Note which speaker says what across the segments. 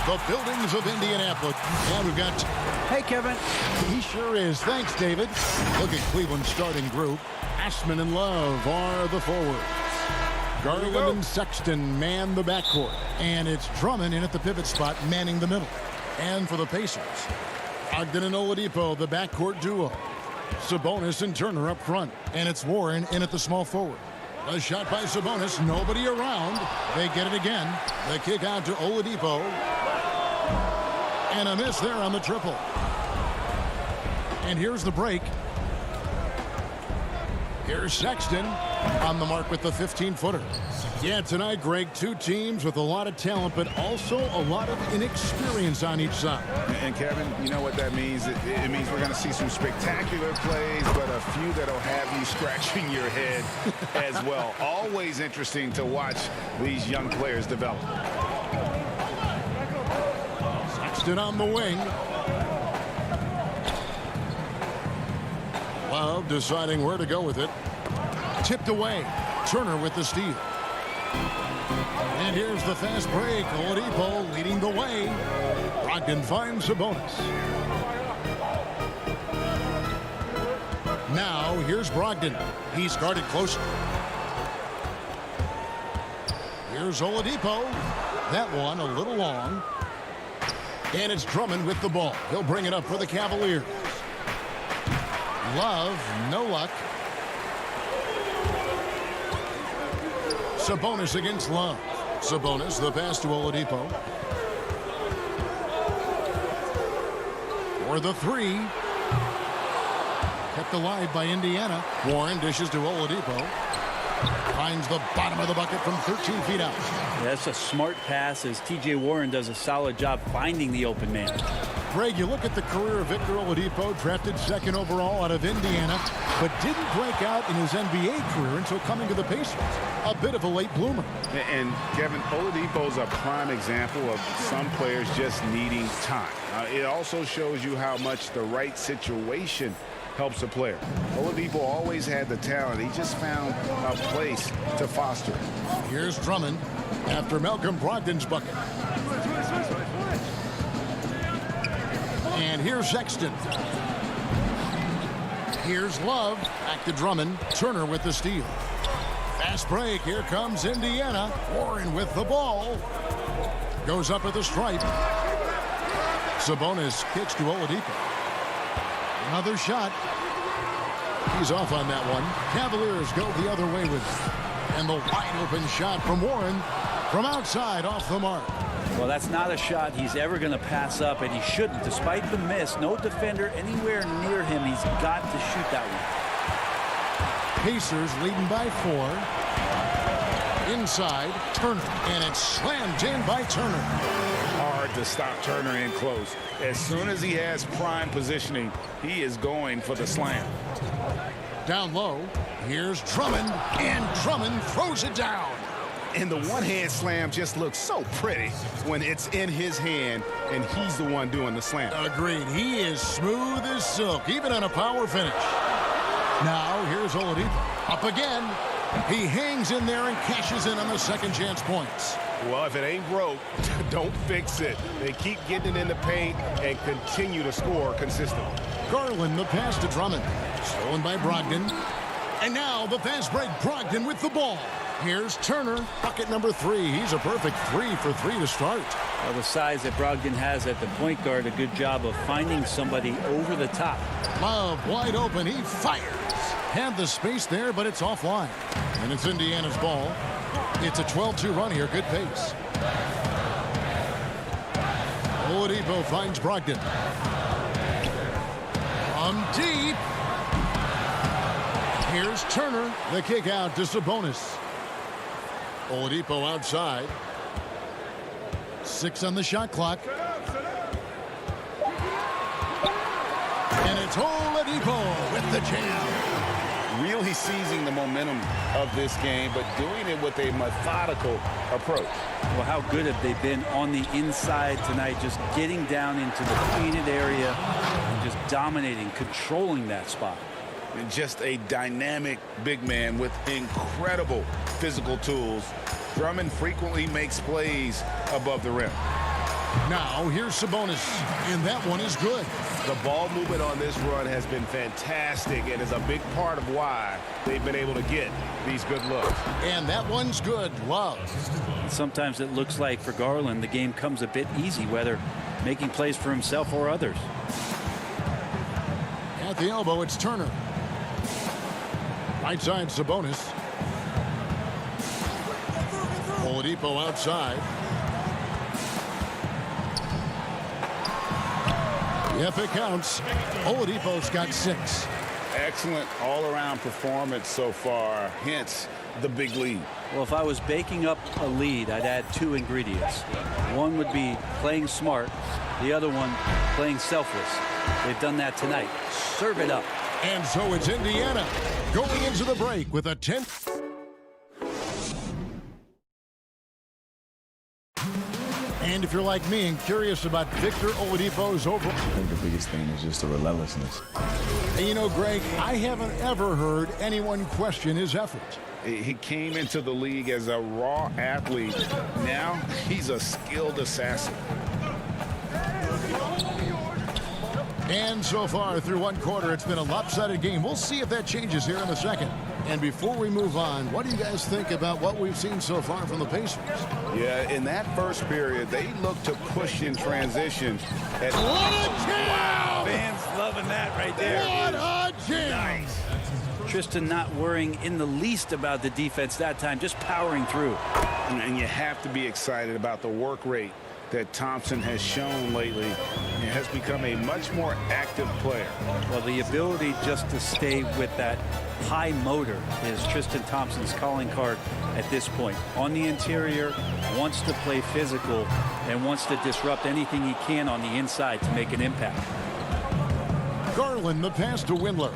Speaker 1: the buildings of Indianapolis. And we've got...
Speaker 2: Hey, Kevin.
Speaker 1: He sure is. Thanks, David. Look at Cleveland's starting group. Ashman and Love are the forwards. Garland and Sexton man the backcourt. And it's Drummond in at the pivot spot, manning the middle. And for the Pacers, Ogden and Oladipo, the backcourt duo. Sabonis and Turner up front. And it's Warren in at the small forward. A shot by Sabonis. Nobody around. They get it again. The kick out to Oladipo. And a miss there on the triple. And here's the break. Here's Sexton on the mark with the 15-footer. Yeah, tonight, Greg, two teams with a lot of talent, but also a lot of inexperience on each side.
Speaker 3: And Kevin, you know what that means? It means we're going to see some spectacular plays, but a few that'll have you scratching your head as well. Always interesting to watch these young players develop.
Speaker 1: Sexton on the wing. Love deciding where to go with it. Tipped away. Turner with the steal. And here's the fast break. Oladipo leading the way. Brogdon finds Sabonis. Now here's Brogdon. He's guarded closely. Here's Oladipo. That one a little long. And it's Drummond with the ball. He'll bring it up for the Cavaliers. Love, no luck. Sabonis against Love. Sabonis, the pass to Oladipo. For the three. Kept alive by Indiana. Warren dishes to Oladipo. Finds the bottom of the bucket from 13 feet out.
Speaker 2: That's a smart pass as T.J. Warren does a solid job finding the open man.
Speaker 1: Greg, you look at the career of Victor Oladipo, drafted second overall out of Indiana, but didn't break out in his NBA career until coming to the Pacers. A bit of a late bloomer.
Speaker 3: And Kevin, Oladipo's a prime example of some players just needing time. It also shows you how much the right situation helps a player. Oladipo always had the talent. He just found a place to foster it.
Speaker 1: Here's Drummond after Malcolm Brogdon's bucket. And here's Sexton. Here's Love. Back to Drummond. Turner with the steal. Fast break. Here comes Indiana. Warren with the ball. Goes up at the stripe. Sabonis kicks to Oladipo. Another shot. He's off on that one. Cavaliers go the other way with it. And the wide open shot from Warren from outside off the mark.
Speaker 2: Well, that's not a shot he's ever going to pass up, and he shouldn't. Despite the miss, no defender anywhere near him. He's got to shoot that one.
Speaker 1: Pacers leading by 4. Inside, Turner. And it's slammed in by Turner.
Speaker 3: Hard to stop Turner in close. As soon as he has prime positioning, he is going for the slam.
Speaker 1: Down low, here's Drummond, and Drummond throws it down.
Speaker 3: And the one-hand slam just looks so pretty when it's in his hand and he's the one doing the slam.
Speaker 1: Agreed. He is smooth as silk, even on a power finish. Now, here's Oladipo. Up again. He hangs in there and cashes in on the second chance points.
Speaker 3: Well, if it ain't broke, don't fix it. They keep getting it in the paint and continue to score consistently.
Speaker 1: Garland, the pass to Drummond. Stolen by Brogdon. And now the fast break. Brogdon with the ball. Here's Turner, bucket number 3. He's a perfect 3 for 3 to start.
Speaker 2: Well, the size that Brogdon has at the point guard, a good job of finding somebody over the top.
Speaker 1: Love wide open. He fires. Had the space there, but it's offline. And it's Indiana's ball. It's a 12-2 run here. Good pace. Oladipo finds Brogdon. From deep. Here's Turner. The kick out to Sabonis. Oladipo outside. 6 on the shot clock. And it's Oladipo with the jam.
Speaker 3: Really seizing the momentum of this game, but doing it with a methodical approach.
Speaker 2: Well, how good have they been on the inside tonight, just getting down into the painted area and just dominating, controlling that spot.
Speaker 3: And just a dynamic big man with incredible physical tools. Drummond frequently makes plays above the rim.
Speaker 1: Now here's Sabonis, and that one is good.
Speaker 3: The ball movement on this run has been fantastic and is a big part of why they've been able to get these good looks.
Speaker 1: And that one's good. Love.
Speaker 2: Sometimes it looks like for Garland the game comes a bit easy, whether making plays for himself or others.
Speaker 1: At the elbow, it's Turner. Right side, Sabonis. Oladipo outside. If it counts, Oladipo's got 6.
Speaker 3: Excellent all-around performance so far, hence the big lead.
Speaker 2: Well, if I was baking up a lead, I'd add 2 ingredients. One would be playing smart, the other one playing selfless. They've done that tonight. Serve it up.
Speaker 1: And so it's Indiana going into the break with a 10th. And if you're like me and curious about Victor Oladipo's overall,
Speaker 4: I think the biggest thing is just the relentlessness.
Speaker 1: and you know, Greg, I haven't ever heard anyone question his effort.
Speaker 3: He came into the league as a raw athlete. Now he's a skilled assassin.
Speaker 1: And so far through one quarter, it's been a lopsided game. We'll see if that changes here in the second. And before we move on, what do you guys think about what we've seen so far from the Pacers?
Speaker 3: Yeah, in that first period, they looked to push in transition.
Speaker 1: What a jam!
Speaker 2: Fans loving that right there.
Speaker 1: What a jam!
Speaker 3: Nice.
Speaker 2: Tristan not worrying in the least about the defense that time, just powering through.
Speaker 3: And you have to be excited about the work rate that Thompson has shown lately. He has become a much more active player.
Speaker 2: Well, the ability just to stay with that high motor is Tristan Thompson's calling card at this point. On the interior, wants to play physical and wants to disrupt anything he can on the inside to make an impact.
Speaker 1: Garland, the pass to Windler.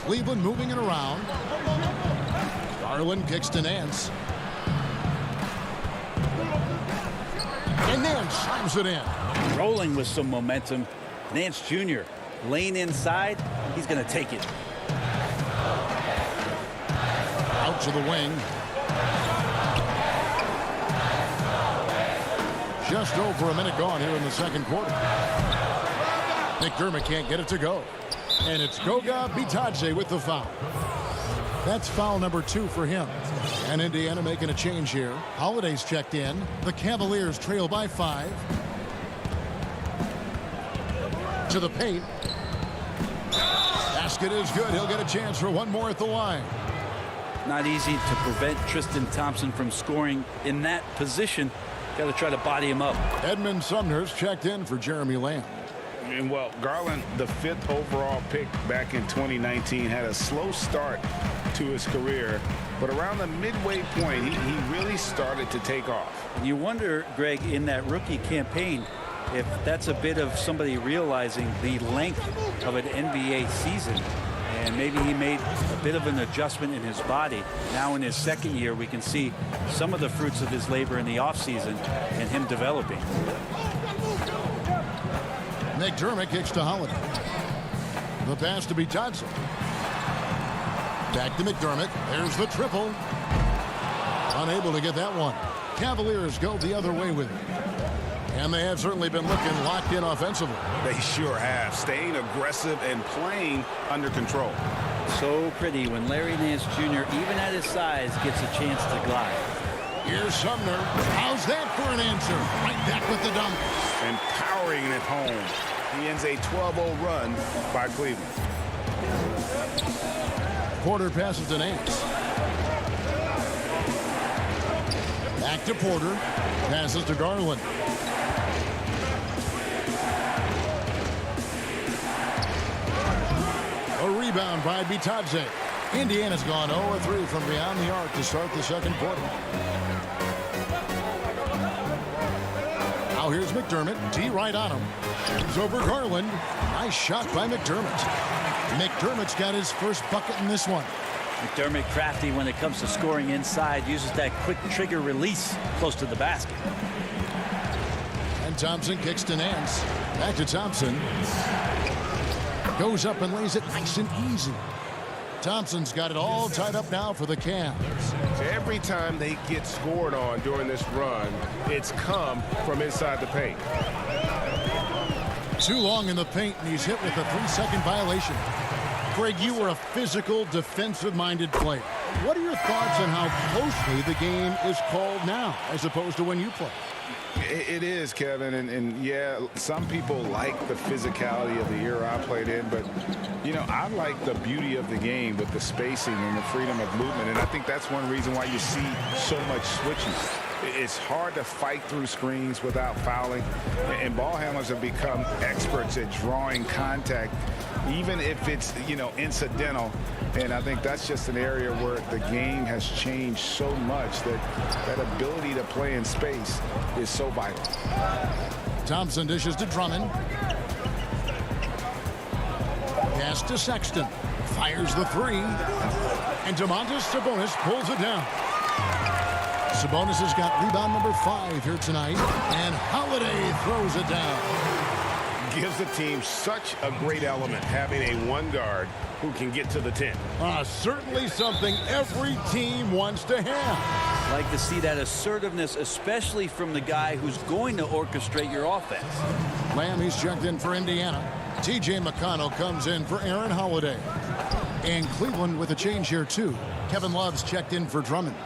Speaker 1: Cleveland moving it around. Garland kicks to Nance. And Nance slams it in.
Speaker 2: Rolling with some momentum. Nance Jr. lane inside. He's going to take it.
Speaker 1: Out to the wing. Just over a minute gone here in the second quarter. McDermott can't get it to go. And it's Goga Bitadze with the foul. That's foul number 2 for him. And Indiana making a change here. Holiday's checked in. The Cavaliers trail by 5. To the paint. Basket is good. He'll get a chance for one more at the line.
Speaker 2: Not easy to prevent Tristan Thompson from scoring in that position. Got to try to body him up.
Speaker 1: Edmund Sumner's checked in for Jeremy Lamb.
Speaker 3: And well, Garland, the 5th overall pick back in 2019, had a slow start to his career, but around the midway point, he really started to take off.
Speaker 2: And you wonder, Greg, in that rookie campaign, if that's a bit of somebody realizing the length of an NBA season, and maybe he made a bit of an adjustment in his body. Now in his second year, we can see some of the fruits of his labor in the offseason and him developing.
Speaker 1: McDermott kicks to Holiday. The pass to Bitadze. Back to McDermott. There's the triple. Unable to get that one. Cavaliers go the other way with it. And they have certainly been looking locked in offensively.
Speaker 3: They sure have, staying aggressive and playing under control.
Speaker 2: So pretty when Larry Nance Jr., even at his size, gets a chance to glide.
Speaker 1: Here's Sumner. How's that for an answer? Right back with the dunk.
Speaker 3: And powering it home. He ends a 12-0 run by Cleveland.
Speaker 1: Porter passes to Nance. Back to Porter. Passes to Garland. A rebound by Bitadze. Indiana's gone 0-3 from beyond the arc to start the second quarter. Now here's McDermott. T right on him. Turns over Garland. Nice shot by McDermott. McDermott's got his first bucket in this one.
Speaker 2: McDermott crafty when it comes to scoring inside. Uses that quick trigger release close to the basket.
Speaker 1: And Thompson kicks to Nance. Back to Thompson. Goes up and lays it nice and easy. Thompson's got it all tied up now for the Cavs.
Speaker 5: Every time they get scored on during this run, it's come from inside the paint.
Speaker 1: Too long in the paint, and he's hit with a 3-second violation. Greg, you were a physical, defensive-minded player. What are your thoughts on how closely the game is called now as opposed to when you played?
Speaker 3: It is, Kevin, and yeah, some people like the physicality of the era I played in, but, you know, I like the beauty of the game with the spacing and the freedom of movement, and I think that's one reason why you see so much switching. It's hard to fight through screens without fouling, and ball handlers have become experts at drawing contact, even if it's, you know, incidental. And I think that's just an area where the game has changed so much that ability to play in space is so vital.
Speaker 1: Thompson dishes to Drummond. Pass to Sexton. Fires the three. And Domantas Sabonis pulls it down. Sabonis has got rebound number 5 here tonight. And Holiday throws it down.
Speaker 5: Gives the team such a great element, having a one guard who can get to the 10.
Speaker 1: Certainly something every team wants to have.
Speaker 2: Like to see that assertiveness, especially from the guy who's going to orchestrate your offense.
Speaker 1: Lamb, he's checked in for Indiana. T.J. McConnell comes in for Aaron Holiday. And Cleveland with a change here, too. Kevin Love's checked in for Drummond.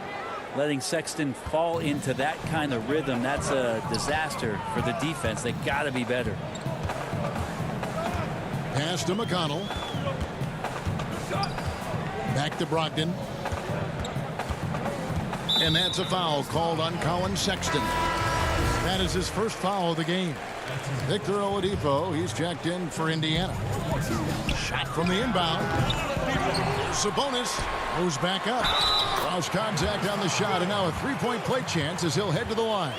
Speaker 2: Letting Sexton fall into that kind of rhythm, that's a disaster for the defense. They got to be better.
Speaker 1: Pass to McConnell. Back to Brogdon. And that's a foul called on Colin Sexton. That is his first foul of the game. Victor Oladipo, he's checked in for Indiana. Shot from the inbound. Sabonis moves back up. Lost contact on the shot, and now a three-point play chance as he'll head to the line.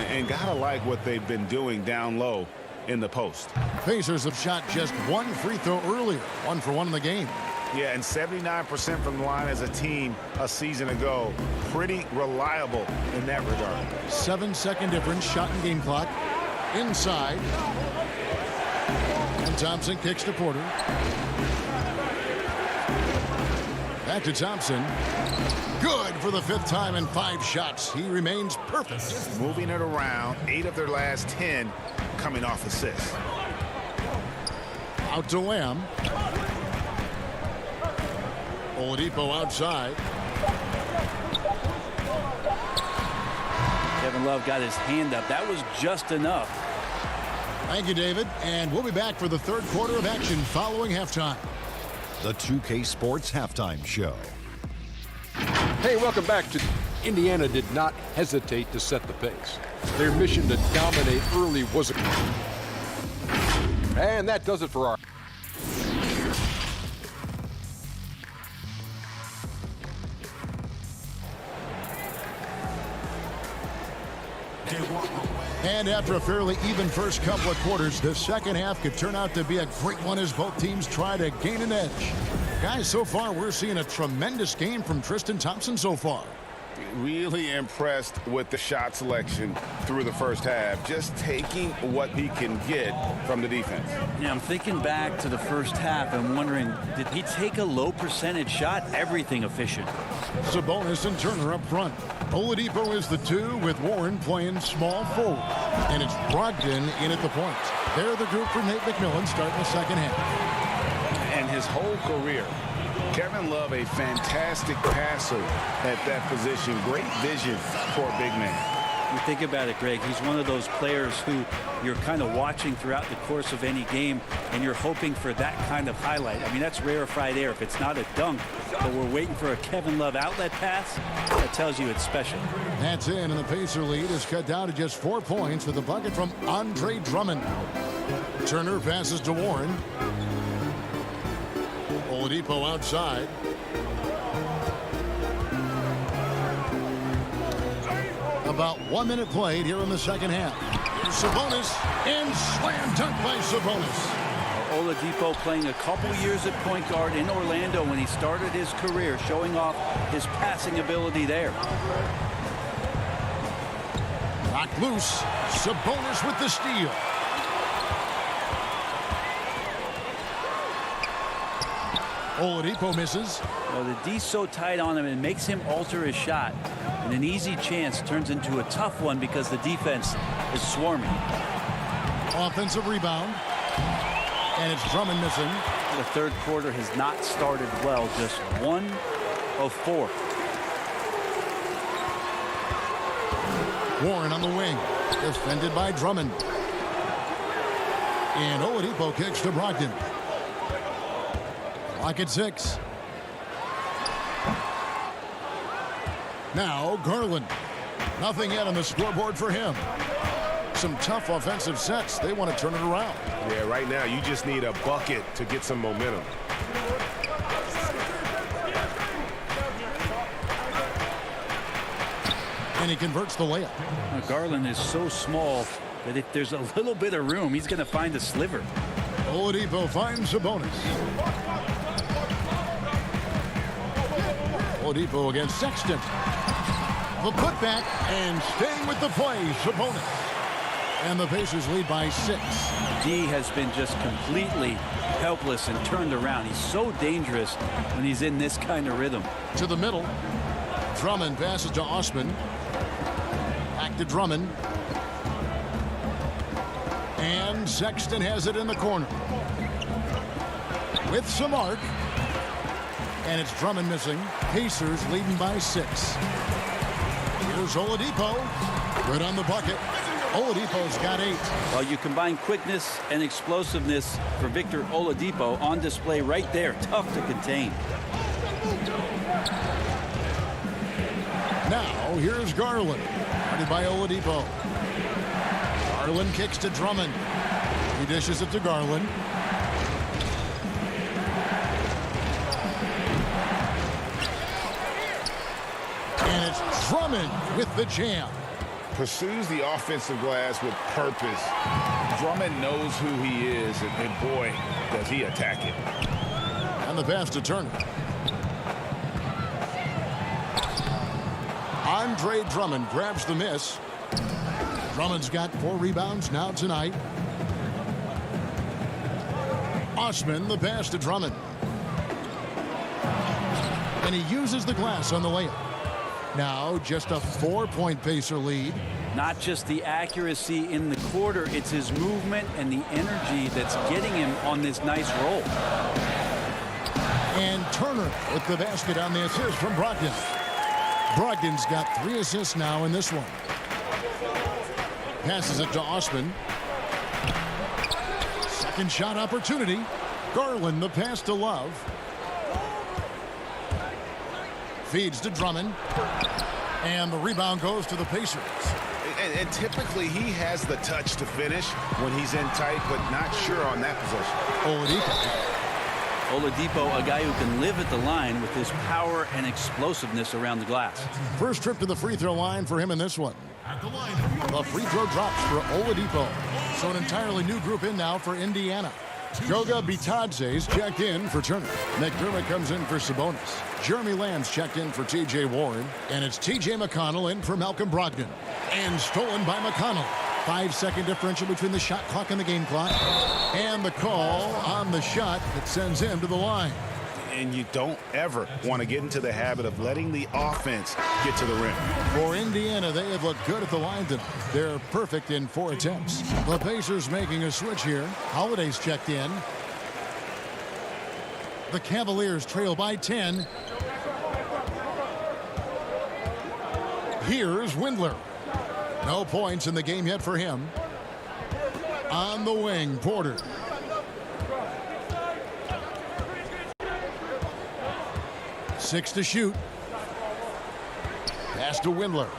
Speaker 3: And gotta like what they've been doing down low in the post.
Speaker 1: Pacers have shot just one free throw earlier. 1 for 1 in the game.
Speaker 3: Yeah, and 79% from the line as a team a season ago. Pretty reliable in that regard.
Speaker 1: 7-second difference, shot and game clock. Inside. And Thompson kicks to Porter. Back to Thompson. Good for the 5th time in 5 shots. He remains perfect.
Speaker 3: Moving it around, 8 of their last 10 coming off assists.
Speaker 1: Out to Lamb. Oladipo outside.
Speaker 2: Kevin Love got his hand up. That was just enough.
Speaker 1: Thank you, David. And we'll be back for the 3rd quarter of action following halftime.
Speaker 6: The 2K Sports Halftime Show.
Speaker 7: Hey, welcome back to Indiana did not hesitate to set the pace. Their mission to dominate early was a... And that does it for our...
Speaker 1: And after a fairly even first couple of quarters, the second half could turn out to be a great one as both teams try to gain an edge. Guys, so far we're seeing a tremendous game from Tristan Thompson so far.
Speaker 3: Really impressed with the shot selection through the first half. Just taking what he can get from the defense.
Speaker 2: Yeah, I'm thinking back to the first half and wondering, did he take a low percentage shot? Everything efficient.
Speaker 1: Sabonis and Turner up front. Oladipo is the 2 with Warren playing small forward. And it's Brogdon in at the point. They're the group for Nate McMillan starting the second half.
Speaker 3: And his whole career, Kevin Love, a fantastic passer at that position. Great vision for a big man.
Speaker 2: You think about it, Greg, he's one of those players who you're kind of watching throughout the course of any game, and you're hoping for that kind of highlight. I mean, that's rarefied air. If it's not a dunk, but we're waiting for a Kevin Love outlet pass, that tells you it's special.
Speaker 1: That's in, and the Pacer lead is cut down to just 4 points with a bucket from Andre Drummond. Turner passes to Warren. Oladipo outside. About 1 minute played here in the second half. Here's Sabonis, and slam dunk by Sabonis.
Speaker 2: Oladipo playing a couple years at point guard in Orlando when he started his career, showing off his passing ability there.
Speaker 1: Knocked loose. Sabonis with the steal. Oladipo misses.
Speaker 2: Well, the D's so tight on him, it makes him alter his shot. And an easy chance turns into a tough one because the defense is swarming.
Speaker 1: Offensive rebound. And it's Drummond missing.
Speaker 2: The third quarter has not started well. Just 1 of 4.
Speaker 1: Warren on the wing. Defended by Drummond. And Oladipo kicks to Brogdon. Clock at 6. Now Garland. Nothing yet on the scoreboard for him. Some tough offensive sets. They want to turn it around.
Speaker 5: Yeah, right now you just need a bucket to get some momentum.
Speaker 1: And he converts the layup.
Speaker 2: Now, Garland is so small that if there's a little bit of room, he's going to find a sliver.
Speaker 1: Oladipo finds a bonus. Oladipo against Sexton. The putback and staying with the play, Sabonis. And the Pacers lead by 6.
Speaker 2: D has been just completely helpless and turned around. He's so dangerous when he's in this kind of rhythm.
Speaker 1: To the middle. Drummond passes to Osman. Back to Drummond. And Sexton has it in the corner. With some arc. And it's Drummond missing. Pacers leading by 6. Here's Oladipo. Good on the bucket. Oladipo's got 8.
Speaker 2: Well, you combine quickness and explosiveness for Victor Oladipo on display right there. Tough to contain.
Speaker 1: Now, here's Garland. Guarded by Oladipo. Garland kicks to Drummond. He dishes it to Garland. And it's Drummond with the jam.
Speaker 3: Pursues the offensive glass with purpose. Drummond knows who he is, and boy, does he attack it.
Speaker 1: And the pass to Turner. Andre Drummond grabs the miss. Drummond's got 4 rebounds now tonight. Osman, the pass to Drummond. And he uses the glass on the layup. Now just a 4-point Pacer lead.
Speaker 2: Not just the accuracy in the quarter, it's his movement and the energy that's getting him on this nice roll.
Speaker 1: And Turner with the basket on the assist from Brogdon. Brogdon's got 3 assists now in this one. Passes it to Osman. Second shot opportunity. Garland, the pass to Love. Feeds to Drummond. And the rebound goes to the Pacers.
Speaker 3: And typically he has the touch to finish when he's in tight, but not sure on that possession.
Speaker 2: Oladipo, a guy who can live at the line with his power and explosiveness around the glass.
Speaker 1: First trip to the free throw line for him in this one. The free throw drops for Oladipo. So an entirely new group in now for Indiana. Goga Bitadze's checked in for Turner. McDermott comes in for Sabonis. Jeremy Lamb's checked in for T.J. Warren. And it's T.J. McConnell in for Malcolm Brogdon. And stolen by McConnell. 5-second differential between the shot clock and the game clock. And the call on the shot that sends him to the line.
Speaker 3: And you don't ever want to get into the habit of letting the offense get to the rim.
Speaker 1: For Indiana, they have looked good at the line tonight. They're perfect in 4 attempts. The Pacers making a switch here. Holiday's checked in. The Cavaliers trail by 10. Here's Windler. No points in the game yet for him. On the wing, Porter. Six to shoot. Pass to Windler.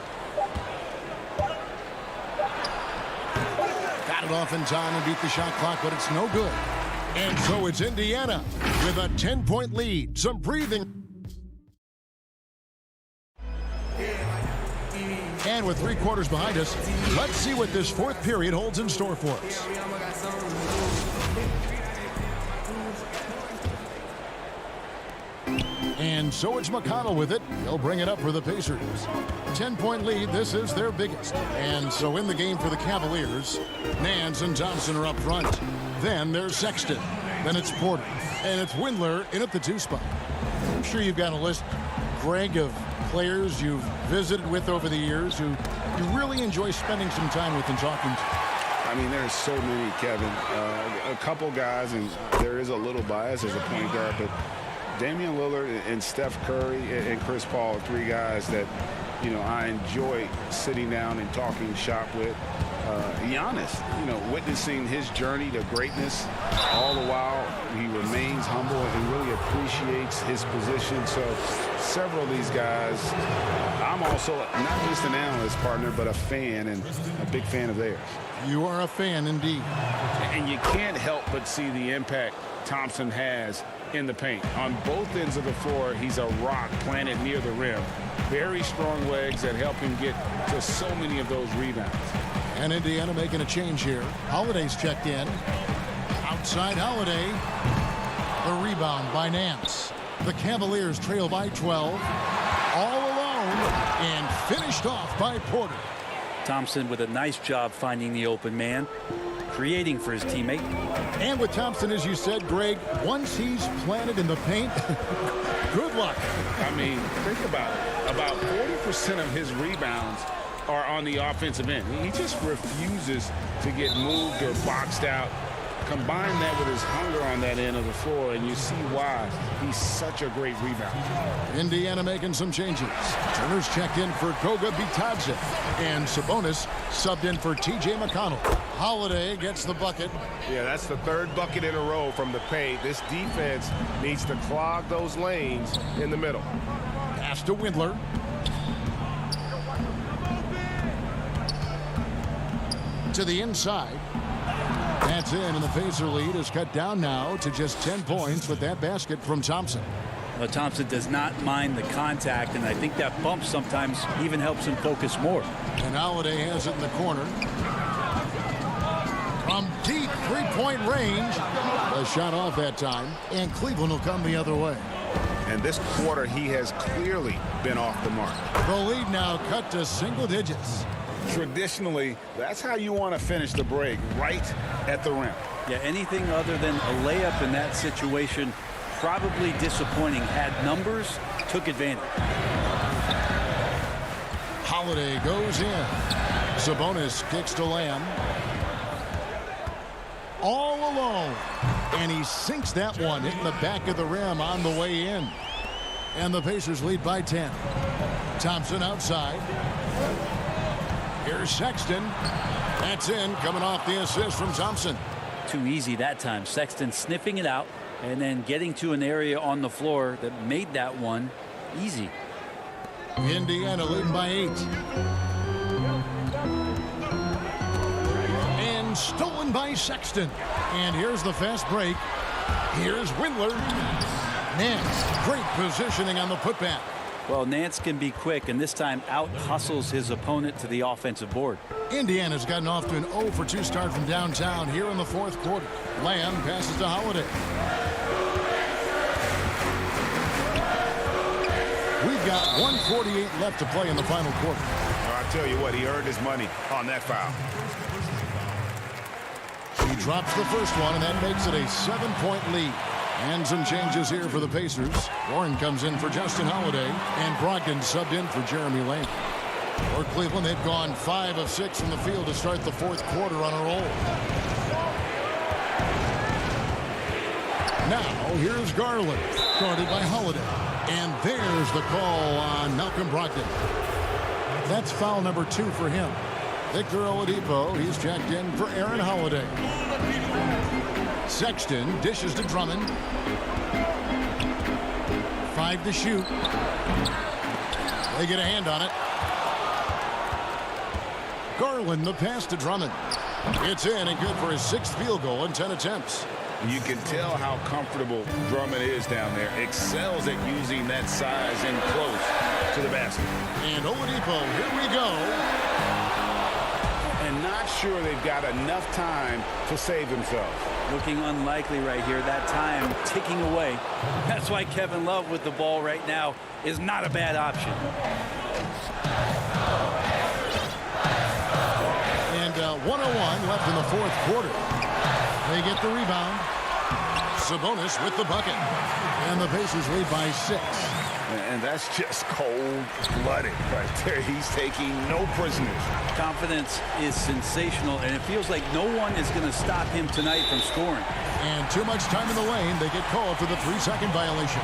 Speaker 1: Got it off in time and beat the shot clock, but it's no good. And so it's Indiana with a 10-point lead. Some breathing. And with 3 quarters behind us, let's see what this 4th period holds in store for us. And so it's McConnell with it. He'll bring it up for the Pacers. 10-point lead. This is their biggest. And so in the game for the Cavaliers, Nance and Thompson are up front. Then there's Sexton. Then it's Porter. And it's Windler in at the 2 spot. I'm sure you've got a list, Greg, of players you've visited with over the years who you really enjoy spending some time with and talking to.
Speaker 3: I mean, there's so many, Kevin. A couple guys, and there is a little bias as a point guard, but Damian Lillard and Steph Curry and Chris Paul are 3 guys that, you know, I enjoy sitting down and talking shop with. Giannis, you know, witnessing his journey to greatness, all the while he remains humble and really appreciates his position. So several of these guys, I'm also not just an analyst, partner, but a fan, and a big fan of theirs.
Speaker 1: You are a fan indeed.
Speaker 3: And you can't help but see the impact Thompson has in the paint. On both ends of the floor, he's a rock planted near the rim. Very strong legs that help him get to so many of those rebounds.
Speaker 1: And Indiana making a change here. Holiday's checked in. Outside Holiday. The rebound by Nance. The Cavaliers trail by 12. All alone. And finished off by Porter.
Speaker 2: Thompson with a nice job finding the open man, creating for his teammate.
Speaker 1: And with Thompson, as you said, Greg, once he's planted in the paint, good luck.
Speaker 3: I mean, think about it. About 40% of his rebounds are on the offensive end. He just refuses to get moved or boxed out. Combine that with his hunger on that end of the floor, and you see why he's such a great rebounder.
Speaker 1: Indiana making some changes. Turner's checked in for Goga Bitadze. And Sabonis subbed in for T.J. McConnell. Holiday gets the bucket.
Speaker 5: Yeah, that's the 3rd bucket in a row from the paint. This defense needs to clog those lanes in the middle.
Speaker 1: Pass to Windler. To the inside. That's in, and the Pacer lead is cut down now to just 10 points with that basket from Thompson.
Speaker 2: Well, Thompson does not mind the contact, and I think that bump sometimes even helps him focus more.
Speaker 1: And Holiday has it in the corner. From deep 3-point range. A shot off that time, and Cleveland will come the other way.
Speaker 3: And this quarter, he has clearly been off the mark.
Speaker 1: The lead now cut to single digits.
Speaker 3: Traditionally, that's how you want to finish the break, right at the rim.
Speaker 2: Yeah, anything other than a layup in that situation, probably disappointing. Had numbers, took advantage.
Speaker 1: Holiday goes in. Sabonis kicks to Lamb. All alone. And he sinks that one, hitting the back of the rim on the way in. And the Pacers lead by 10. Thompson outside. Here's Sexton. That's in, coming off the assist from Thompson.
Speaker 2: Too easy that time. Sexton sniffing it out and then getting to an area on the floor that made that one easy.
Speaker 1: Indiana leading by 8. And stolen by Sexton. And here's the fast break. Here's Windler. Nance, great positioning on the putback.
Speaker 2: Well, Nance can be quick, and this time out-hustles his opponent to the offensive board.
Speaker 1: Indiana's gotten off to an 0 for 2 start from downtown here in the 4th quarter. Lamb passes to Holiday. We've got 1:48 left to play in the final quarter.
Speaker 3: I tell you what, he earned his money on that foul.
Speaker 1: He drops the first one, and that makes it a 7-point lead. And some changes here for the Pacers. Warren comes in for Justin Holiday, and Brogdon subbed in for Jeremy Lane. For Cleveland, they've gone 5 of 6 from the field to start the 4th quarter on a roll. Now, here's Garland, guarded by Holiday. And there's the call on Malcolm Brogdon. That's foul number 2 for him. Victor Oladipo, he's checked in for Aaron Holiday. Sexton dishes to Drummond. 5 to shoot. They get a hand on it. Garland, the pass to Drummond. It's in and good for his 6th field goal in 10 attempts.
Speaker 3: You can tell how comfortable Drummond is down there. Excels at using that size in close to the basket.
Speaker 1: And Oladipo, here we go.
Speaker 3: And not sure they've got enough time to save themselves.
Speaker 2: Looking unlikely right here. That time ticking away. That's why Kevin Love with the ball right now is not a bad option. And
Speaker 1: 1:01 left in the 4th quarter. They get the rebound. Sabonis with the bucket. And the Pacers lead by 6.
Speaker 3: And that's just cold-blooded right there. He's taking no prisoners.
Speaker 2: Confidence is sensational, and it feels like no one is going to stop him tonight from scoring.
Speaker 1: And too much time in the lane. They get called for the 3-second violation.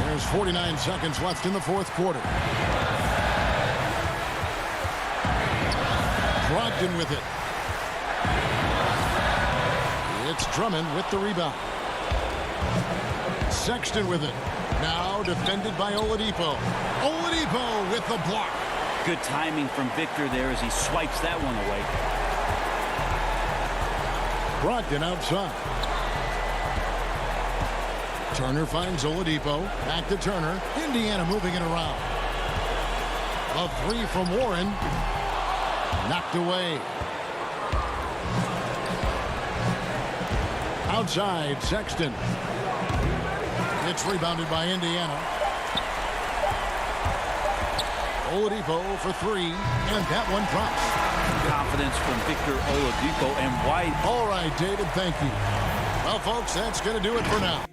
Speaker 1: There's 49 seconds left in the fourth quarter. Brogdon with it. It's Drummond with the rebound. Sexton with it. Now defended by Oladipo. Oladipo with the block.
Speaker 2: Good timing from Victor there as he swipes that one away.
Speaker 1: Brogdon outside. Turner finds Oladipo. Back to Turner. Indiana moving it around. A 3 from Warren. Knocked away. Outside, Sexton. It's rebounded by Indiana. Oladipo for 3, and that one drops.
Speaker 2: Confidence from Victor Oladipo, and White.
Speaker 1: All right, David, thank you. Well, folks, that's going to do it for now.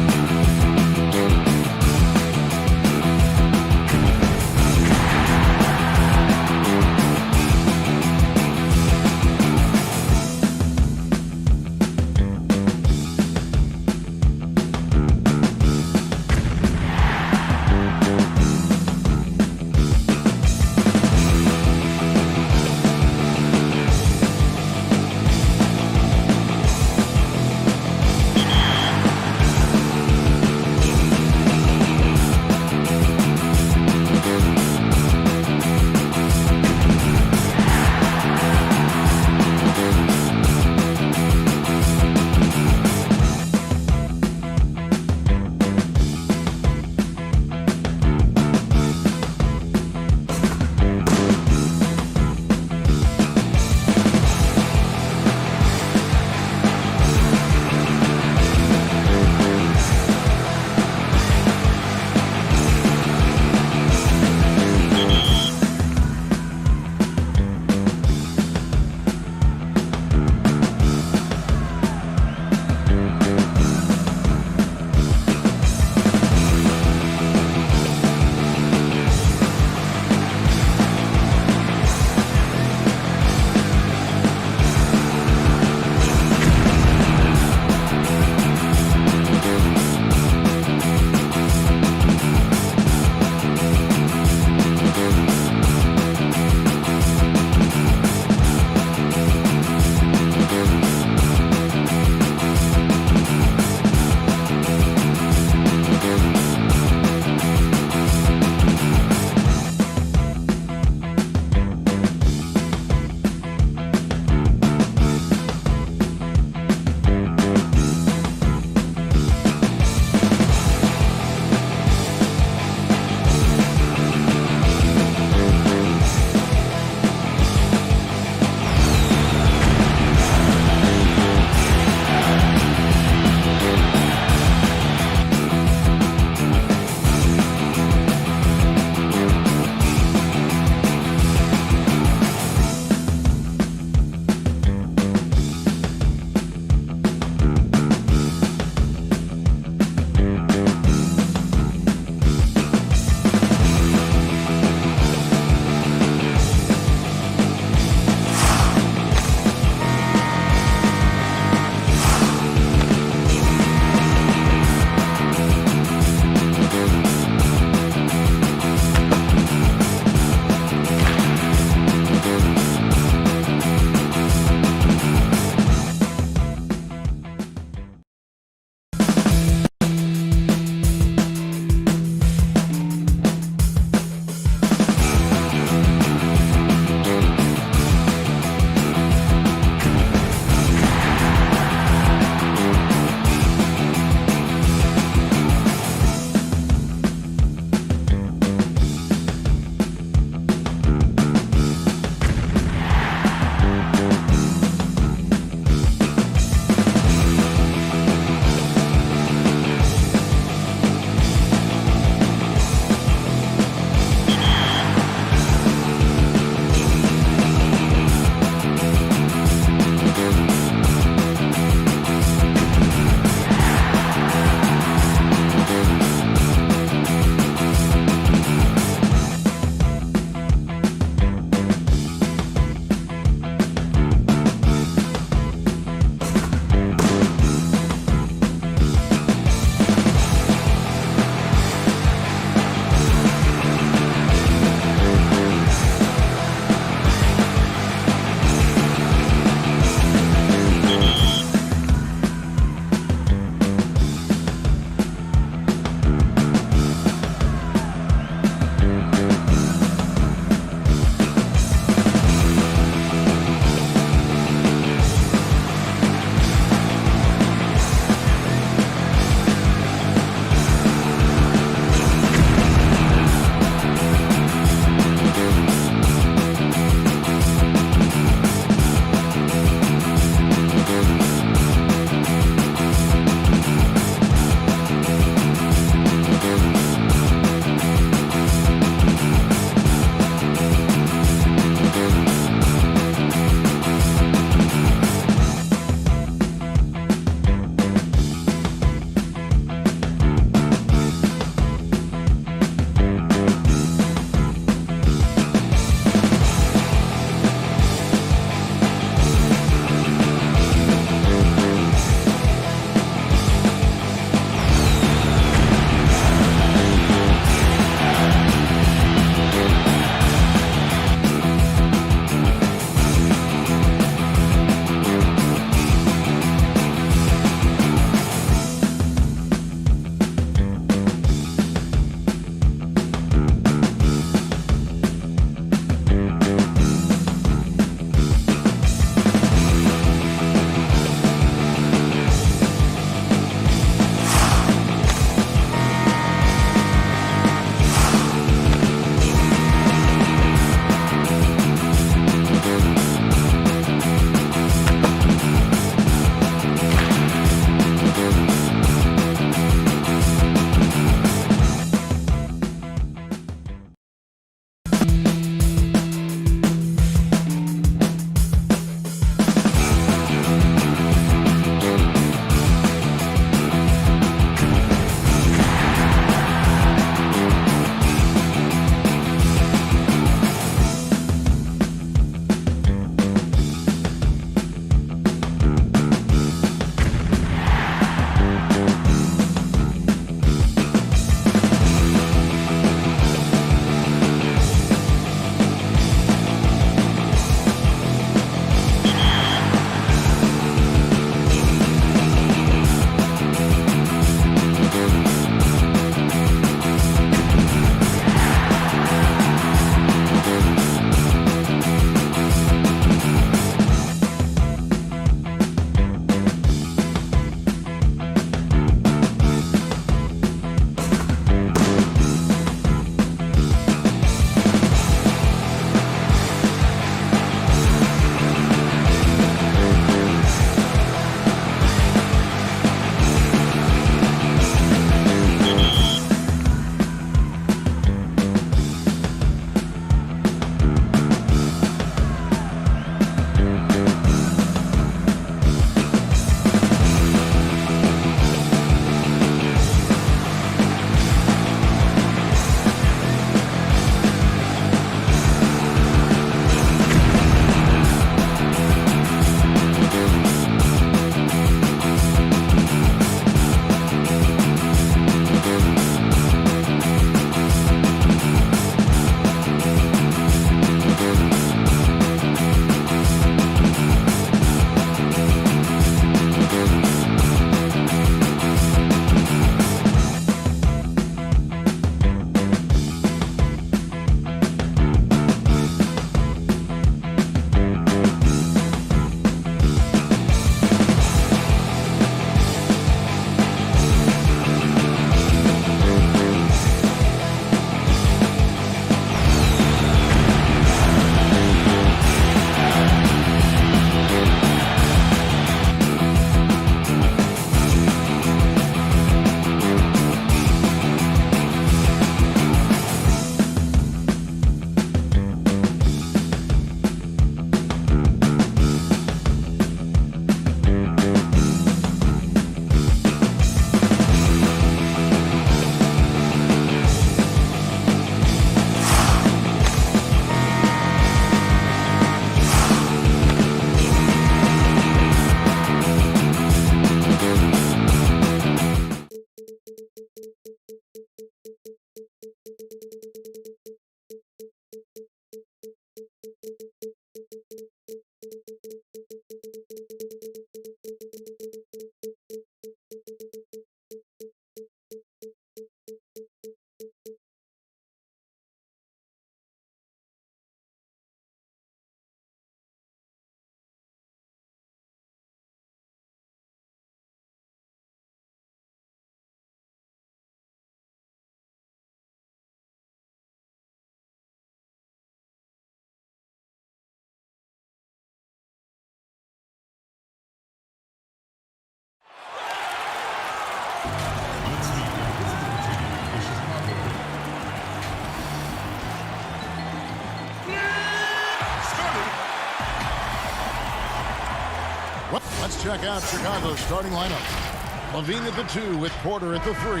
Speaker 1: Let's check out Chicago's starting lineup. Levine at the 2 with Porter at the 3.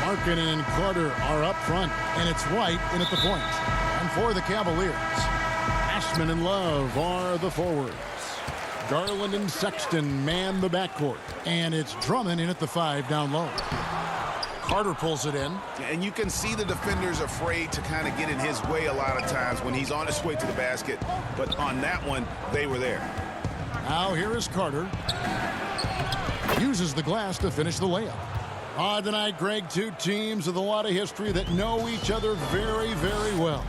Speaker 1: Markkanen and Carter are up front, and it's White in at the point. And for the Cavaliers, Ashman and Love are the forwards. Garland and Sexton man the backcourt, and it's Drummond in at the 5 down low. Carter pulls it in.
Speaker 3: And you can see the defenders afraid to kind of get in his way a lot of times when he's on his way to the basket. But on that one, they were there.
Speaker 1: Now here is Carter. Uses the glass to finish the layup. Tonight, Greg, two teams with a lot of history that know each other very, very well.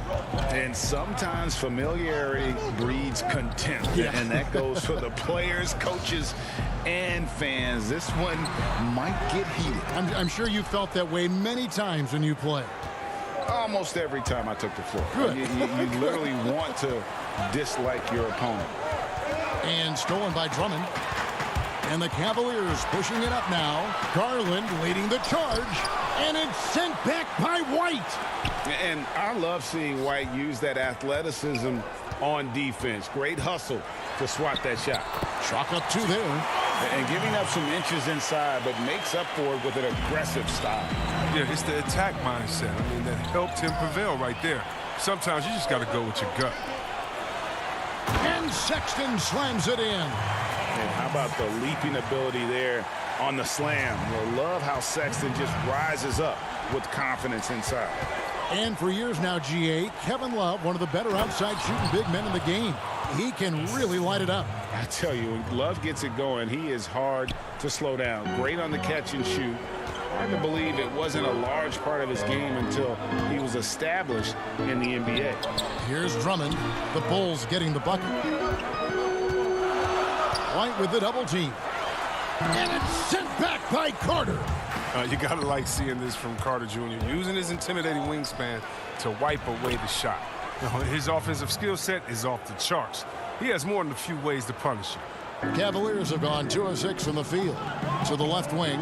Speaker 3: And sometimes familiarity breeds contempt.
Speaker 1: Yeah.
Speaker 3: And that goes for the players, coaches, and fans. This one might get heated.
Speaker 1: I'm sure you felt that way many times when you play.
Speaker 3: Almost every time I took the floor.
Speaker 1: Good.
Speaker 3: You literally want to dislike your opponent.
Speaker 1: And stolen by Drummond. And the Cavaliers pushing it up now. Garland leading the charge. And it's sent back by White.
Speaker 3: And I love seeing White use that athleticism on defense. Great hustle to swat that shot.
Speaker 1: Chalk up 2 there.
Speaker 3: And giving up some inches inside, but makes up for it with an aggressive style.
Speaker 8: Yeah, it's the attack mindset. I mean, that helped him prevail right there. Sometimes you just got to go with your gut.
Speaker 1: And Sexton slams it in.
Speaker 3: And how about the leaping ability there on the slam? I love how Sexton just rises up with confidence inside.
Speaker 1: And for years now, GA, Kevin Love, one of the better outside shooting big men in the game. He can really light it up.
Speaker 3: I tell you, when Love gets it going, he is hard to slow down. Great on the catch and shoot. Hard to believe it wasn't a large part of his game until he was established in the NBA.
Speaker 1: Here's Drummond. The Bulls getting the bucket. White with the double team. And it's sent back by Carter.
Speaker 8: You got to like seeing this from Carter Jr. Using his intimidating wingspan to wipe away the shot. His offensive skill set is off the charts. He has more than a few ways to punish you.
Speaker 1: Cavaliers have gone 2 of 6 from the field. To the left wing.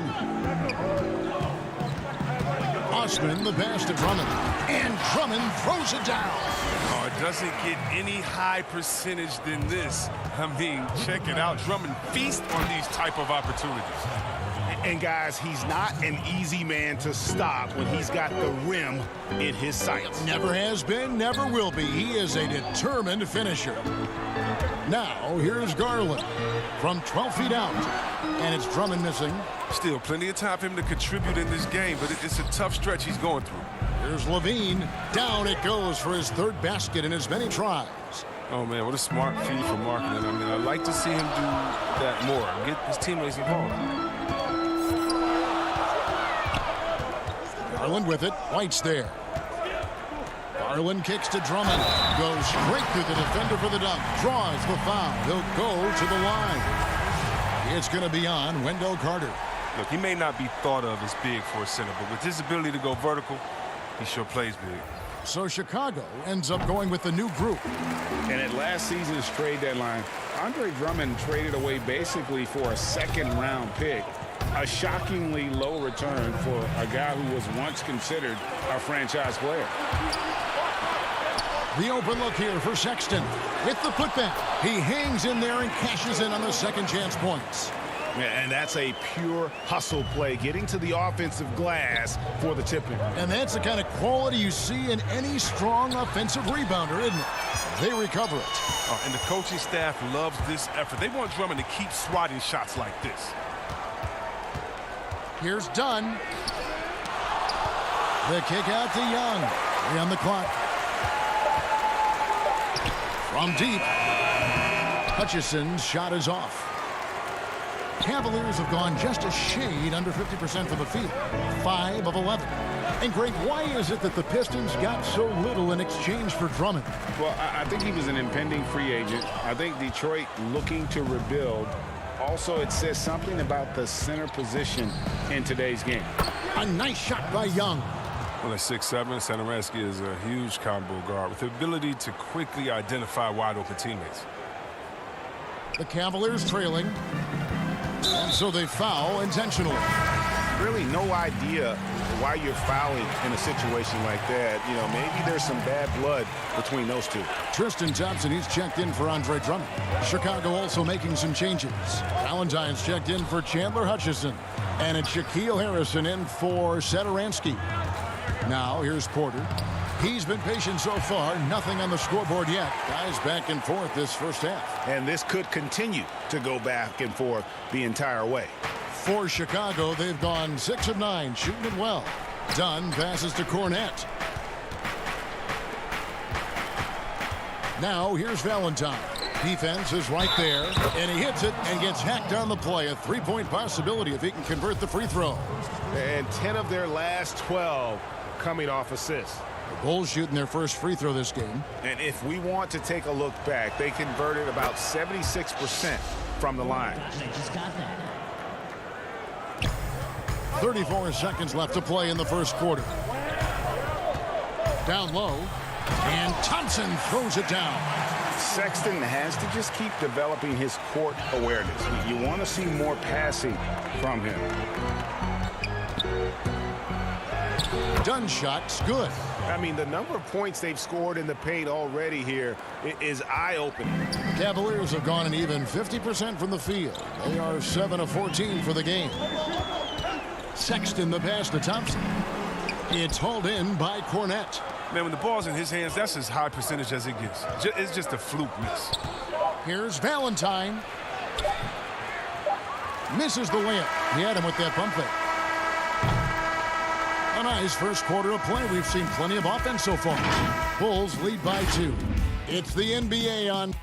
Speaker 1: Osman, the pass to Drummond. And Drummond throws it down.
Speaker 8: Oh, it doesn't get any high percentage than this. I mean, check it out. Drummond feasts on these type of opportunities.
Speaker 3: And guys, he's not an easy man to stop when he's got the rim in his sights.
Speaker 1: Never has been, never will be. He is a determined finisher. Now, here's Garland from 12 feet out. And it's Drummond missing.
Speaker 8: Still plenty of time for him to contribute in this game, but it's a tough stretch he's going through.
Speaker 1: Here's Levine. Down it goes for his 3rd basket in as many tries.
Speaker 8: Oh, man, what a smart feed for Markkanen. I mean, I'd like to see him do that more. Get his teammates involved.
Speaker 1: Garland with it. White's there. Garland kicks to Drummond. Goes straight through the defender for the dunk. Draws the foul. He'll go to the line. It's going to be on Wendell Carter.
Speaker 8: Look, he may not be thought of as big for a center, but with his ability to go vertical, he sure plays big.
Speaker 1: So Chicago ends up going with the new group.
Speaker 3: And at last season's trade deadline, Andre Drummond traded away basically for a 2nd-round pick. A shockingly low return for a guy who was once considered a franchise player.
Speaker 1: The open look here for Sexton with the putback. He hangs in there and cashes in on the second chance points.
Speaker 3: And that's a pure hustle play, getting to the offensive glass for the tip-in.
Speaker 1: And that's the kind of quality you see in any strong offensive rebounder, isn't it? They recover it.
Speaker 8: Oh, and the coaching staff loves this effort. They want Drummond to keep swatting shots like this.
Speaker 1: Here's Dunn. The kick out to Young. 3 on the clock. From deep. Hutchison's shot is off. Cavaliers have gone just a shade under 50% from the field. 5 of 11. And Greg, why is it that the Pistons got so little in exchange for Drummond?
Speaker 3: Well, I think he was an impending free agent. I think Detroit looking to rebuild. Also, it says something about the center position in today's game.
Speaker 1: A nice shot by Young.
Speaker 8: Well, at 6'7", Satoransky is a huge combo guard with the ability to quickly identify wide-open teammates.
Speaker 1: The Cavaliers trailing. And so they foul intentionally.
Speaker 3: really no idea why you're fouling in a situation like that. You know, maybe there's some bad blood between those two.
Speaker 1: Tristan Thompson, he's checked in for Andre Drummond. Chicago also making some changes. Valentine's checked in for Chandler Hutchison. And it's Shaquille Harrison in for Satoransky. Now, here's Porter. He's been patient so far. Nothing on the scoreboard yet. Guys back and forth this first half.
Speaker 3: And this could continue to go back and forth the entire way.
Speaker 1: For Chicago, they've gone 6 of 9, shooting it well. Dunn passes to Cornette. Now, here's Valentine. Defense is right there, and he hits it and gets hacked on the play. A three-point possibility if he can convert the free throw.
Speaker 5: And 10 of their last 12 coming off assists.
Speaker 1: The Bulls shooting their first free throw this game.
Speaker 3: And if we want to take a look back, they converted about 76% from the line.
Speaker 1: 34 seconds left to play in the first quarter. Down low, and Thompson throws it down.
Speaker 3: Sexton has to just keep developing his court awareness. You want to see more passing from him.
Speaker 1: Dunn's shot's good.
Speaker 5: I mean, the number of points they've scored in the paint already here is eye-opening.
Speaker 1: Cavaliers have gone an even 50% from the field. They are 7 of 14 for the game. Sexton the pass to Thompson. It's hauled in by Cornette.
Speaker 8: Man, when the ball's in his hands, that's as high percentage as it gets. It's just a fluke miss.
Speaker 1: Here's Valentine. Misses the layup. He had him with that pump fake. A nice first quarter of play. We've seen plenty of offense so far. Bulls lead by 2. It's the NBA on.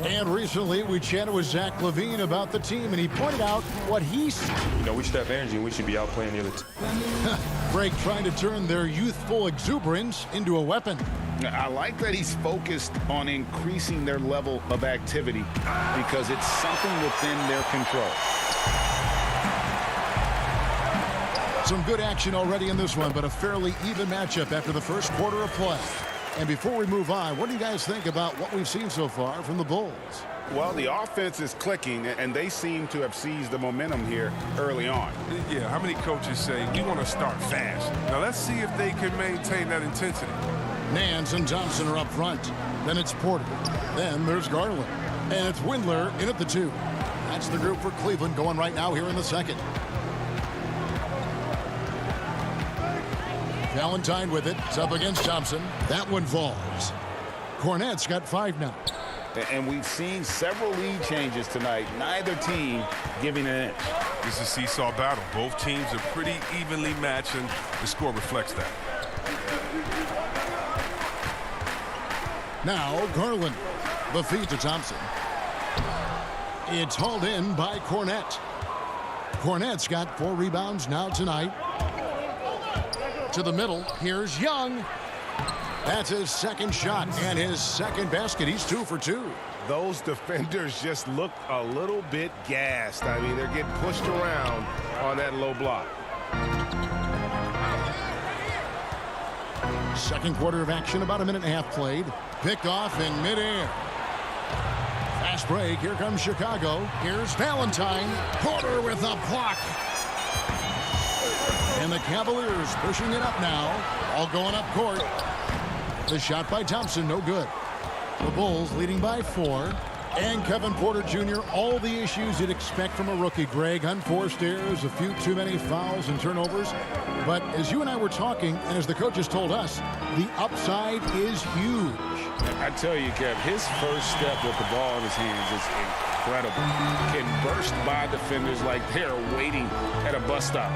Speaker 1: And recently, we chatted with Zach LaVine about the team, and he pointed out what he said.
Speaker 9: You know, we should have energy, and we should be out playing the other team.
Speaker 1: Greg trying to turn their youthful exuberance into a weapon.
Speaker 3: I like that he's focused on increasing their level of activity because it's something within their control.
Speaker 1: Some good action already in this one, but a fairly even matchup after the first quarter of play. And before we move on, what do you guys think about what we've seen so far from the Bulls?
Speaker 3: Well, the offense is clicking, and they seem to have seized the momentum here early on.
Speaker 8: Yeah, how many coaches say, we want to start fast? Now, let's see if they can maintain that intensity.
Speaker 1: Nance and Thompson are up front. Then it's Porter. Then there's Garland. And it's Windler in at the 2. That's the group for Cleveland going right now here in the second. Valentine with it. It's up against Thompson. That one falls. Cornette's got 5 now.
Speaker 3: And we've seen several lead changes tonight. Neither team giving an inch.
Speaker 8: This is a seesaw battle. Both teams are pretty evenly matched, and the score reflects that.
Speaker 1: Now Garland. The feed to Thompson. It's hauled in by Cornette. Cornette's got 4 rebounds now tonight. To the middle, here's Young. That's his second shot and his second basket. He's 2 for 2.
Speaker 5: Those defenders just look a little bit gassed. I mean, they're getting pushed around on that low block.
Speaker 1: Second quarter of action, about a minute and a half played. Picked off in midair. Fast break, here comes Chicago. Here's Valentine. Porter with a block. And the Cavaliers pushing it up now. All going up court. The shot by Thompson, no good. The Bulls leading by 4. And Kevin Porter Jr., all the issues you'd expect from a rookie, Greg. Unforced errors, a few too many fouls and turnovers. But as you and I were talking, and as the coaches told us, the upside is huge.
Speaker 3: I tell you, Kev, his first step with the ball in his hands is incredible. Can burst by defenders like they're waiting at a bus stop.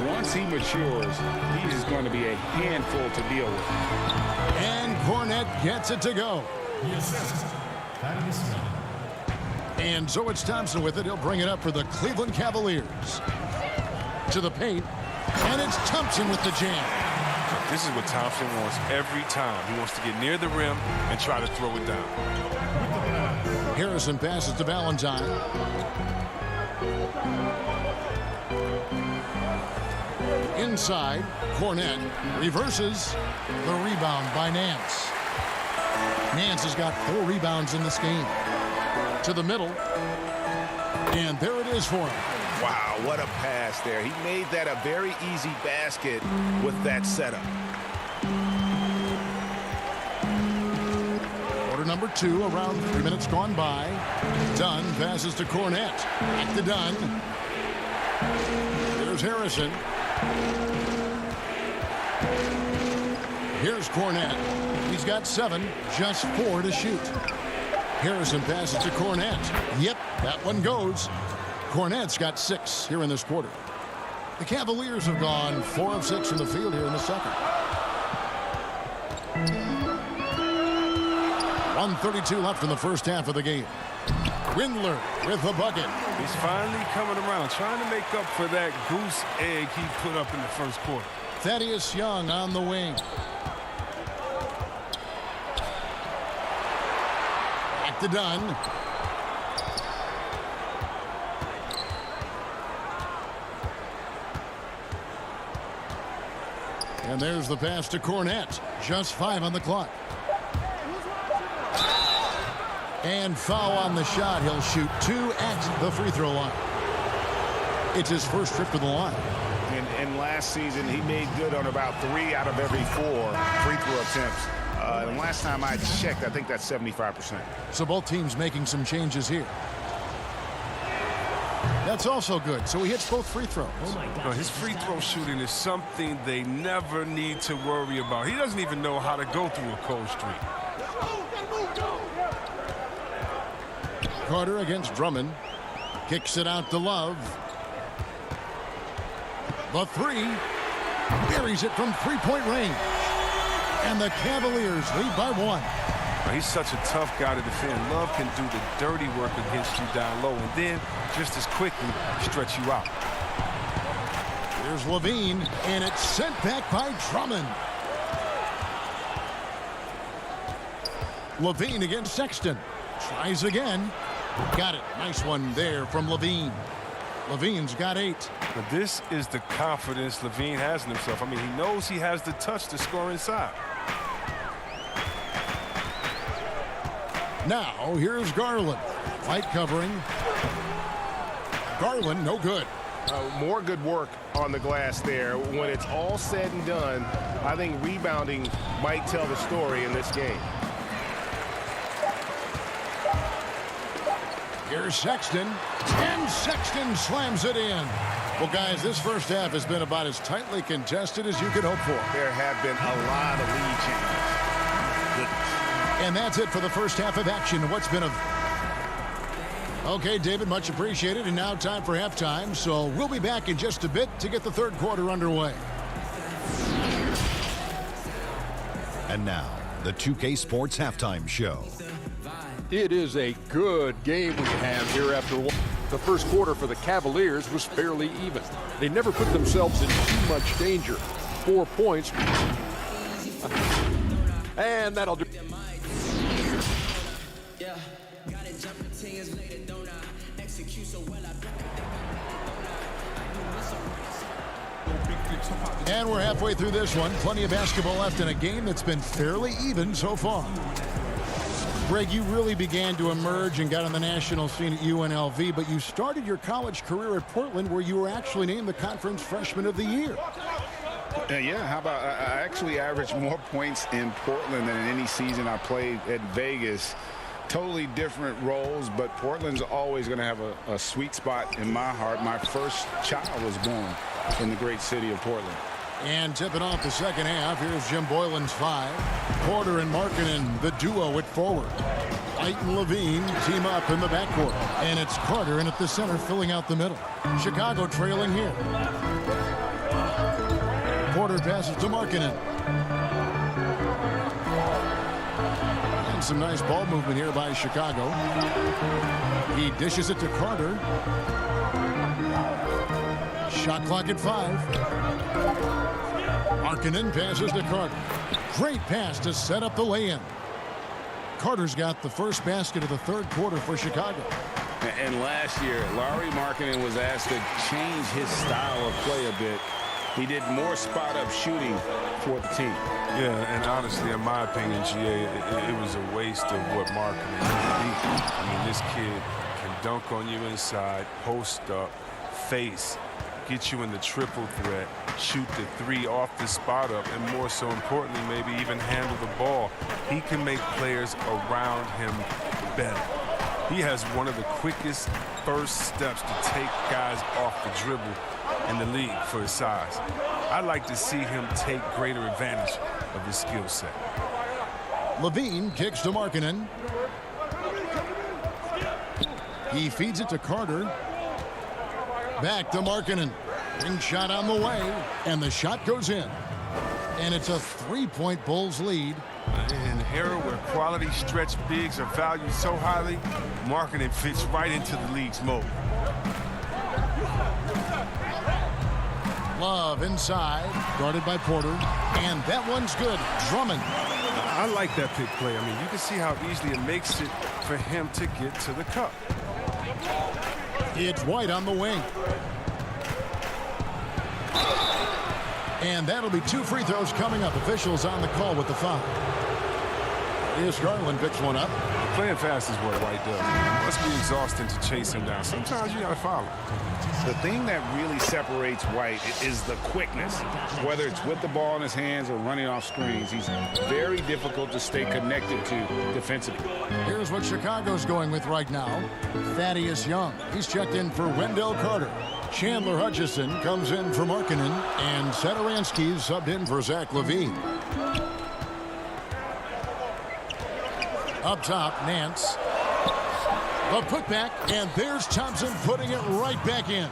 Speaker 3: Once he matures, he is going to be a handful to deal with.
Speaker 1: And Cornette gets it to go. And so it's Thompson with it. He'll bring it up for the Cleveland Cavaliers. To the paint. And it's Thompson with the jam.
Speaker 8: This is what Thompson wants every time. He wants to get near the rim and try to throw it down.
Speaker 1: Harrison passes to Valentine. Inside, Cornette reverses the rebound by Nance. Nance has got 4 rebounds in this game. To the middle. And there it is for him.
Speaker 3: Wow, what a pass there. He made that a very easy basket with that setup.
Speaker 1: Quarter number 2, around 3 minutes gone by. Dunn passes to Cornette. Back to Dunn. Here's Harrison. Here's Cornette. He's got 7, just 4 to shoot. Harrison passes to Cornette. Yep, that one goes. Cornette's got 6 here in this quarter. The Cavaliers have gone 4 of 6 from the field here in the second. 1:32 left in the first half of the game. Windler with the bucket.
Speaker 8: He's finally coming around, trying to make up for that goose egg he put up in the first quarter.
Speaker 1: Thaddeus Young on the wing. Back to Dunn. And there's the pass to Cornette. Just 5 on the clock. And foul on the shot. He'll shoot 2 at the free throw line. It's his first trip to the line.
Speaker 3: And last season, he made good on about 3 out of every 4 free throw attempts. And last time I checked, I think that's 75%.
Speaker 1: So both teams making some changes here. That's also good. So he hits both free throws.
Speaker 8: His free throw shooting is something they never need to worry about. He doesn't even know how to go through a cold streak.
Speaker 1: Carter against Drummond. Kicks it out to Love. The 3. Buries it from three-point range. And the Cavaliers lead by 1.
Speaker 8: He's such a tough guy to defend. Love can do the dirty work against you down low and then just as quickly stretch you out.
Speaker 1: Here's Levine, and it's sent back by Drummond. Levine against Sexton. Tries again. Got it. Nice one there from Levine. Levine's got 8.
Speaker 8: But this is the confidence Levine has in himself. I mean, he knows he has the touch to score inside.
Speaker 1: Now, here's Garland. White covering. Garland, no good.
Speaker 5: More good work on the glass there. When it's all said and done, I think rebounding might tell the story in this game.
Speaker 1: Here's Sexton, and Sexton slams it in. Well, guys, this first half has been about as tightly contested as you could hope for.
Speaker 3: There have been a lot of lead changes.
Speaker 1: And that's it for the first half of action. What's been a... Okay, David, much appreciated. And now time for halftime. So we'll be back in just a bit to get the third quarter underway.
Speaker 6: And now, the 2K Sports Halftime Show.
Speaker 7: It is a good game we have here after one. The first quarter for the Cavaliers was fairly even. They never put themselves in too much danger. 4 points. And that'll do.
Speaker 1: And we're halfway through this one. Plenty of basketball left in a game that's been fairly even so far. Greg, you really began to emerge and got on the national scene at UNLV, but you started your college career at Portland, where you were actually named the Conference Freshman of the Year.
Speaker 3: Yeah, how about I actually averaged more points in Portland than in any season I played at Vegas. Totally different roles, but Portland's always going to have a sweet spot in my heart. My first child was born in the great city of Portland.
Speaker 1: And tipping off the second half, here's Jim Boylan's 5. Porter and Markkanen, the duo at forward. White and Levine team up in the backcourt. And it's Carter in at the center, filling out the middle. Chicago trailing here. Porter passes to Markkanen. And some nice ball movement here by Chicago. He dishes it to Carter. Shot clock at 5. Markkanen passes to Carter. Great pass to set up the lay-in. Carter's got the first basket of the third quarter for Chicago.
Speaker 3: And last year, Lauri Markkanen was asked to change his style of play a bit. He did more spot-up shooting for the team.
Speaker 8: Yeah, and honestly, in my opinion, GA, it was a waste of what Markkanen did. I mean, this kid can dunk on you inside, post up, face, get you in the triple threat, shoot the three off the spot up, and more so importantly, maybe even handle the ball. He can make players around him better. He has one of the quickest first steps to take guys off the dribble in the league for his size. I'd like to see him take greater advantage of his skill set.
Speaker 1: Levine kicks to Markkanen. He feeds it to Carter. Back to Markkanen. Ring shot on the way, and the shot goes in. And it's a 3-point Bulls lead.
Speaker 8: In an era where quality stretch bigs are valued so highly, Markkanen fits right into the league's mold.
Speaker 1: Love inside, guarded by Porter, and that one's good. Drummond.
Speaker 8: I like that pick play. I mean, you can see how easily it makes it for him to get to the cup.
Speaker 1: It's White on the wing. And that'll be 2 free throws coming up. Officials on the call with the foul. Here's Garland, picks one up.
Speaker 8: Playing fast is what White does. It must be exhausting to chase him down. Sometimes you got to follow.
Speaker 3: The thing that really separates White is the quickness. Whether it's with the ball in his hands or running off screens, he's very difficult to stay connected to defensively.
Speaker 1: Here's what Chicago's going with right now. Thaddeus Young. He's checked in for Wendell Carter. Chandler Hutchison comes in for Markkanen, and Satoransky subbed in for Zach LaVine. Up top, Nance. A putback, and there's Thompson putting it right back in.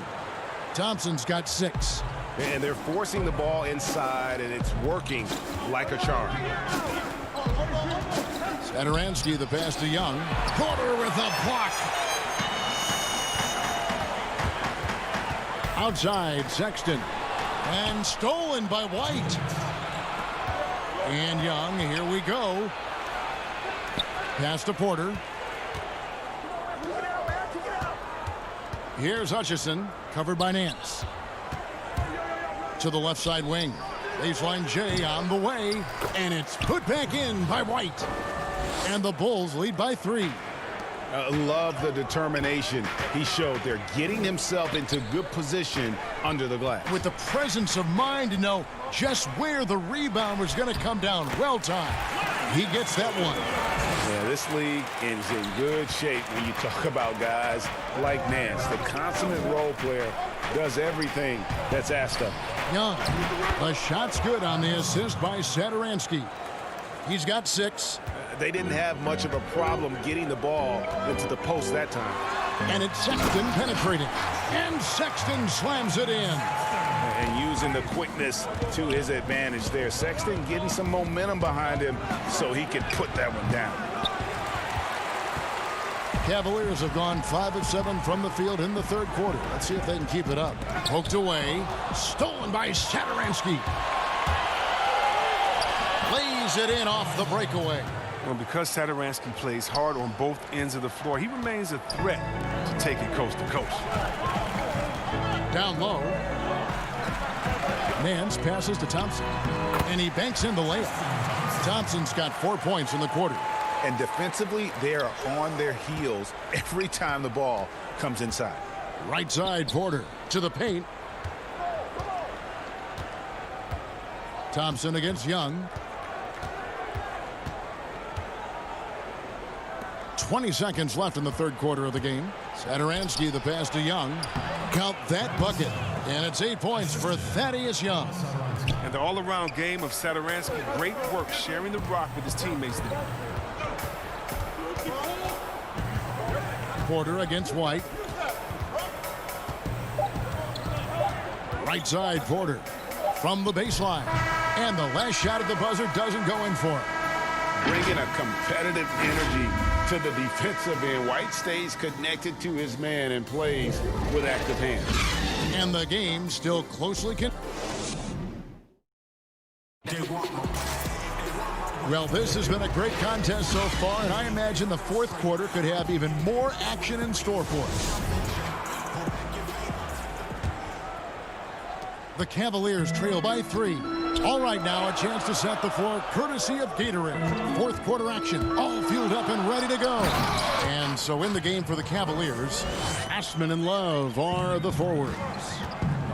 Speaker 1: Thompson's got 6.
Speaker 5: And they're forcing the ball inside, and it's working like a charm.
Speaker 1: Satoransky, the pass to Young. Porter with a block. Outside, Sexton. And stolen by White. And Young, here we go. Pass to Porter. Here's Hutchison, covered by Nance. To the left side wing. Baseline J on the way. And it's put back in by White. And the Bulls lead by 3.
Speaker 3: Love the determination he showed there, getting himself into good position under the glass.
Speaker 1: With the presence of mind to know just where the rebound was going to come down. Well timed. He gets that one.
Speaker 3: Yeah, this league is in good shape when you talk about guys like Nance. The consummate role player does everything that's asked of him.
Speaker 1: Young, the shot's good on the assist by Satoransky. He's got 6.
Speaker 3: They didn't have much of a problem getting the ball into the post that time.
Speaker 1: And it's Sexton penetrating. And Sexton slams it in.
Speaker 3: And using the quickness to his advantage there. Sexton getting some momentum behind him so he can put that one down.
Speaker 1: Cavaliers have gone 5 of 7 from the field in the third quarter. Let's see if they can keep it up. Poked away. Stolen by Satoransky. Lays it in off the breakaway.
Speaker 8: Well, because Satoransky plays hard on both ends of the floor, he remains a threat to take it coast to coast.
Speaker 1: Down low. Nance passes to Thompson. And he banks in the layup. Thompson's got 4 points in the quarter.
Speaker 3: And defensively, they are on their heels every time the ball comes inside.
Speaker 1: Right side, Porter to the paint. Thompson against Young. 20 seconds left in the third quarter of the game. Satoransky, the pass to Young. Count that bucket. And it's 8 points for Thaddeus Young.
Speaker 8: And the all-around game of Satoransky, great work sharing the rock with his teammates there.
Speaker 1: Porter against White. Right side, Porter from the baseline. And the last shot at the buzzer doesn't go in for him.
Speaker 3: Bringing a competitive energy to the defensive end. White stays connected to his man and plays with active hands.
Speaker 1: And the game still closely Well, this has been a great contest so far, and I imagine the fourth quarter could have even more action in store for us. The Cavaliers trail by 3. All right, now a chance to set the floor courtesy of Gatorade. Fourth quarter action, all fueled up and ready to go. And so in the game for the Cavaliers, Ashman and Love are the forwards.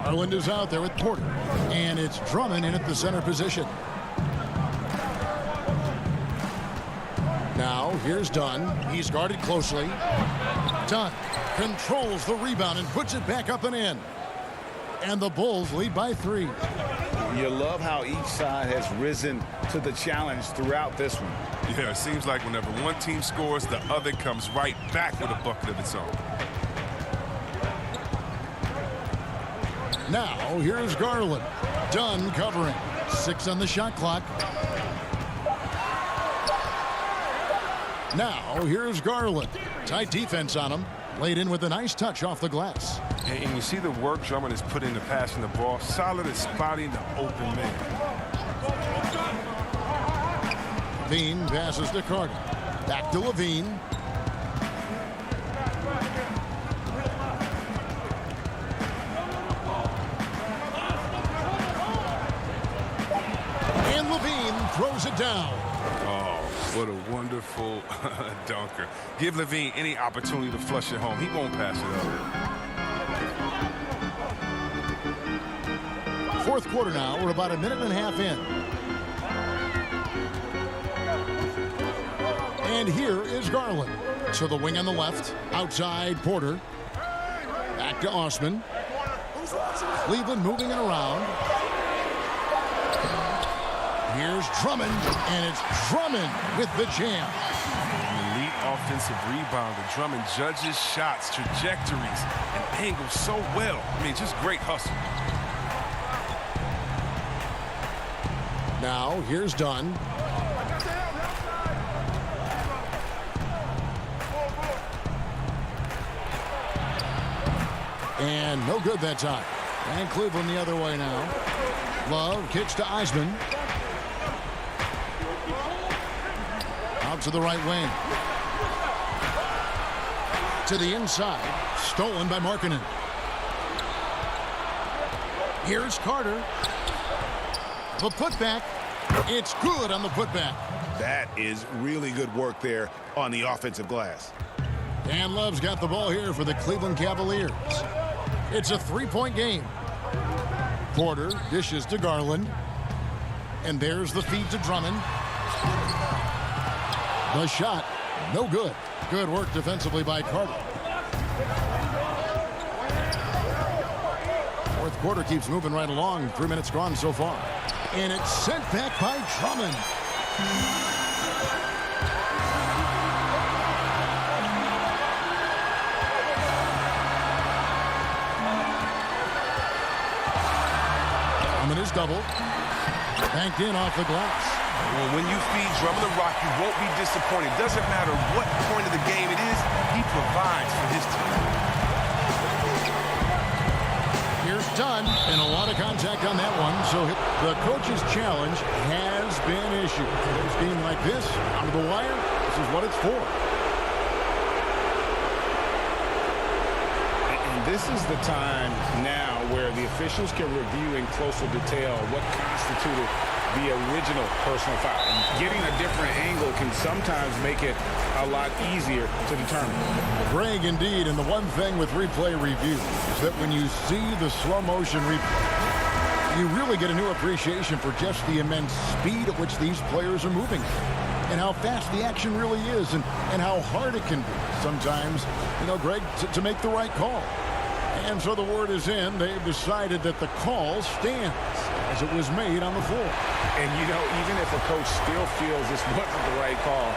Speaker 1: Garland is out there with Porter, and it's Drummond in at the center position. Now here's Dunn. He's guarded closely. Dunn controls the rebound and puts it back up and in. And the Bulls lead by 3.
Speaker 3: You love how each side has risen to the challenge throughout this one.
Speaker 8: Yeah, it seems like whenever one team scores, the other comes right back with a bucket of its own.
Speaker 1: Now here's Garland. Dunn covering. 6 on the shot clock. Now here's Garland. Tight defense on him. Laid in with a nice touch off the glass.
Speaker 8: And you see the work Drummond has put into passing the ball. Solid at spotting the open man.
Speaker 1: Levine passes to Carter. Back to Levine. And Levine throws it down.
Speaker 8: Oh, what a wonderful dunker. Give Levine any opportunity to flush it home. He won't pass it up.
Speaker 1: Fourth quarter now. We're about a minute and a half in. And here is Garland. To the wing on the left. Outside Porter. Back to Osman. Cleveland moving it around. Here's Drummond, and it's Drummond with the jam.
Speaker 8: An elite offensive rebounder. Drummond judges shots, trajectories, and angles so well. I mean, just great hustle.
Speaker 1: Now, here's Dunn. And no good that time. And Cleveland the other way now. Love kicks to Eisman. Out to the right wing. To the inside. Stolen by Markkanen. Here's Carter. The putback. It's good on the putback.
Speaker 3: That is really good work there on the offensive glass.
Speaker 1: And Love's got the ball here for the Cleveland Cavaliers. It's a three-point game. Porter dishes to Garland. And there's the feed to Drummond. The shot, no good. Good work defensively by Carter. Fourth quarter keeps moving right along. 3 minutes gone so far. And it's sent back by Drummond. Drummond is doubled. Banked in off the glass.
Speaker 8: Well, when you feed Drummond the rock, you won't be disappointed. Doesn't matter what point of the game it is, he provides for his team.
Speaker 1: Here's Dunn, and a lot of contact on that one. So the coach's challenge has been issued. A game like this, out of the wire, this is what it's for.
Speaker 3: And this is the time now where the officials can review in closer detail what constituted the original personal foul. And getting a different angle can sometimes make it a lot easier to determine.
Speaker 1: Greg, indeed, and the one thing with replay review is that when you see the slow motion replay, you really get a new appreciation for just the immense speed at which these players are moving and how fast the action really is and how hard it can be sometimes, you know, Greg, to make the right call. And so the word is in. They've decided that the call stands as it was made on the floor.
Speaker 3: And, you know, even if a coach still feels this wasn't the right call,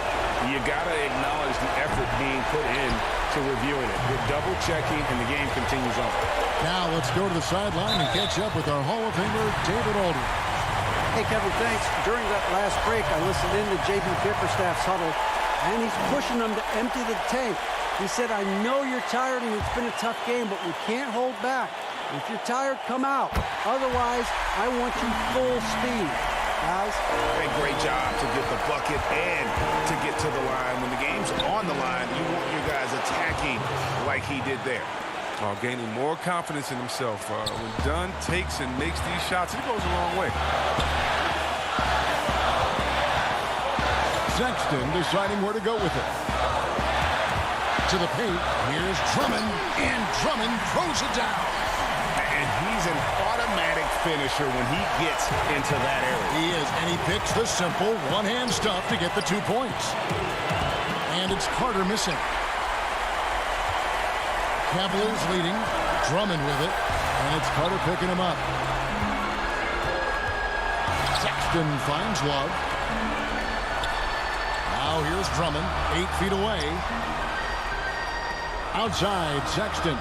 Speaker 3: you got to acknowledge the effort being put in to reviewing it. We're double-checking, and the game continues on.
Speaker 1: Now let's go to the sideline and catch up with our Hall of Famer, David Aldridge.
Speaker 10: Hey, Kevin, thanks. During that last break, I listened in to J.B. Bickerstaff's huddle, and he's pushing them to empty the tank. He said, I know you're tired and it's been a tough game, but we can't hold back. If you're tired, come out. Otherwise, I want you full speed. Guys?
Speaker 3: A great job to get the bucket and to get to the line. When the game's on the line, you want your guys attacking like he did there.
Speaker 8: Gaining more confidence in himself. When Dunn takes and makes these shots, he goes a long way.
Speaker 1: Sexton deciding where to go with it. To the paint. Here's Drummond, and Drummond throws it down.
Speaker 3: And he's an automatic finisher when he gets into that area.
Speaker 1: He is, and he picks the simple one-hand stuff to get the 2 points. And it's Carter missing. Cavaliers leading. Drummond with it, and it's Carter picking him up. Sexton finds Love. Now here's Drummond, 8 feet away. Outside, Sexton.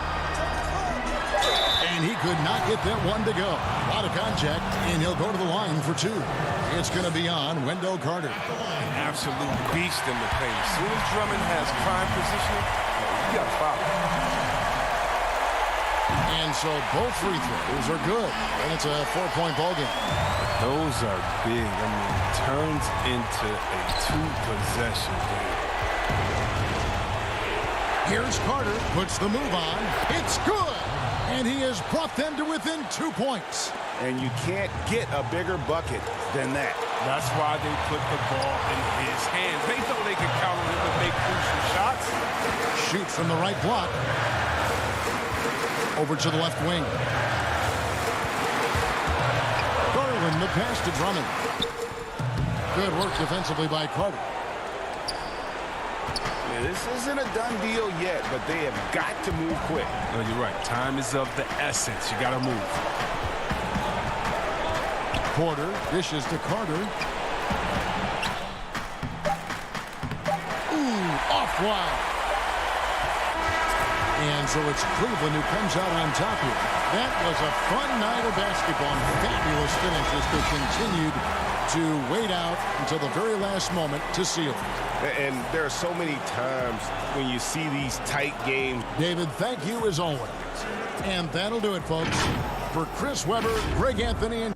Speaker 1: And he could not get that one to go. A lot of contact, and he'll go to the line for 2. It's going to be on Wendell Carter.
Speaker 8: An absolute beast in the paint. As soon as Drummond has prime positioning, you got to foul.
Speaker 1: And so both free throws are good, and it's a 4-point ball game.
Speaker 8: Those are big. I mean, it turns into a 2-possession game.
Speaker 1: Here's Carter, puts the move on. It's good, and he has brought them to within 2 points.
Speaker 3: And you can't get a bigger bucket than that.
Speaker 8: That's why they put the ball in his hands. They know they can count on him to make crucial shots.
Speaker 1: Shoot from the right block. Over to the left wing. Garland, the pass to Drummond. Good work defensively by Carter.
Speaker 3: Yeah, this isn't a done deal yet, but they have got to move quick.
Speaker 8: No, you're right. Time is of the essence. You got to move.
Speaker 1: Porter dishes to Carter. Ooh, off wide. And so it's Cleveland who comes out on top here. That was a fun night of basketball and fabulous finish as they continued to wait out until the very last moment to seal it.
Speaker 3: And there are so many times when you see these tight games.
Speaker 1: David, thank you as always. And that'll do it, folks. For Chris Webber, Greg Anthony, and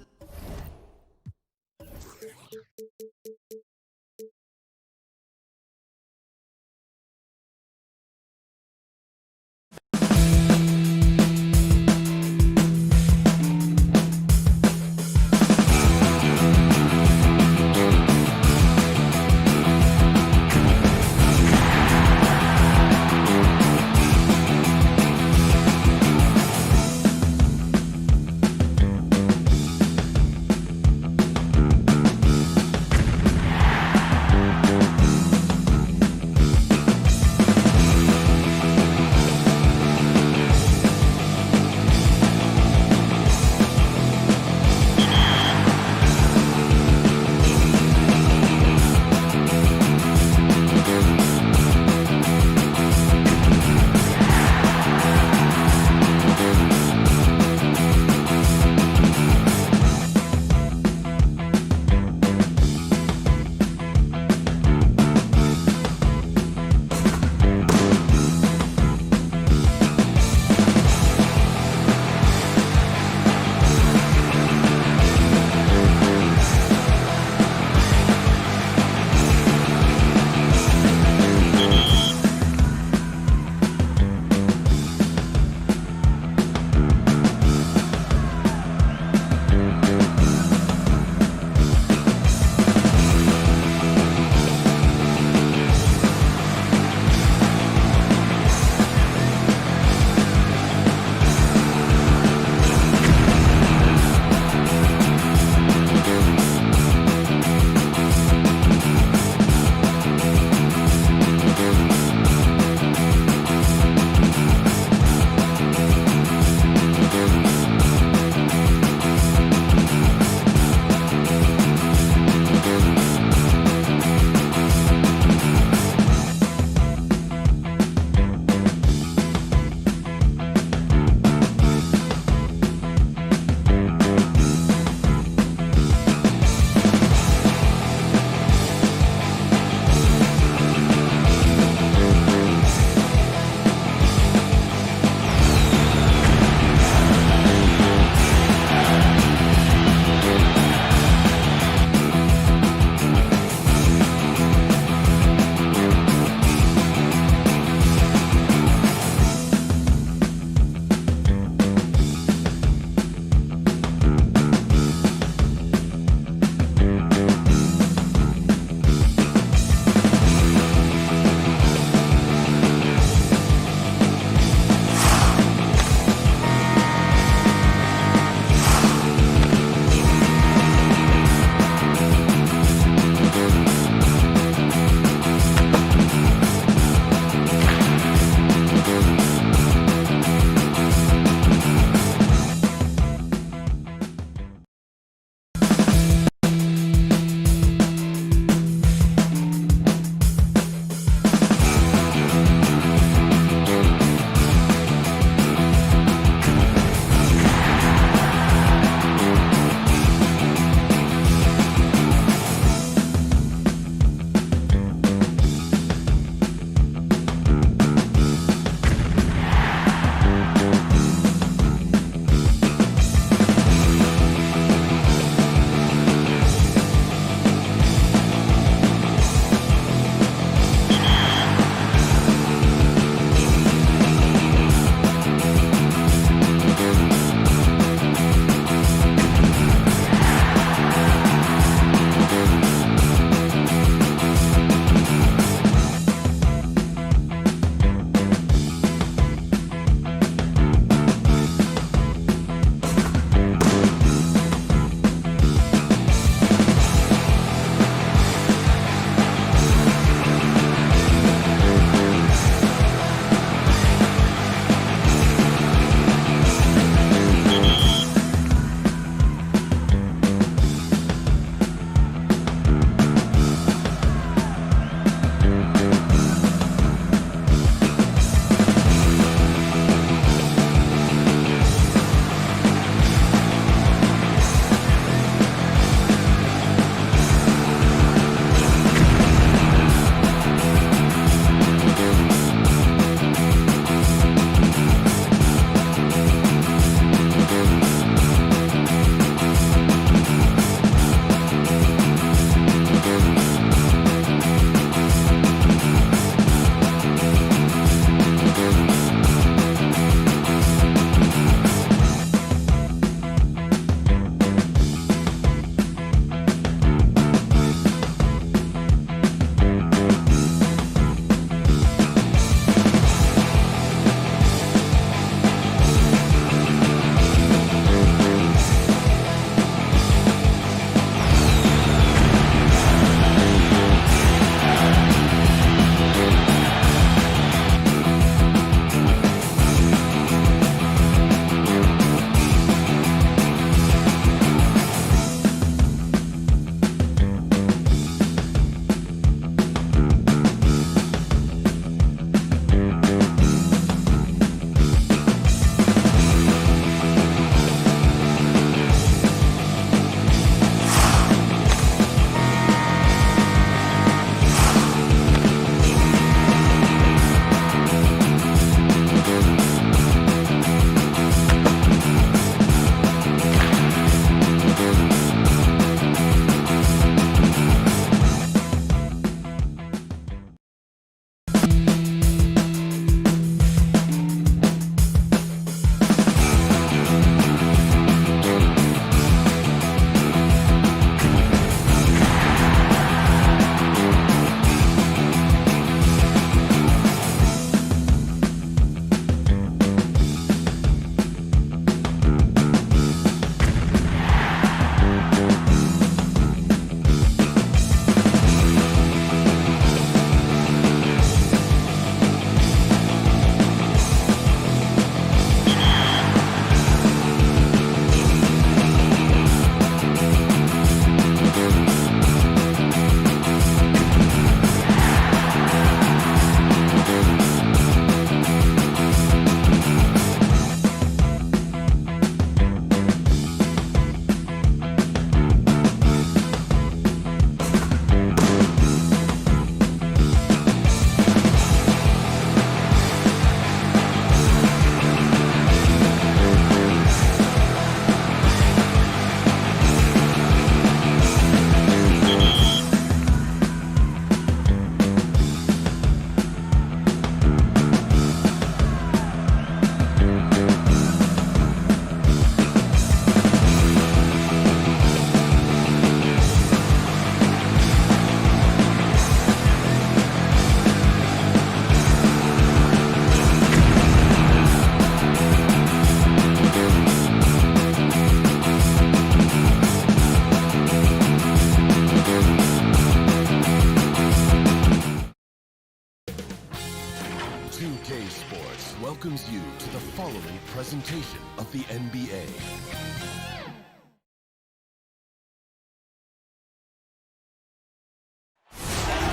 Speaker 11: Sports welcomes you to the following presentation of the NBA.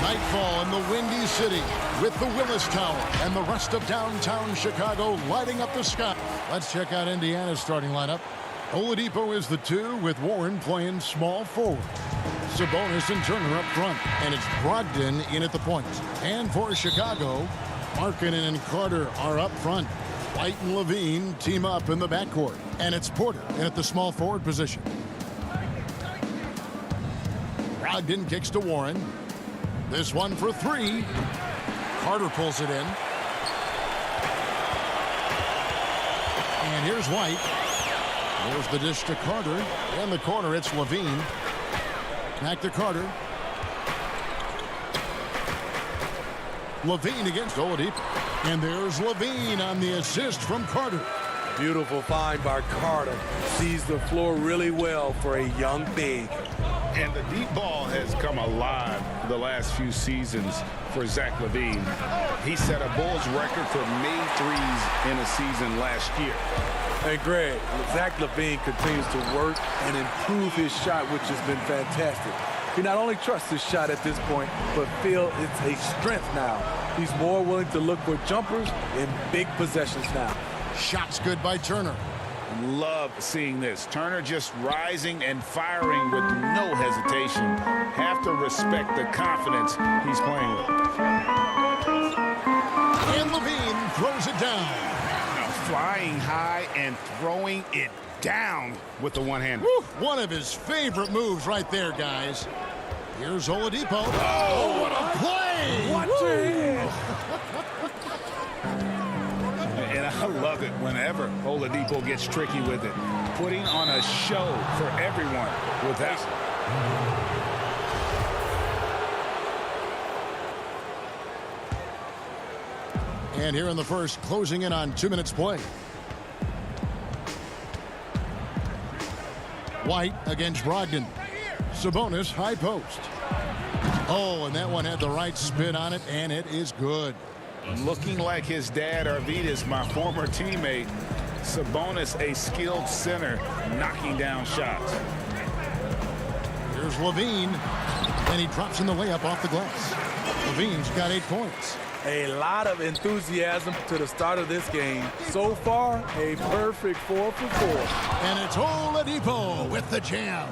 Speaker 1: Nightfall in the Windy City with the Willis Tower and the rest of downtown Chicago lighting up the sky. Let's check out Indiana's starting lineup. Oladipo is the 2 with Warren playing small forward. Sabonis and Turner up front, and it's Brogdon in at the point. And for Chicago, Markkanen and Carter are up front. White and Levine team up in the backcourt, and it's Porter in at the small forward position. Brogdon kicks to Warren. This one for 3. Carter pulls it in. And here's White. There's the dish to Carter. In the corner, it's Levine. Back to Carter. Levine against Oladipo. And there's Levine on the assist from Carter.
Speaker 12: Beautiful find by Carter. Sees the floor really well for a young big.
Speaker 3: And the deep ball has come alive the last few seasons for Zach LaVine. He set a Bulls record for made threes in a season last year.
Speaker 12: Hey, Greg, Zach LaVine continues to work and improve his shot, which has been fantastic. He not only trusts his shot at this point, but feels it's a strength now. He's more willing to look for jumpers in big possessions now.
Speaker 1: Shots good by Turner.
Speaker 3: Love seeing this. Turner just rising and firing with no hesitation. Have to respect the confidence he's playing with.
Speaker 1: And Levine throws it down.
Speaker 3: Flying high and throwing it down with the one hand.
Speaker 1: One of his favorite moves right there, guys. Here's Oladipo.
Speaker 3: Oh,
Speaker 1: what a play!
Speaker 12: Watch it!
Speaker 3: And I love it whenever Oladipo gets tricky with it. Putting on a show for everyone with that.
Speaker 1: And here in the first, closing in on 2 minutes play. White against Brogdon. Sabonis, high post. Oh, and that one had the right spin on it, and it is good.
Speaker 3: Looking like his dad, Arvydas, my former teammate. Sabonis, a skilled center, knocking down shots.
Speaker 1: Here's Levine, and he drops in the layup off the glass. Levine's got 8 points.
Speaker 12: A lot of enthusiasm to the start of this game. So far, a perfect 4 for 4.
Speaker 1: And it's Oladipo with the jam.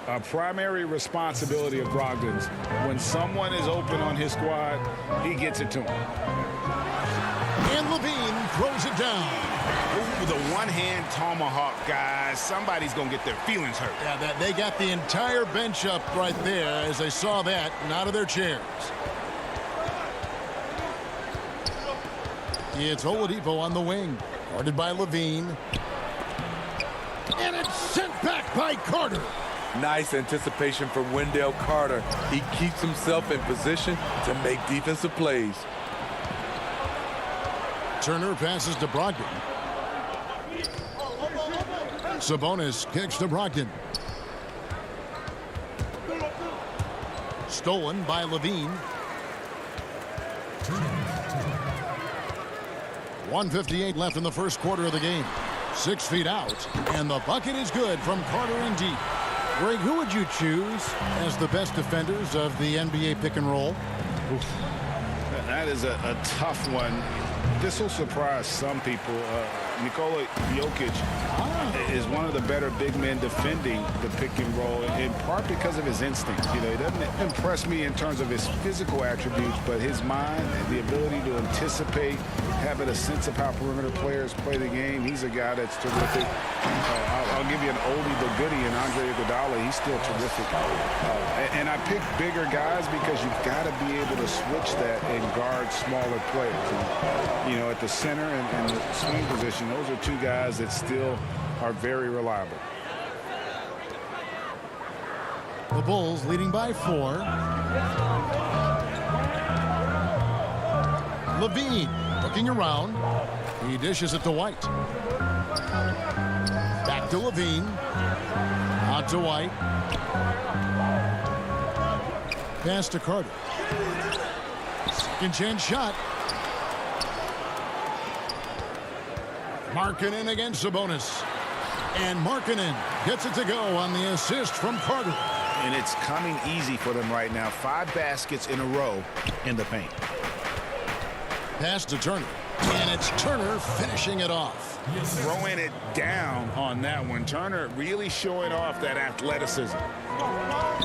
Speaker 3: A primary responsibility of Brogdon's. When someone is open on his squad, he gets it to him.
Speaker 1: And Levine throws it down.
Speaker 3: Ooh, the one-hand tomahawk, guys. Somebody's going to get their feelings hurt.
Speaker 1: Yeah, they got the entire bench up right there as they saw that and out of their chairs. It's Oladipo on the wing, guarded by Levine. And it's sent back by Carter.
Speaker 12: Nice anticipation from Wendell Carter. He keeps himself in position to make defensive plays.
Speaker 1: Turner passes to Brogdon. Sabonis kicks to Brogdon. Stolen by Levine. 1:58 left in the first quarter of the game. 6 feet out, and the bucket is good from Carter and deep. Greg, who would you choose as the best defenders of the NBA pick and roll?
Speaker 3: Oof. That is a tough one. This will surprise some people. Nikola Jokic is one of the better big men defending the pick and roll, in part because of his instincts. You know, he doesn't impress me in terms of his physical attributes, but his mind, the ability to anticipate, having a sense of how perimeter players play the game. He's a guy that's terrific. I'll give you an oldie but goodie in Andre Iguodala. He's still terrific. And I pick bigger guys because you've got to be able to switch that and guard smaller players. And, you know, at the center and the swing position, those are two guys that still are very reliable.
Speaker 1: The Bulls leading by 4. Levine looking around. He dishes it to White. Back to Levine. Out to White. Pass to Carter. Second chance shot. Markkanen against Sabonis. And Markkanen gets it to go on the assist from Carter.
Speaker 3: And it's coming easy for them right now. 5 baskets in a row in the paint.
Speaker 1: Pass to Turner. And it's Turner finishing it off.
Speaker 3: Throwing it down on that one. Turner really showing off that athleticism.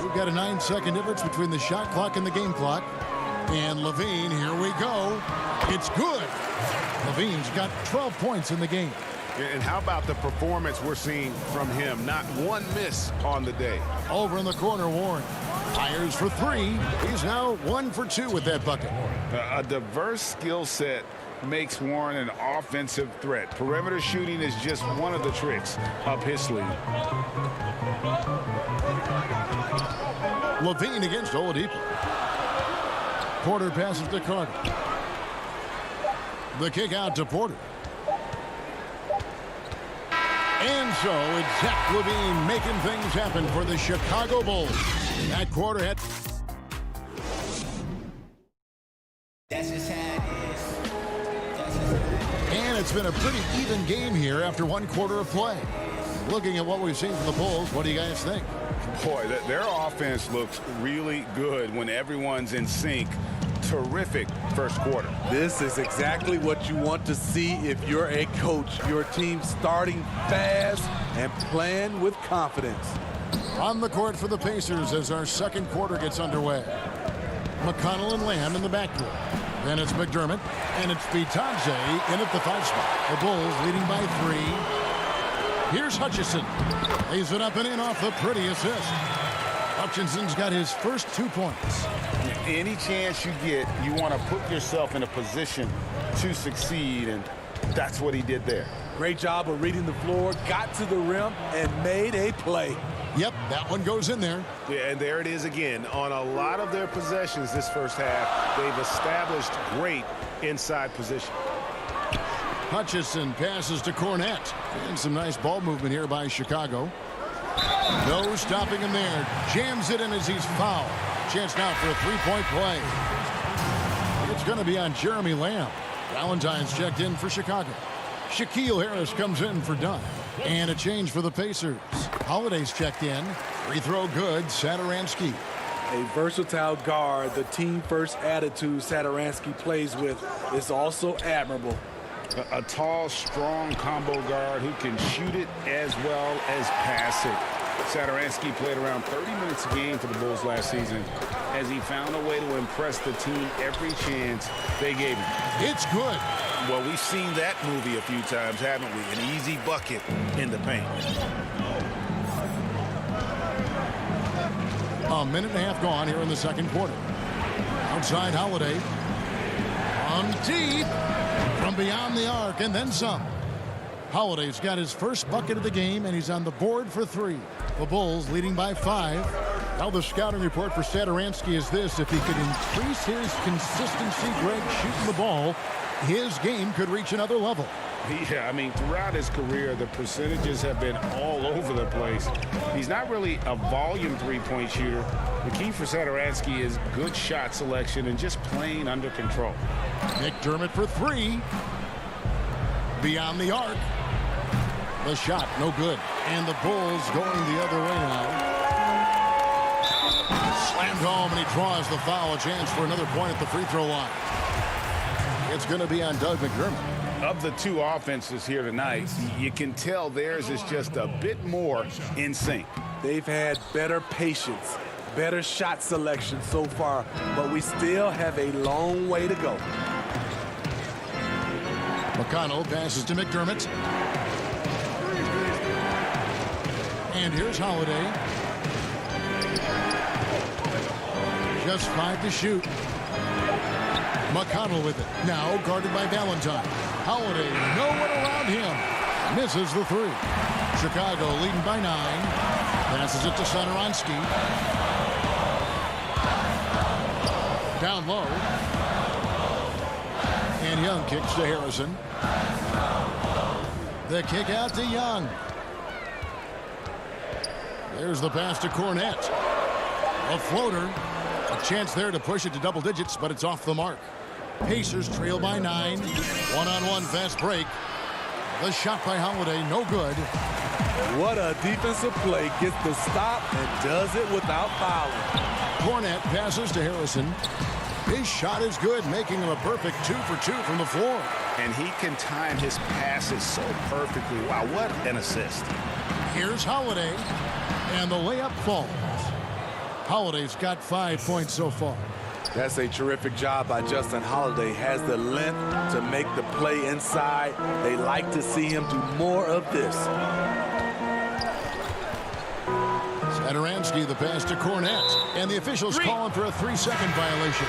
Speaker 1: We've got a 9-second difference between the shot clock and the game clock. And Levine, here we go. It's good. Levine's got 12 points in the game.
Speaker 3: And how about the performance we're seeing from him? Not one miss on the day.
Speaker 1: Over in the corner, Warren fires for 3. He's now 1 for 2 with that bucket.
Speaker 3: A diverse skill set makes Warren an offensive threat. Perimeter shooting is just one of the tricks up his sleeve.
Speaker 1: Levine against Oladipo. Porter passes to Carter. The kick out to Porter. And so it's Zach Levine making things happen for the Chicago Bulls. That quarter had... And it's been a pretty even game here after 1 quarter of play. Looking at what we've seen from the Bulls, what do you guys think?
Speaker 3: Boy, their offense looks really good when everyone's in sync. Terrific first quarter.
Speaker 12: This is exactly what you want to see if you're a coach. Your team starting fast and playing with confidence.
Speaker 1: On the court for the Pacers as our second quarter gets underway. McConnell and Lamb in the backcourt. Then it's McDermott, and it's Bitadze in at the 5 spot. The Bulls leading by 3. Here's Hutchison. Lays it up and in off the pretty assist. Hutchinson's got his first 2 points.
Speaker 3: Any chance you get, you want to put yourself in a position to succeed, and that's what he did there.
Speaker 12: Great job of reading the floor, got to the rim, and made a play.
Speaker 1: Yep, that one goes in there.
Speaker 5: Yeah, and there it is again. On a lot of their possessions this first half, they've established great inside position.
Speaker 1: Hutchison passes to Cornette. And some nice ball movement here by Chicago. No stopping him there. Jams it in as he's fouled. Chance now for a 3-point play. It's going to be on Jeremy Lamb. Valentine's checked in for Chicago. Shaquille Harris comes in for Dunn. And a change for the Pacers. Holiday's checked in. Free throw good. Satoransky.
Speaker 12: A versatile guard. The team-first attitude Satoransky plays with is also admirable.
Speaker 3: A tall, strong combo guard who can shoot it as well as pass it. Satoransky played around 30 minutes a game for the Bulls last season as he found a way to impress the team every chance they gave him.
Speaker 1: It's good.
Speaker 3: Well, we've seen that movie a few times, haven't we? An easy bucket in the paint.
Speaker 1: A minute and a half gone here in the second quarter. Outside Holiday. On deep. From beyond the arc and then some. Holiday's got his first bucket of the game, and he's on the board for 3. The Bulls leading by 5. Now the scouting report for Satoransky is this. If he could increase his consistency, Greg, shooting the ball, his game could reach another level.
Speaker 3: Yeah, I mean, throughout his career, the percentages have been all over the place. He's not really a volume 3-point shooter. The key for Satoransky is good shot selection and just playing under control.
Speaker 1: McDermott for 3. Beyond the arc. The shot, no good. And the Bulls going the other way now. Slammed home, and he draws the foul. A chance for another point at the free throw line. It's going to be on Doug McDermott.
Speaker 3: Of the 2 offenses here tonight, you can tell theirs is just a bit more in sync.
Speaker 12: They've had better patience, better shot selection so far, but we still have a long way to go.
Speaker 1: McConnell passes to McDermott. And here's Holiday. Just 5 to shoot. McConnell with it. Now guarded by Valentine. Holiday, no one around him. Misses the 3. Chicago leading by 9. Passes it to Satoransky. Down low. And Young kicks to Harrison. The kick out to Young. There's the pass to Cornette. A floater. A chance there to push it to double digits, but it's off the mark. Pacers trail by 9. One-on-one fast break. The shot by Holiday, no good.
Speaker 12: What a defensive play. Gets the stop and does it without fouling.
Speaker 1: Cornette passes to Harrison. His shot is good, making him a perfect 2 for 2 from the floor.
Speaker 3: And he can time his passes so perfectly. Wow, what an assist.
Speaker 1: Here's Holiday, and the layup falls. Holiday's got 5 points so far.
Speaker 12: That's a terrific job by Justin Holiday. Has the length to make the play inside. They like to see him do more of this.
Speaker 1: Satoransky, the pass to Cornette, and the officials calling for a 3-second violation.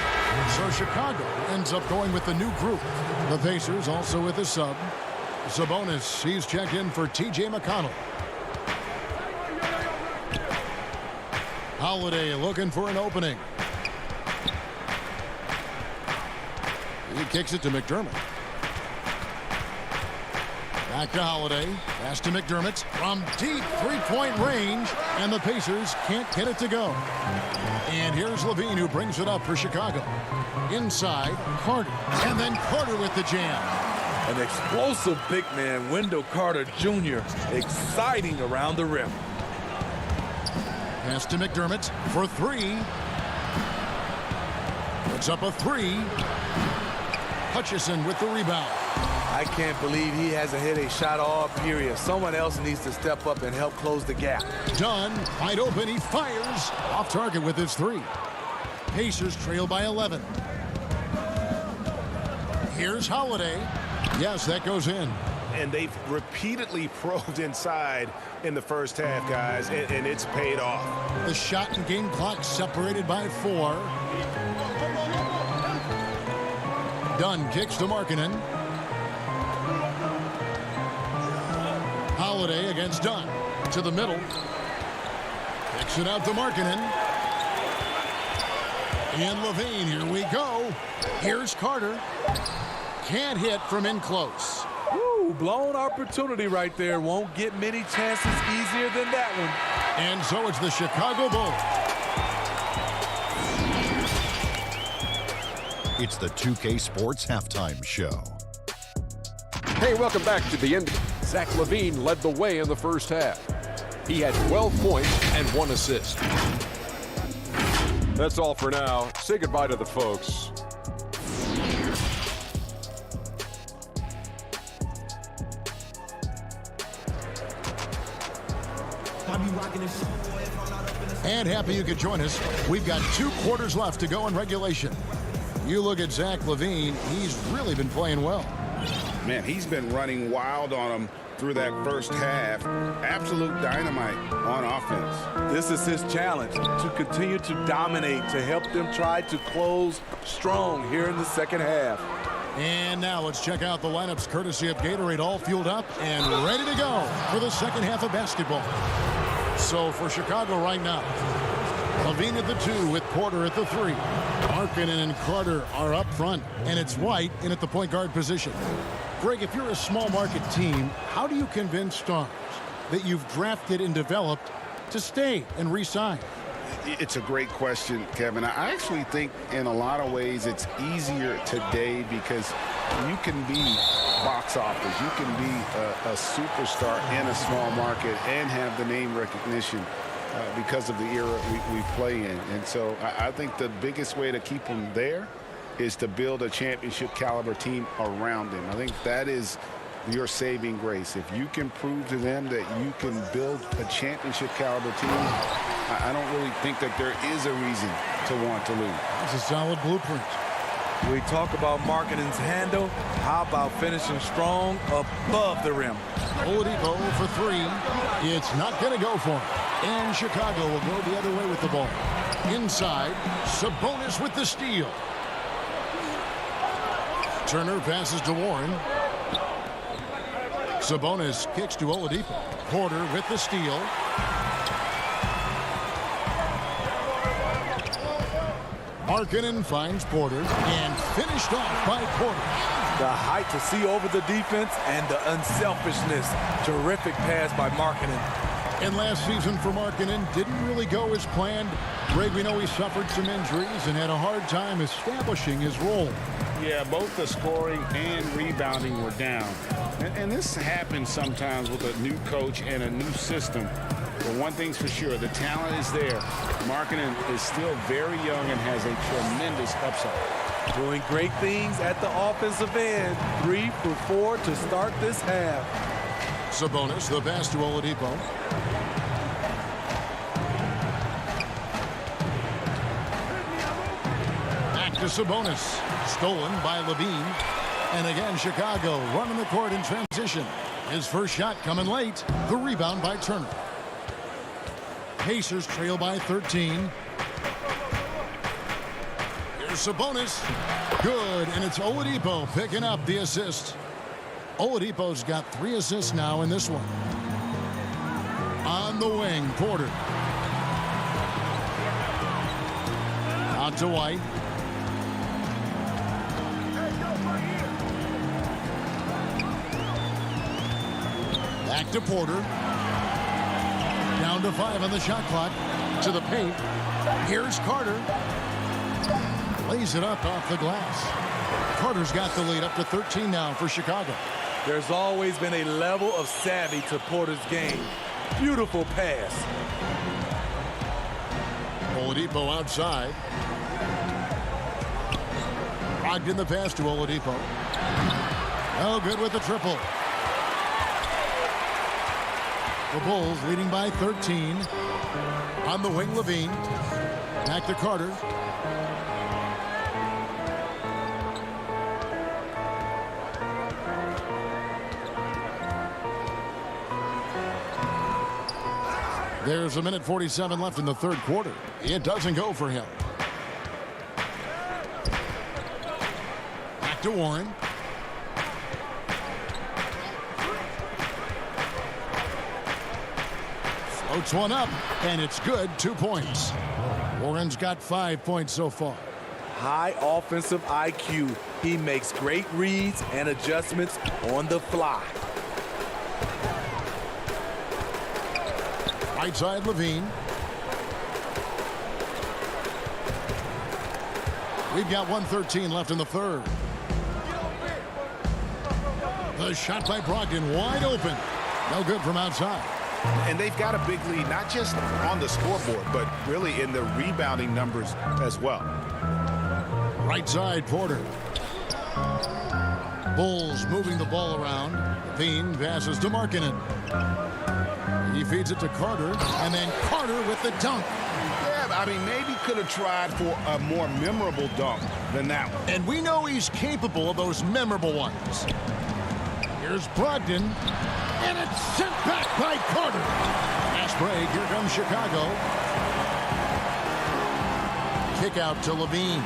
Speaker 1: So Chicago ends up going with the new group. The Pacers also with a sub. Sabonis, he's checked in for T.J. McConnell. Holiday looking for an opening. He kicks it to McDermott. Back to Holiday. Pass to McDermott from deep three-point range, and the Pacers can't get it to go. And here's Levine, who brings it up for Chicago. Inside, Carter, and then Carter with the jam.
Speaker 12: An explosive big man, Wendell Carter Jr., exciting around the rim.
Speaker 1: Pass to McDermott for 3. Puts up a 3. Hutchison with the rebound.
Speaker 12: I can't believe he hasn't hit a shot all period. Someone else needs to step up and help close the gap.
Speaker 1: Dunn, wide open, he fires. Off target with his 3. Pacers trail by 11. Here's Holiday. Yes, that goes in.
Speaker 5: And they've repeatedly probed inside in the first half, guys, and it's paid off.
Speaker 1: The shot and game clock separated by 4. Dunn kicks to Markkanen. Holiday against Dunn. To the middle. Kicks it out to Markkanen. And Levine, here we go. Here's Carter. Can't hit from in close.
Speaker 12: Woo, blown opportunity right there. Won't get many chances easier than that one.
Speaker 1: And so it's the Chicago Bulls.
Speaker 6: It's the 2K Sports Halftime Show.
Speaker 7: Hey, welcome back to the end. Zach LaVine led the way in the first half. He had 12 points and 1 assist. That's all for now. Say goodbye to the folks.
Speaker 1: And happy you could join us. We've got 2 quarters left to go in regulation. You look at Zach LaVine, he's really been playing well.
Speaker 3: Man, he's been running wild on him through that first half. Absolute dynamite on offense.
Speaker 12: This is his challenge, to continue to dominate, to help them try to close strong here in the second half.
Speaker 1: And now let's check out the lineups courtesy of Gatorade, all fueled up and ready to go for the second half of basketball. So for Chicago right now, LaVine at the 2 with Porter at the 3. Markkanen and Carter are up front, and it's White in at the point guard position. Greg, if you're a small market team, how do you convince stars that you've drafted and developed to stay and re-sign?
Speaker 3: It's a great question, Kevin. I actually think in a lot of ways it's easier today because you can be box office. You can be a superstar in a small market and have the name recognition because of the era we play in. And so I think the biggest way to keep them there is to build a championship caliber team around them. I think that is your saving grace. If you can prove to them that you can build a championship caliber team, I don't really think that there is a reason to want to lose.
Speaker 1: It's a solid blueprint.
Speaker 12: We talk about Markkanen's handle. How about finishing strong above the rim?
Speaker 1: Oladipo for 3. It's not going to go for him. And Chicago will go the other way with the ball. Inside, Sabonis with the steal. Turner passes to Warren. Sabonis kicks to Oladipo. Porter with the steal. Markkanen finds Porter and finished off by Porter.
Speaker 12: The height to see over the defense and the unselfishness. Terrific pass by Markkanen.
Speaker 1: And last season for Markkanen didn't really go as planned. Greg, we know he suffered some injuries and had a hard time establishing his role.
Speaker 3: Yeah, both the scoring and rebounding were down. And this happens sometimes with a new coach and a new system. But one thing's for sure, the talent is there. Markkanen is still very young and has a tremendous upside.
Speaker 12: Doing great things at the offensive end. 3 for 4 to start this half.
Speaker 1: Sabonis, the pass to Oladipo. Back to Sabonis. Stolen by Levine. And again, Chicago running the court in transition. His first shot coming late. The rebound by Turner. Pacers trail by 13. Here's Sabonis. Good, and it's Oladipo picking up the assist. Oladipo's got 3 assists now in this one. On the wing, Porter. Out to White. Back to Porter. Down to 5 on the shot clock. To the paint. Here's Carter. Lays it up off the glass. Carter's got the lead up to 13 now for Chicago.
Speaker 12: There's always been a level of savvy to Porter's game. Beautiful pass.
Speaker 1: Oladipo outside. Brogdon the pass to Oladipo. Oh, good with the triple. The Bulls leading by 13. On the wing, Levine. Back to Carter. There's 1:47 left in the third quarter. It doesn't go for him. Back to Warren. Floats one up, and it's good. 2 points. Warren's got 5 points so far.
Speaker 12: High offensive IQ. He makes great reads and adjustments on the fly.
Speaker 1: Right side, Levine. We've got 1:13 left in the third. The shot by Brogdon wide open. No good from outside.
Speaker 5: And they've got a big lead, not just on the scoreboard, but really in the rebounding numbers as well.
Speaker 1: Right side, Porter. Bulls moving the ball around. Levine passes to Markkanen. He feeds it to Carter, and then Carter with the dunk.
Speaker 3: Yeah, I mean, maybe could have tried for a more memorable dunk than that one.
Speaker 1: And we know he's capable of those memorable ones. Here's Brogdon, and it's sent back by Carter. Fast break, here comes Chicago. Kick out to Levine.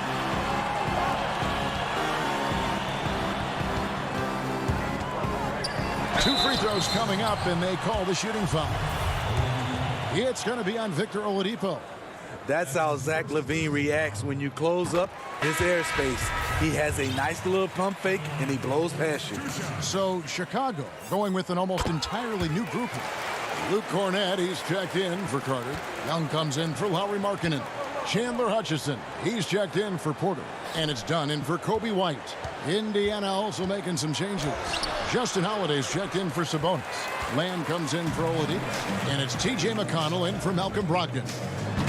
Speaker 1: Two free throws coming up, and they call the shooting foul. It's going to be on Victor Oladipo.
Speaker 12: That's how Zach LaVine reacts when you close up his airspace. He has a nice little pump fake, and he blows past you.
Speaker 1: So Chicago going with an almost entirely new group. Luke Cornett, he's checked in for Carter. Young comes in for Lauri Markkanen. Chandler Hutchison, he's checked in for Porter. And it's done in for Kobe White. Indiana also making some changes. Justin Holiday's checked in for Sabonis. Lamb comes in for Oladipo. And it's T.J. McConnell in for Malcolm Brogdon.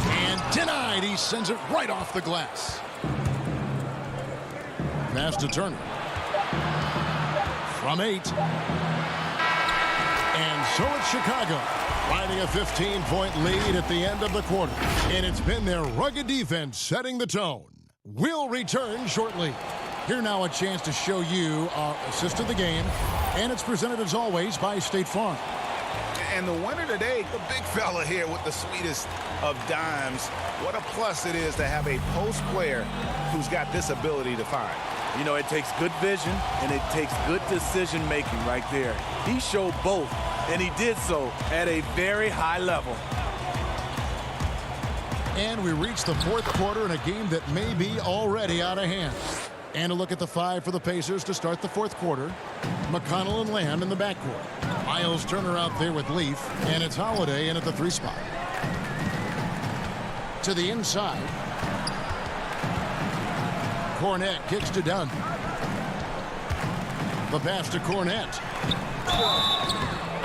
Speaker 1: And denied. He sends it right off the glass. Pass to Turner. From 8. And so it's Chicago, riding a 15-point lead at the end of the quarter. And it's been their rugged defense setting the tone. We'll return shortly. Here now a chance to show you our assist of the game. And it's presented as always by State Farm.
Speaker 5: And the winner today, the big fella here with the sweetest of dimes. What a plus it is to have a post player who's got this ability to find.
Speaker 12: You know, it takes good vision, and it takes good decision-making right there. He showed both, and he did so at a very high level.
Speaker 1: And we reach the fourth quarter in a game that may be already out of hand. And a look at the 5 for the Pacers to start the fourth quarter. McConnell and Lamb in the backcourt. Miles Turner out there with Leaf, and it's Holiday in at the 3 spot. To the inside. Cornett kicks to Dunn. The pass to Cornette.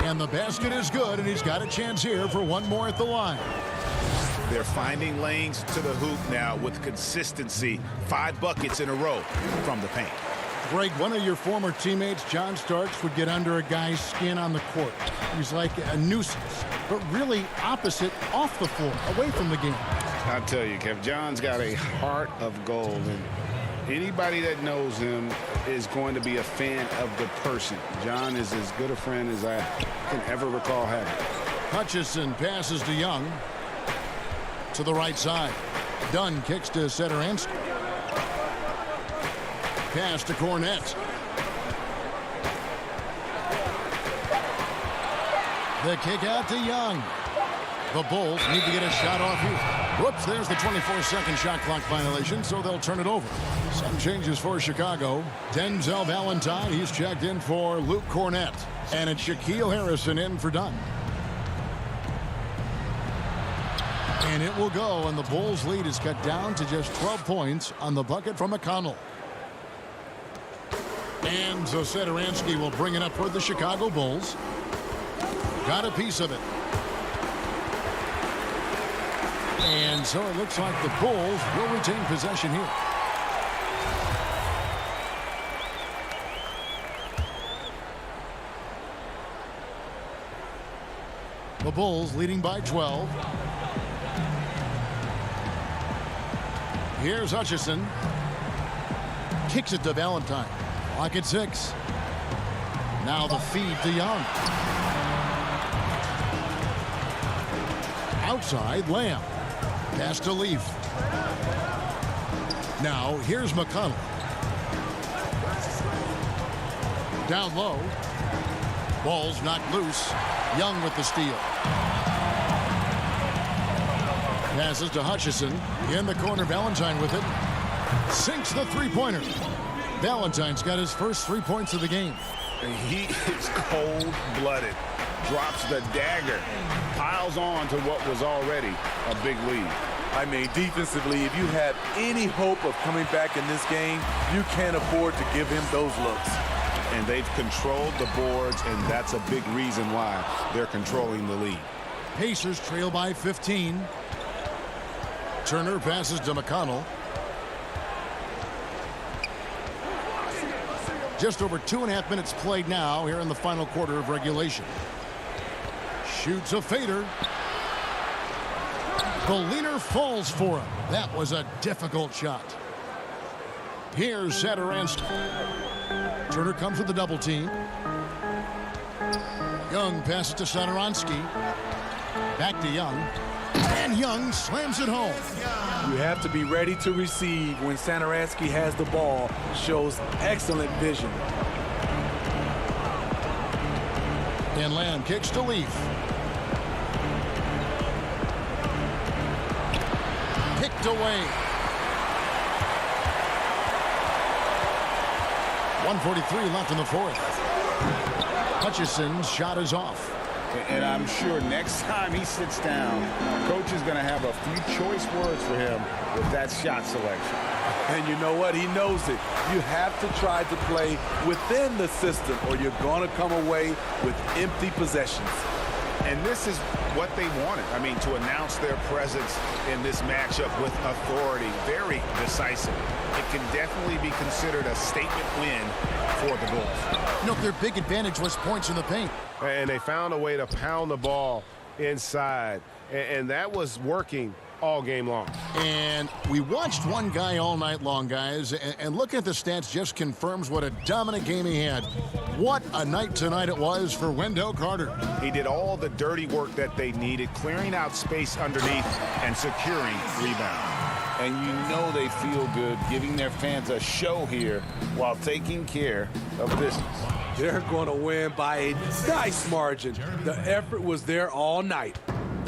Speaker 1: And the basket is good, and he's got a chance here for one more at the line.
Speaker 5: They're finding lanes to the hoop now with consistency. 5 buckets in a row from the paint.
Speaker 1: Greg, one of your former teammates, John Starks, would get under a guy's skin on the court. He's like a nuisance, but really opposite off the floor, away from the game.
Speaker 3: I tell you, Kev, John's got a heart of gold, and anybody that knows him is going to be a fan of the person. John is as good a friend as I can ever recall having.
Speaker 1: Hutchison passes to Young. To the right side. Dunn kicks to Sederansky. Pass to Cornette. The kick out to Young. The Bulls need to get a shot off here. Whoops, there's the 24-second shot clock violation, so they'll turn it over. Some changes for Chicago. Denzel Valentine, he's checked in for Luke Cornette. And it's Shaquille Harrison in for Dunn. And it will go, and the Bulls' lead is cut down to just 12 points on the bucket from McConnell. And so Sederansky will bring it up for the Chicago Bulls. Got a piece of it. And so it looks like the Bulls will retain possession here. The Bulls leading by 12. Here's Hutchison. Kicks it to Valentine. Clock at 6. Now the feed to Young. Outside, Lamb. Pass to Leaf. Now here's McConnell. Down low. Ball's knocked loose. Young with the steal. Passes to Hutchison. In the corner, Valentine with it. Sinks the three-pointer. Valentine's got his first 3 points of the game.
Speaker 3: He is cold-blooded. Drops the dagger. Piles on to what was already a big lead.
Speaker 12: I mean, defensively, if you have any hope of coming back in this game, you can't afford to give him those looks.
Speaker 3: And they've controlled the boards, and that's a big reason why they're controlling the lead.
Speaker 1: Pacers trail by 15. Turner passes to McConnell. Just over 2.5 minutes played now here in the final quarter of regulation. Shoots a fader. The leaner falls for him. That was a difficult shot. Here's Sederansky. Turner comes with the double team. Young passes to Sederansky. Back to Young. And Young slams it home.
Speaker 12: You have to be ready to receive when Sederansky has the ball. Shows excellent vision.
Speaker 1: And Lamb kicks to Leaf. Kicked away. 1:43 left in the fourth. Hutchison's shot is off.
Speaker 3: And I'm sure next time he sits down, coach is going to have a few choice words for him with that shot selection.
Speaker 12: And you know what? He knows it. You have to try to play within the system or you're going to come away with empty possessions.
Speaker 5: And this is what they wanted. I mean, to announce their presence in this matchup with authority, very decisive. It can definitely be considered a statement win for the Bulls.
Speaker 1: You know, their big advantage was points in the paint.
Speaker 13: And they found a way to pound the ball inside. And that was working all game long.
Speaker 1: And we watched one guy all night long, guys. And looking at the stats just confirms what a dominant game he had. What a night tonight it was for Wendell Carter.
Speaker 5: He did all the dirty work that they needed, clearing out space underneath and securing rebounds.
Speaker 3: And you know they feel good giving their fans a show here while taking care of business.
Speaker 12: They're going to win by a nice margin. The effort was there all night.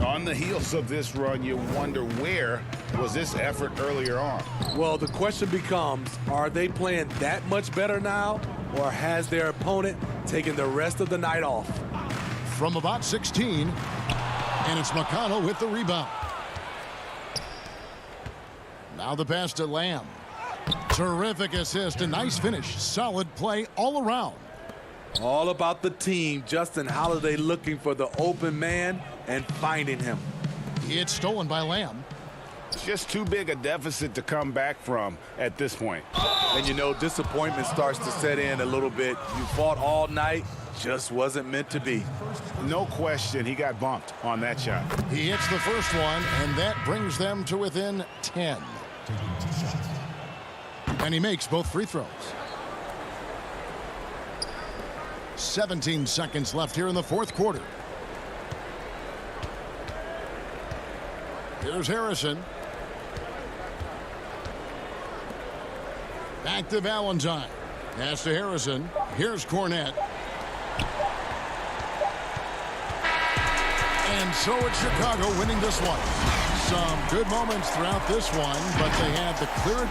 Speaker 3: On the heels of this run, you wonder where was this effort earlier on?
Speaker 12: Well, the question becomes, are they playing that much better now, or has their opponent taken the rest of the night off?
Speaker 1: From about 16, and it's McConnell with the rebound. Now the pass to Lamb. Terrific assist, a nice finish, solid play all around
Speaker 12: All about the team. Justin Holiday looking for the open man and finding him.
Speaker 1: It's stolen by Lamb.
Speaker 3: Just too big a deficit to come back from at this point.
Speaker 12: And you know, disappointment starts to set in a little bit. You fought all night, just wasn't meant to be.
Speaker 3: No question, he got bumped on that shot.
Speaker 1: He hits the first one, and that brings them to within 10. And he makes both free throws. 17 seconds left here in the fourth quarter. Here's Harrison. Back to Valentine. Pass to Harrison. Here's Cornette. And so it's Chicago winning this one. Some good moments throughout this one, but they had the clear.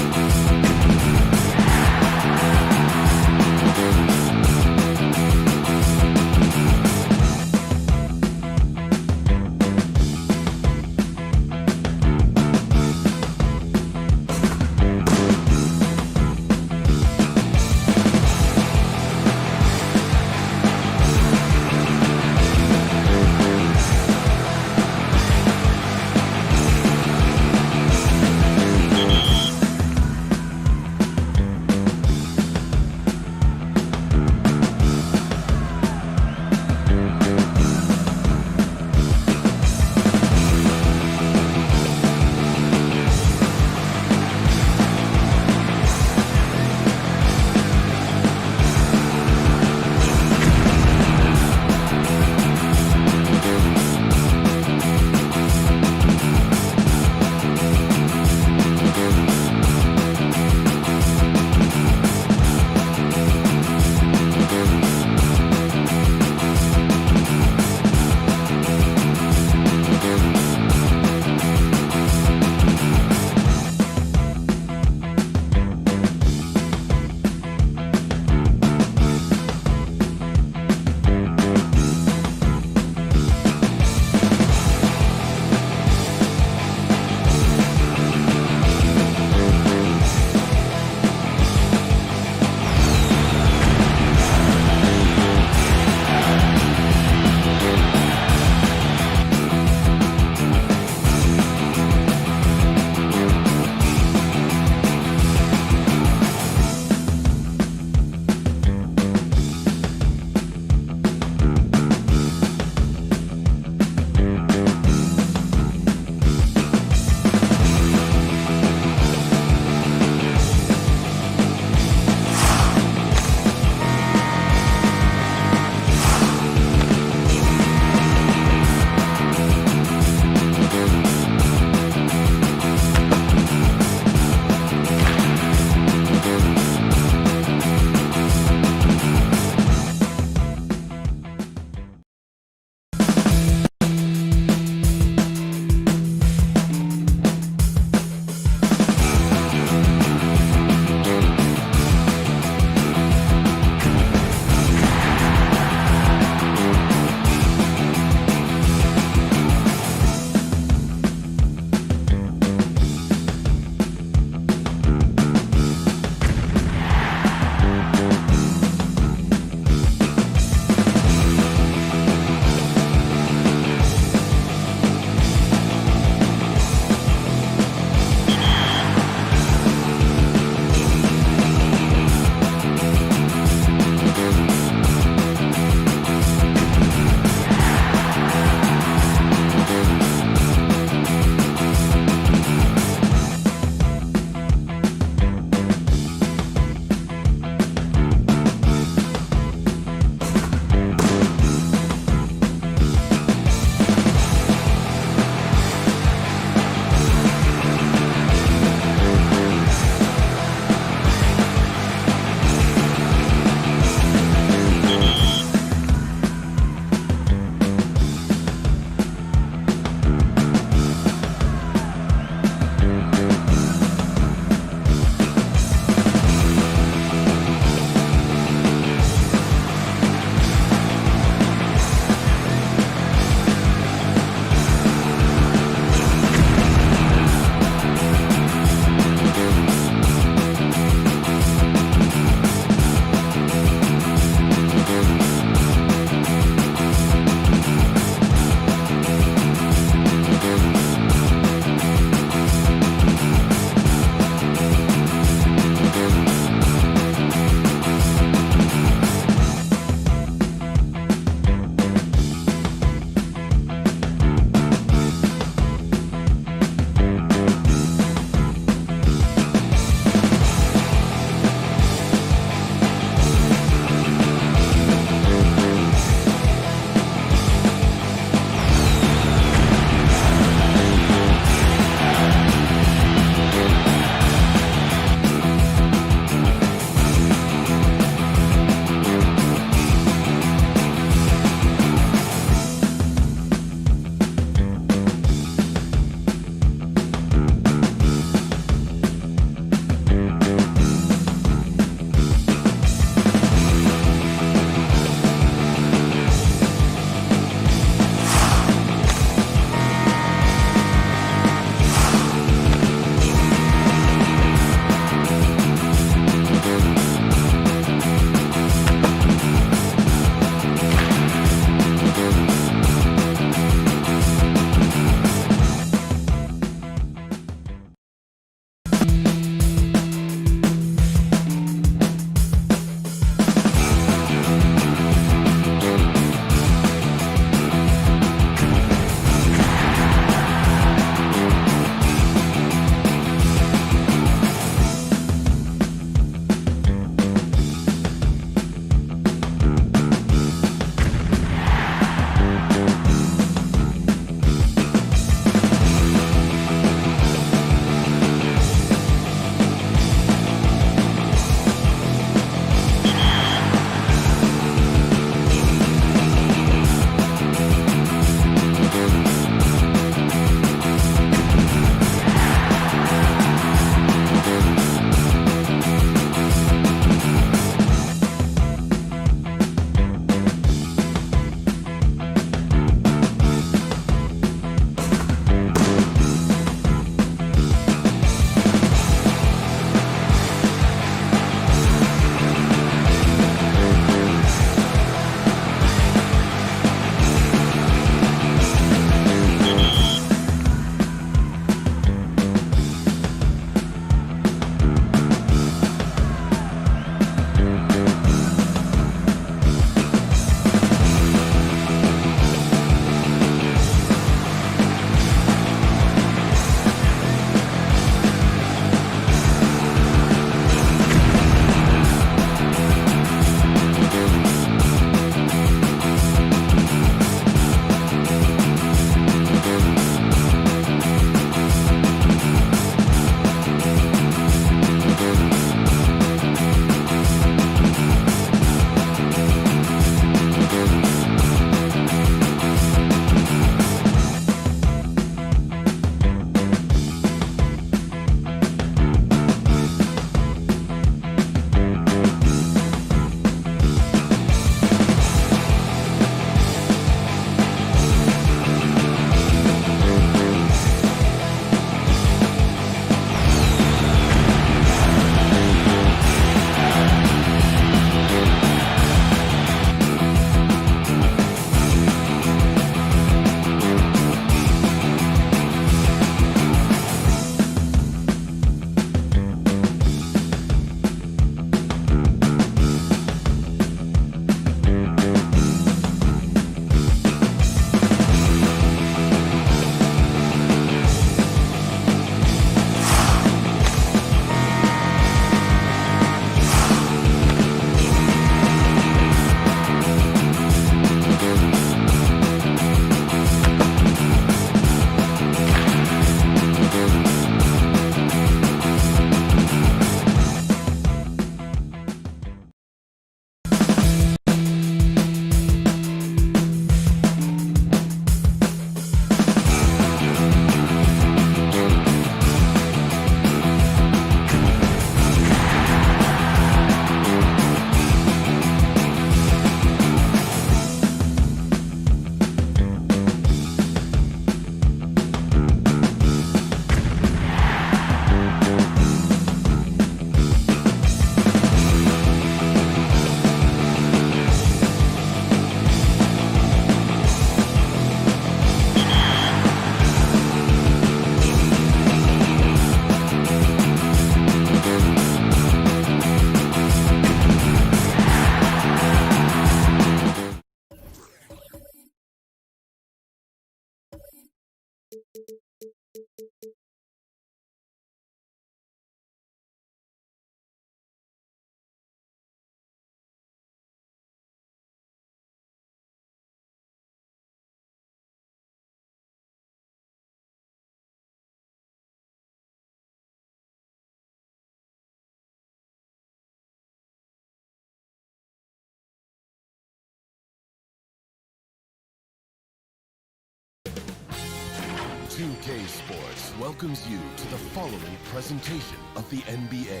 Speaker 11: 2K Sports welcomes you to the following presentation of the NBA.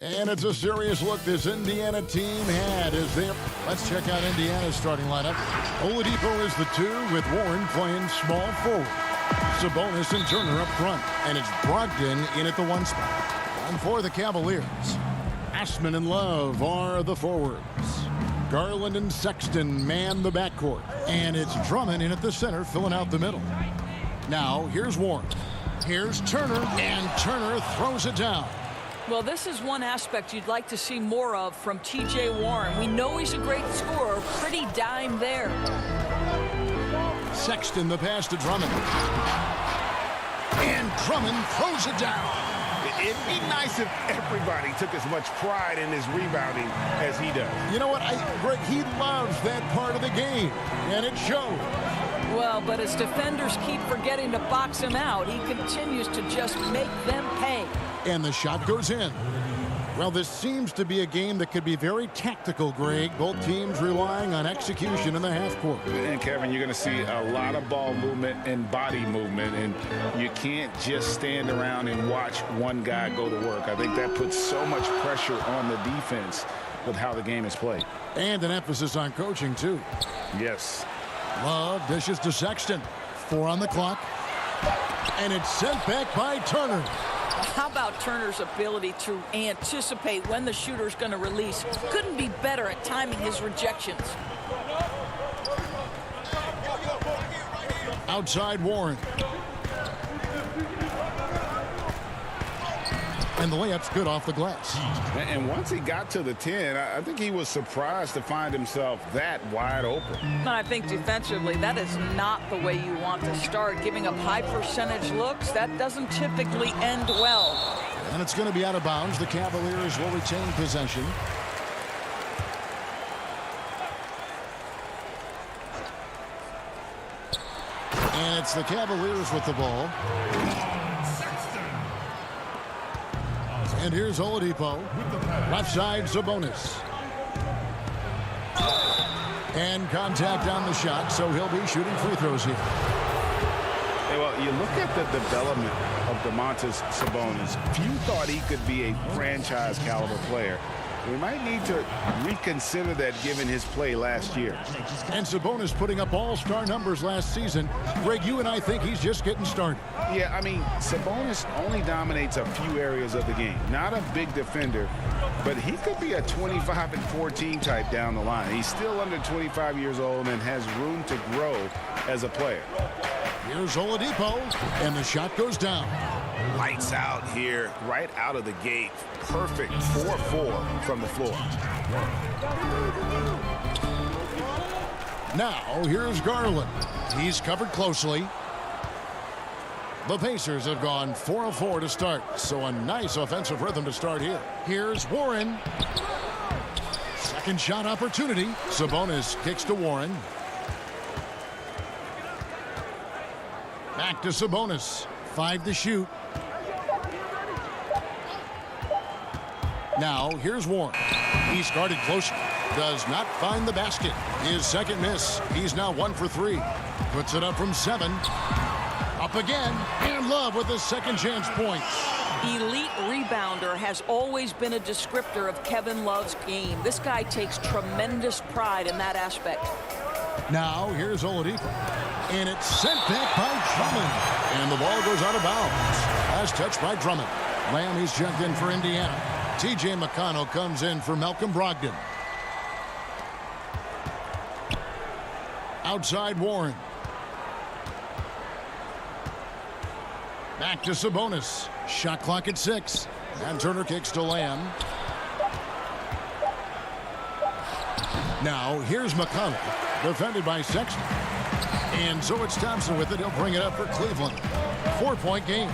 Speaker 1: And it's a serious look this Indiana team had as they... Let's check out Indiana's starting lineup. Oladipo is the 2 with Warren playing small forward. Sabonis and Turner up front. And it's Brogdon in at the 1 spot. And for the Cavaliers, Ashman and Love are the forwards. Garland and Sexton man the backcourt. And it's Drummond in at the center filling out the middle. Now here's Warren. Here's Turner. And Turner throws it down.
Speaker 14: Well, this is one aspect you'd like to see more of from T.J. Warren. We know he's a great scorer. Pretty dime there.
Speaker 1: Sexton the pass to Drummond. And Drummond throws it down.
Speaker 3: It'd be nice if everybody took as much pride in his rebounding as he does.
Speaker 1: You know what, Greg, he loves that part of the game, and it shows.
Speaker 14: Well, but as defenders keep forgetting to box him out, he continues to just make them pay.
Speaker 1: And the shot goes in. Well, this seems to be a game that could be very tactical, Greg. Both teams relying on execution in the half court.
Speaker 3: And, Kevin, you're going to see a lot of ball movement and body movement, and you can't just stand around and watch one guy go to work. I think that puts so much pressure on the defense with how the game is played.
Speaker 1: And an emphasis on coaching, too.
Speaker 3: Yes.
Speaker 1: Love dishes to Sexton. 4 on the clock. And it's sent back by Turner.
Speaker 14: How about Turner's ability to anticipate when the shooter's going to release? Couldn't be better at timing his rejections.
Speaker 1: Outside Warren. And the layup's good off the glass.
Speaker 3: And once he got to the 10, I think he was surprised to find himself that wide open.
Speaker 14: I think defensively, that is not the way you want to start. Giving up high percentage looks, that doesn't typically end well.
Speaker 1: And it's going to be out of bounds. The Cavaliers will retain possession. And it's the Cavaliers with the ball. And here's Oladipo. Left side, Sabonis. And contact on the shot, so he'll be shooting free throws here.
Speaker 3: Hey, well, you look at the development of Domantas Sabonis. Few thought he could be a franchise caliber player. We might need to reconsider that given his play last year.
Speaker 1: And Sabonis putting up all-star numbers last season. Greg, you and I think he's just getting started.
Speaker 3: Yeah, I mean, Sabonis only dominates a few areas of the game. Not a big defender, but he could be a 25 and 14 type down the line. He's still under 25 years old and has room to grow as a player.
Speaker 1: Here's Oladipo, and the shot goes down.
Speaker 5: Lights out here, right out of the gate. Perfect 4-4 from the floor.
Speaker 1: Now, here's Garland. He's covered closely. The Pacers have gone 4 of 4 to start, so a nice offensive rhythm to start here. Here's Warren. Second shot opportunity. Sabonis kicks to Warren. Back to Sabonis. 5 to shoot. Now, here's Warren. He's guarded close. Does not find the basket. His second miss. He's now 1 for 3. Puts it up from 7. Up again. And Love with his second chance points.
Speaker 14: Elite rebounder has always been a descriptor of Kevin Love's game. This guy takes tremendous pride in that aspect.
Speaker 1: Now, here's Oladipo. And it's sent back by Drummond. And the ball goes out of bounds. Last touch by Drummond. Lamb, he's checked in for Indiana. T.J. McConnell comes in for Malcolm Brogdon. Outside Warren. Back to Sabonis. Shot clock at 6. And Turner kicks to Lamb. Now, here's McConnell. Defended by Sexton. And so it's Thompson with it. He'll bring it up for Cleveland. 4-point game.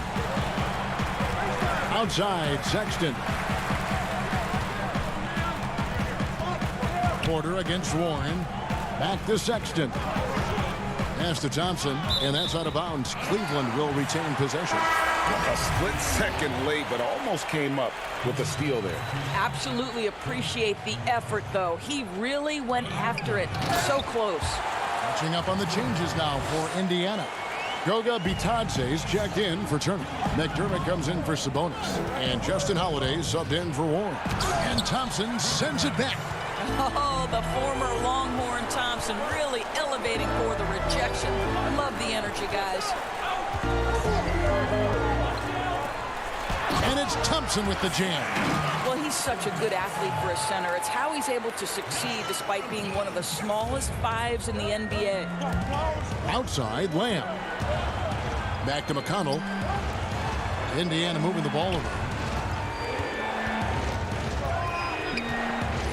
Speaker 1: Outside, Sexton. Porter against Warren. Back to Sexton. Pass to Thompson, and that's out of bounds. Cleveland will retain possession.
Speaker 3: A split second late, but almost came up with a steal there.
Speaker 14: Absolutely appreciate the effort, though. He really went after it. So close.
Speaker 1: Catching up on the changes now for Indiana. Goga Bitadze's checked in for Turner. McDermott comes in for Sabonis. And Justin Holiday subbed in for Warren. And Thompson sends it back.
Speaker 14: Oh, the former Longhorn Thompson really elevating for the rejection. Love the energy, guys.
Speaker 1: And it's Thompson with the jam.
Speaker 14: Well, he's such a good athlete for a center. It's how he's able to succeed despite being one of the smallest fives in the NBA.
Speaker 1: Outside, Lamb. Back to McConnell. Indiana moving the ball over.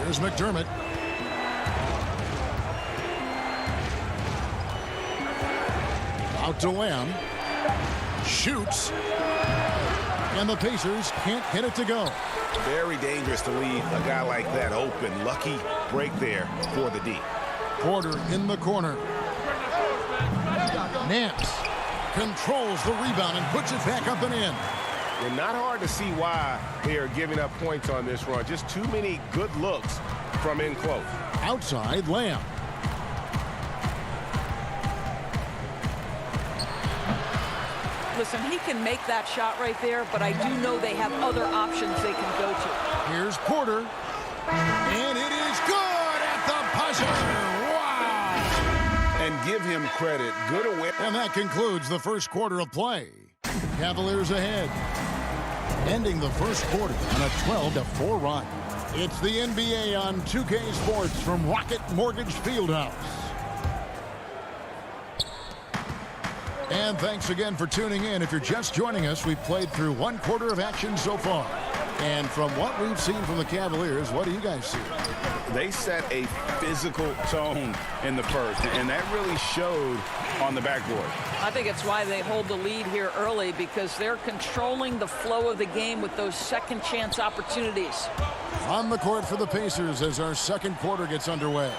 Speaker 1: Here's McDermott. Out to Lamb. Shoots. And the Pacers can't hit it to go.
Speaker 5: Very dangerous to leave a guy like that open. Lucky break there for the D.
Speaker 1: Porter in the corner. Nance controls the rebound and puts it back up and in.
Speaker 13: And not hard to see why they are giving up points on this run. Just too many good looks from in close.
Speaker 1: Outside, Lamb.
Speaker 14: Listen, he can make that shot right there, but I do know they have other options they can go to.
Speaker 1: Here's Porter. And it is good at the buzzer. Wow!
Speaker 3: And give him credit. Good awareness.
Speaker 1: And that concludes the first quarter of play. Cavaliers ahead. Ending the first quarter on a 12-4 run. It's the NBA on 2K Sports from Rocket Mortgage Fieldhouse. And thanks again for tuning in. If you're just joining us, we've played through one quarter of action so far. And from what we've seen from the Cavaliers, what do you guys see?
Speaker 3: They set a physical tone in the first, and that really showed on the backboard.
Speaker 14: I think it's why they hold the lead here early, because they're controlling the flow of the game with those second chance opportunities.
Speaker 1: On the court for the Pacers as our second quarter gets underway.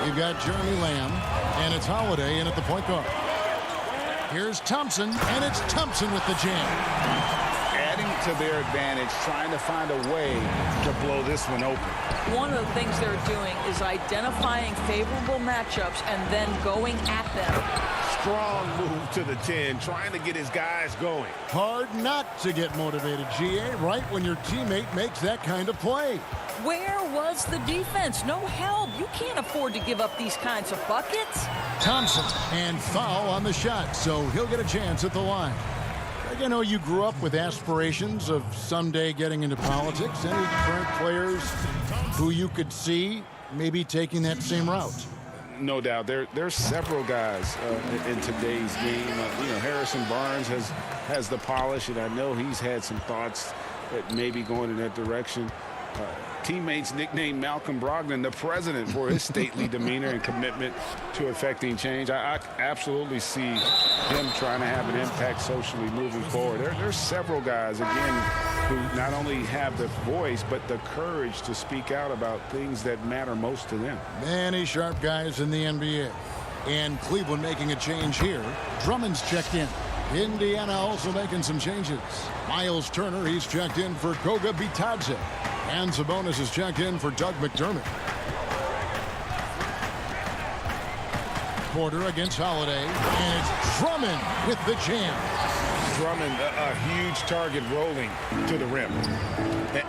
Speaker 1: We've got Jeremy Lamb, and it's Holiday in at the point guard. Here's Thompson, and it's Thompson with the jam.
Speaker 3: Adding to their advantage, trying to find a way to blow this one open.
Speaker 14: One of the things they're doing is identifying favorable matchups and then going at them.
Speaker 13: Strong move to the 10, trying to get his guys going.
Speaker 1: Hard not to get motivated, GA, right when your teammate makes that kind of play.
Speaker 14: Where was the defense? No help. You can't afford to give up these kinds of buckets.
Speaker 1: Thompson, and foul on the shot, so he'll get a chance at the line. You know, you grew up with aspirations of someday getting into politics. Any current players who you could see maybe taking that same route?
Speaker 3: No doubt. There's several guys in today's game. Harrison Barnes has the polish, and I know he's had some thoughts that maybe going in that direction. Teammates nicknamed Malcolm Brogdon the president for his stately demeanor and commitment to effecting change. I absolutely see him trying to have an impact socially moving forward. There's several guys, again, who not only have the voice, but the courage to speak out about things that matter most to them.
Speaker 1: Many sharp guys in the NBA. And Cleveland making a change here. Drummond's checked in. Indiana also making some changes. Miles Turner, he's checked in for Goga Bitadze. And Sabonis is checked in for Doug McDermott. Porter against Holiday. And it's Drummond with the jam.
Speaker 3: Drummond, a huge target rolling to the rim.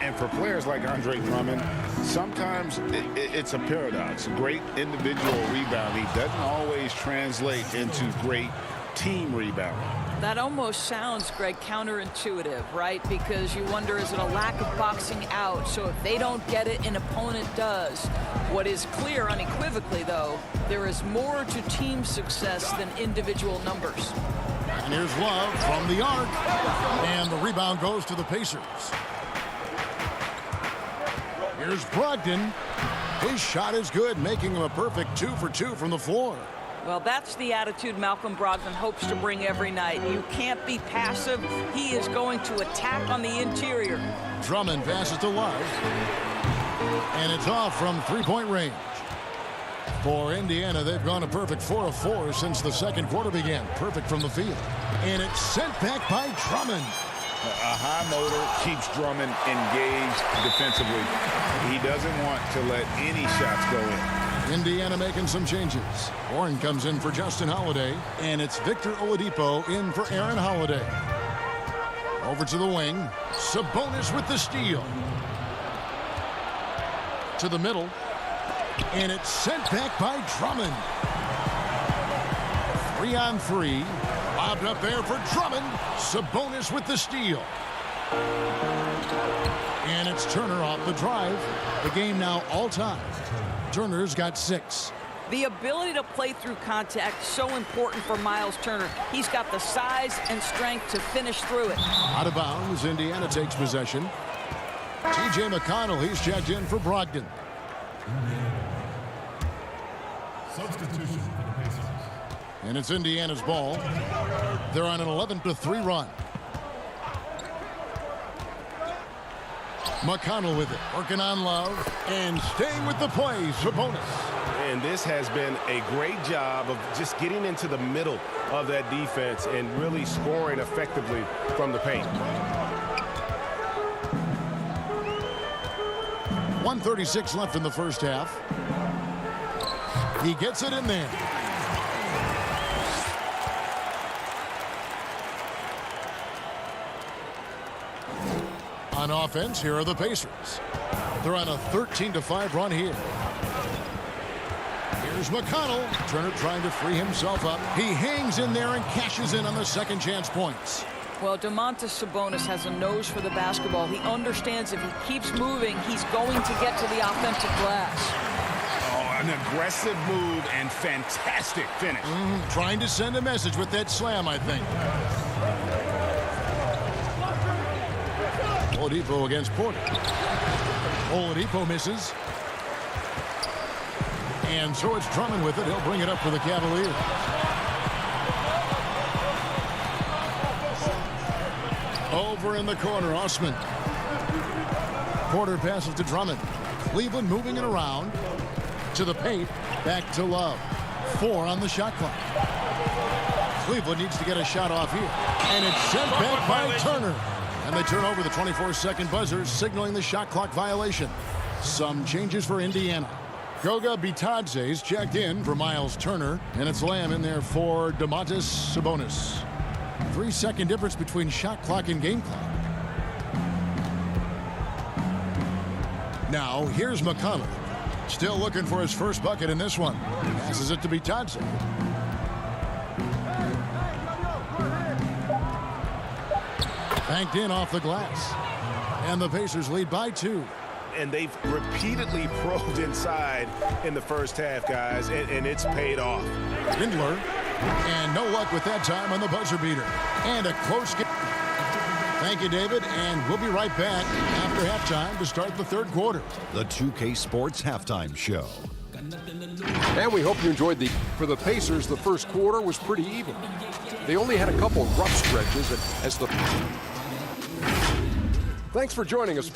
Speaker 3: And for players like Andre Drummond, sometimes it's a paradox. Great individual rebounding doesn't always translate into great team rebounding.
Speaker 14: That almost sounds, Greg, counterintuitive, right? Because you wonder, is it a lack of boxing out? So if they don't get it, an opponent does. What is clear unequivocally, though, there is more to team success than individual numbers.
Speaker 1: And here's Love from the arc. And the rebound goes to the Pacers. Here's Brogdon. His shot is good, making him a perfect 2 for 2 from the floor.
Speaker 14: Well, that's the attitude Malcolm Brogdon hopes to bring every night. You can't be passive. He is going to attack on the interior.
Speaker 1: Drummond passes to Love. And it's off from three-point range. For Indiana, they've gone a perfect 4 of 4 since the second quarter began. Perfect from the field. And it's sent back by Drummond.
Speaker 3: A high motor keeps Drummond engaged defensively. He doesn't want to let any shots go in.
Speaker 1: Indiana making some changes. Warren comes in for Justin Holiday, and it's Victor Oladipo in for Aaron Holiday. Over to the wing. Sabonis with the steal. To the middle. And it's sent back by Drummond. 3-on-3. Lobbed up there for Drummond. Sabonis with the steal. And it's Turner off the drive. The game now all time. Turner's got 6.
Speaker 14: The ability to play through contact, so important for Miles Turner. He's got the size and strength to finish through it.
Speaker 1: Out of bounds, Indiana takes possession. T.J. McConnell, he's checked in for Brogdon.
Speaker 15: Substitution for the Pacers.
Speaker 1: And it's Indiana's ball. They're on an 11-3 run. McConnell with it, working on Love, and staying with the play, Sabonis.
Speaker 13: And this has been a great job of just getting into the middle of that defense and really scoring effectively from the paint.
Speaker 1: 1:36 left in the first half. He gets it in there. On offense, here are the Pacers. They're on a 13-5 run here. Here's McConnell. Turner trying to free himself up. He hangs in there and cashes in on the second chance points.
Speaker 14: Well, Domantas Sabonis has a nose for the basketball. He understands if he keeps moving, he's going to get to the offensive glass.
Speaker 3: Oh, an aggressive move and fantastic finish.
Speaker 1: Trying to send a message with that slam, I think. Oladipo against Porter. Oladipo misses. And so it's Drummond with it. He'll bring it up for the Cavaliers. Over in the corner, Osman. Porter passes to Drummond. Cleveland moving it around. To the paint. Back to Love. 4 on the shot clock. Cleveland needs to get a shot off here. And it's sent back by Turner. And they turn over the 24-second buzzer, signaling the shot clock violation. Some changes for Indiana. Goga Bitadze's checked in for Miles Turner, and it's Lamb in there for Domantas Sabonis. 3-second difference between shot clock and game clock. Now, here's McConnell. Still looking for his first bucket in this one. Passes it to Bitadze. Banked in off the glass. And the Pacers lead by 2.
Speaker 13: And they've repeatedly probed inside in the first half, guys, and it's paid off.
Speaker 1: Schindler, and no luck with that time on the buzzer beater. And a close game. Thank you, David, and we'll be right back after halftime to start the third quarter.
Speaker 6: The 2K Sports Halftime Show.
Speaker 7: And we hope you enjoyed for the Pacers, the first quarter was pretty even. They only had a couple rough stretches as the... Thanks for joining us.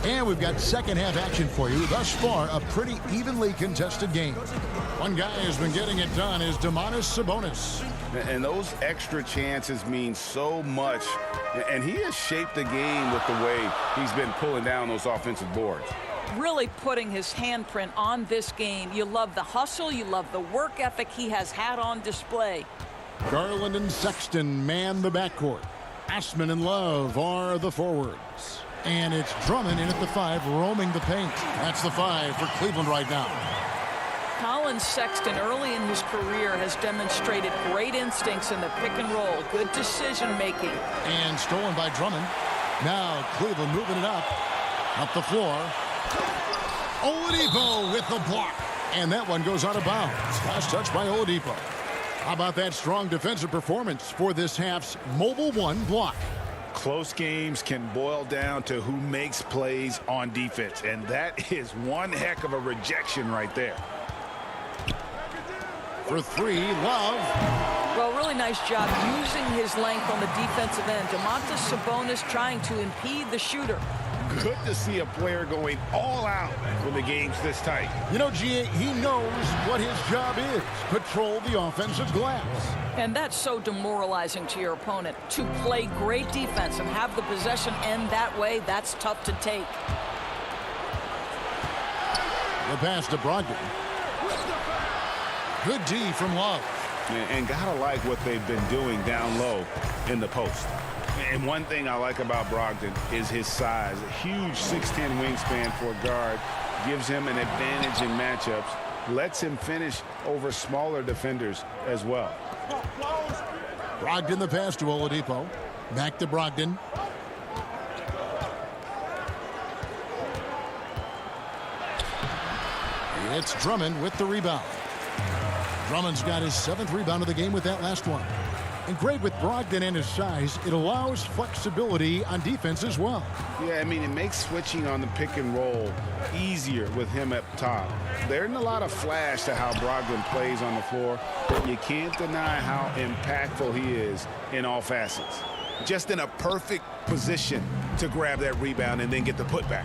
Speaker 1: And we've got second half action for you. Thus far, a pretty evenly contested game. One guy who's been getting it done is Domantas Sabonis.
Speaker 3: And those extra chances mean so much. And he has shaped the game with the way he's been pulling down those offensive boards.
Speaker 14: Really putting his handprint on this game. You love the hustle. You love the work ethic he has had on display.
Speaker 1: Garland and Sexton man the backcourt. Ashman and Love are the forwards. And it's Drummond in at the 5, roaming the paint. That's the 5 for Cleveland right now.
Speaker 14: Colin Sexton, early in his career, has demonstrated great instincts in the pick and roll. Good decision making.
Speaker 1: And stolen by Drummond. Now Cleveland moving it up the floor. Oladipo with the block. And that one goes out of bounds. Last touch by Oladipo. How about that strong defensive performance for this half's Mobile One block?
Speaker 3: Close games can boil down to who makes plays on defense, and that is one heck of a rejection right there.
Speaker 1: For three, Love.
Speaker 14: Well, really nice job using his length on the defensive end. Domantas Sabonis trying to impede the shooter.
Speaker 3: Good to see a player going all out when the game's this tight.
Speaker 1: You know, G.A., he knows what his job is. Patrol the offensive glass.
Speaker 14: And that's so demoralizing to your opponent. To play great defense and have the possession end that way, that's tough to take.
Speaker 1: The pass to Brogdon. Good D from Love.
Speaker 3: And gotta like what they've been doing down low in the post. And one thing I like about Brogdon is his size. A huge 6'10" wingspan for a guard. Gives him an advantage in matchups. Lets him finish over smaller defenders as well.
Speaker 1: Brogdon the pass to Oladipo. Back to Brogdon. It's Drummond with the rebound. Drummond's got his 7th rebound of the game with that last one. And great with Brogdon and his size, it allows flexibility on defense as well.
Speaker 3: Yeah, I mean, it makes switching on the pick and roll easier with him up top. There isn't a lot of flash to how Brogdon plays on the floor, but you can't deny how impactful he is in all facets. Just in a perfect position to grab that rebound and then get the putback.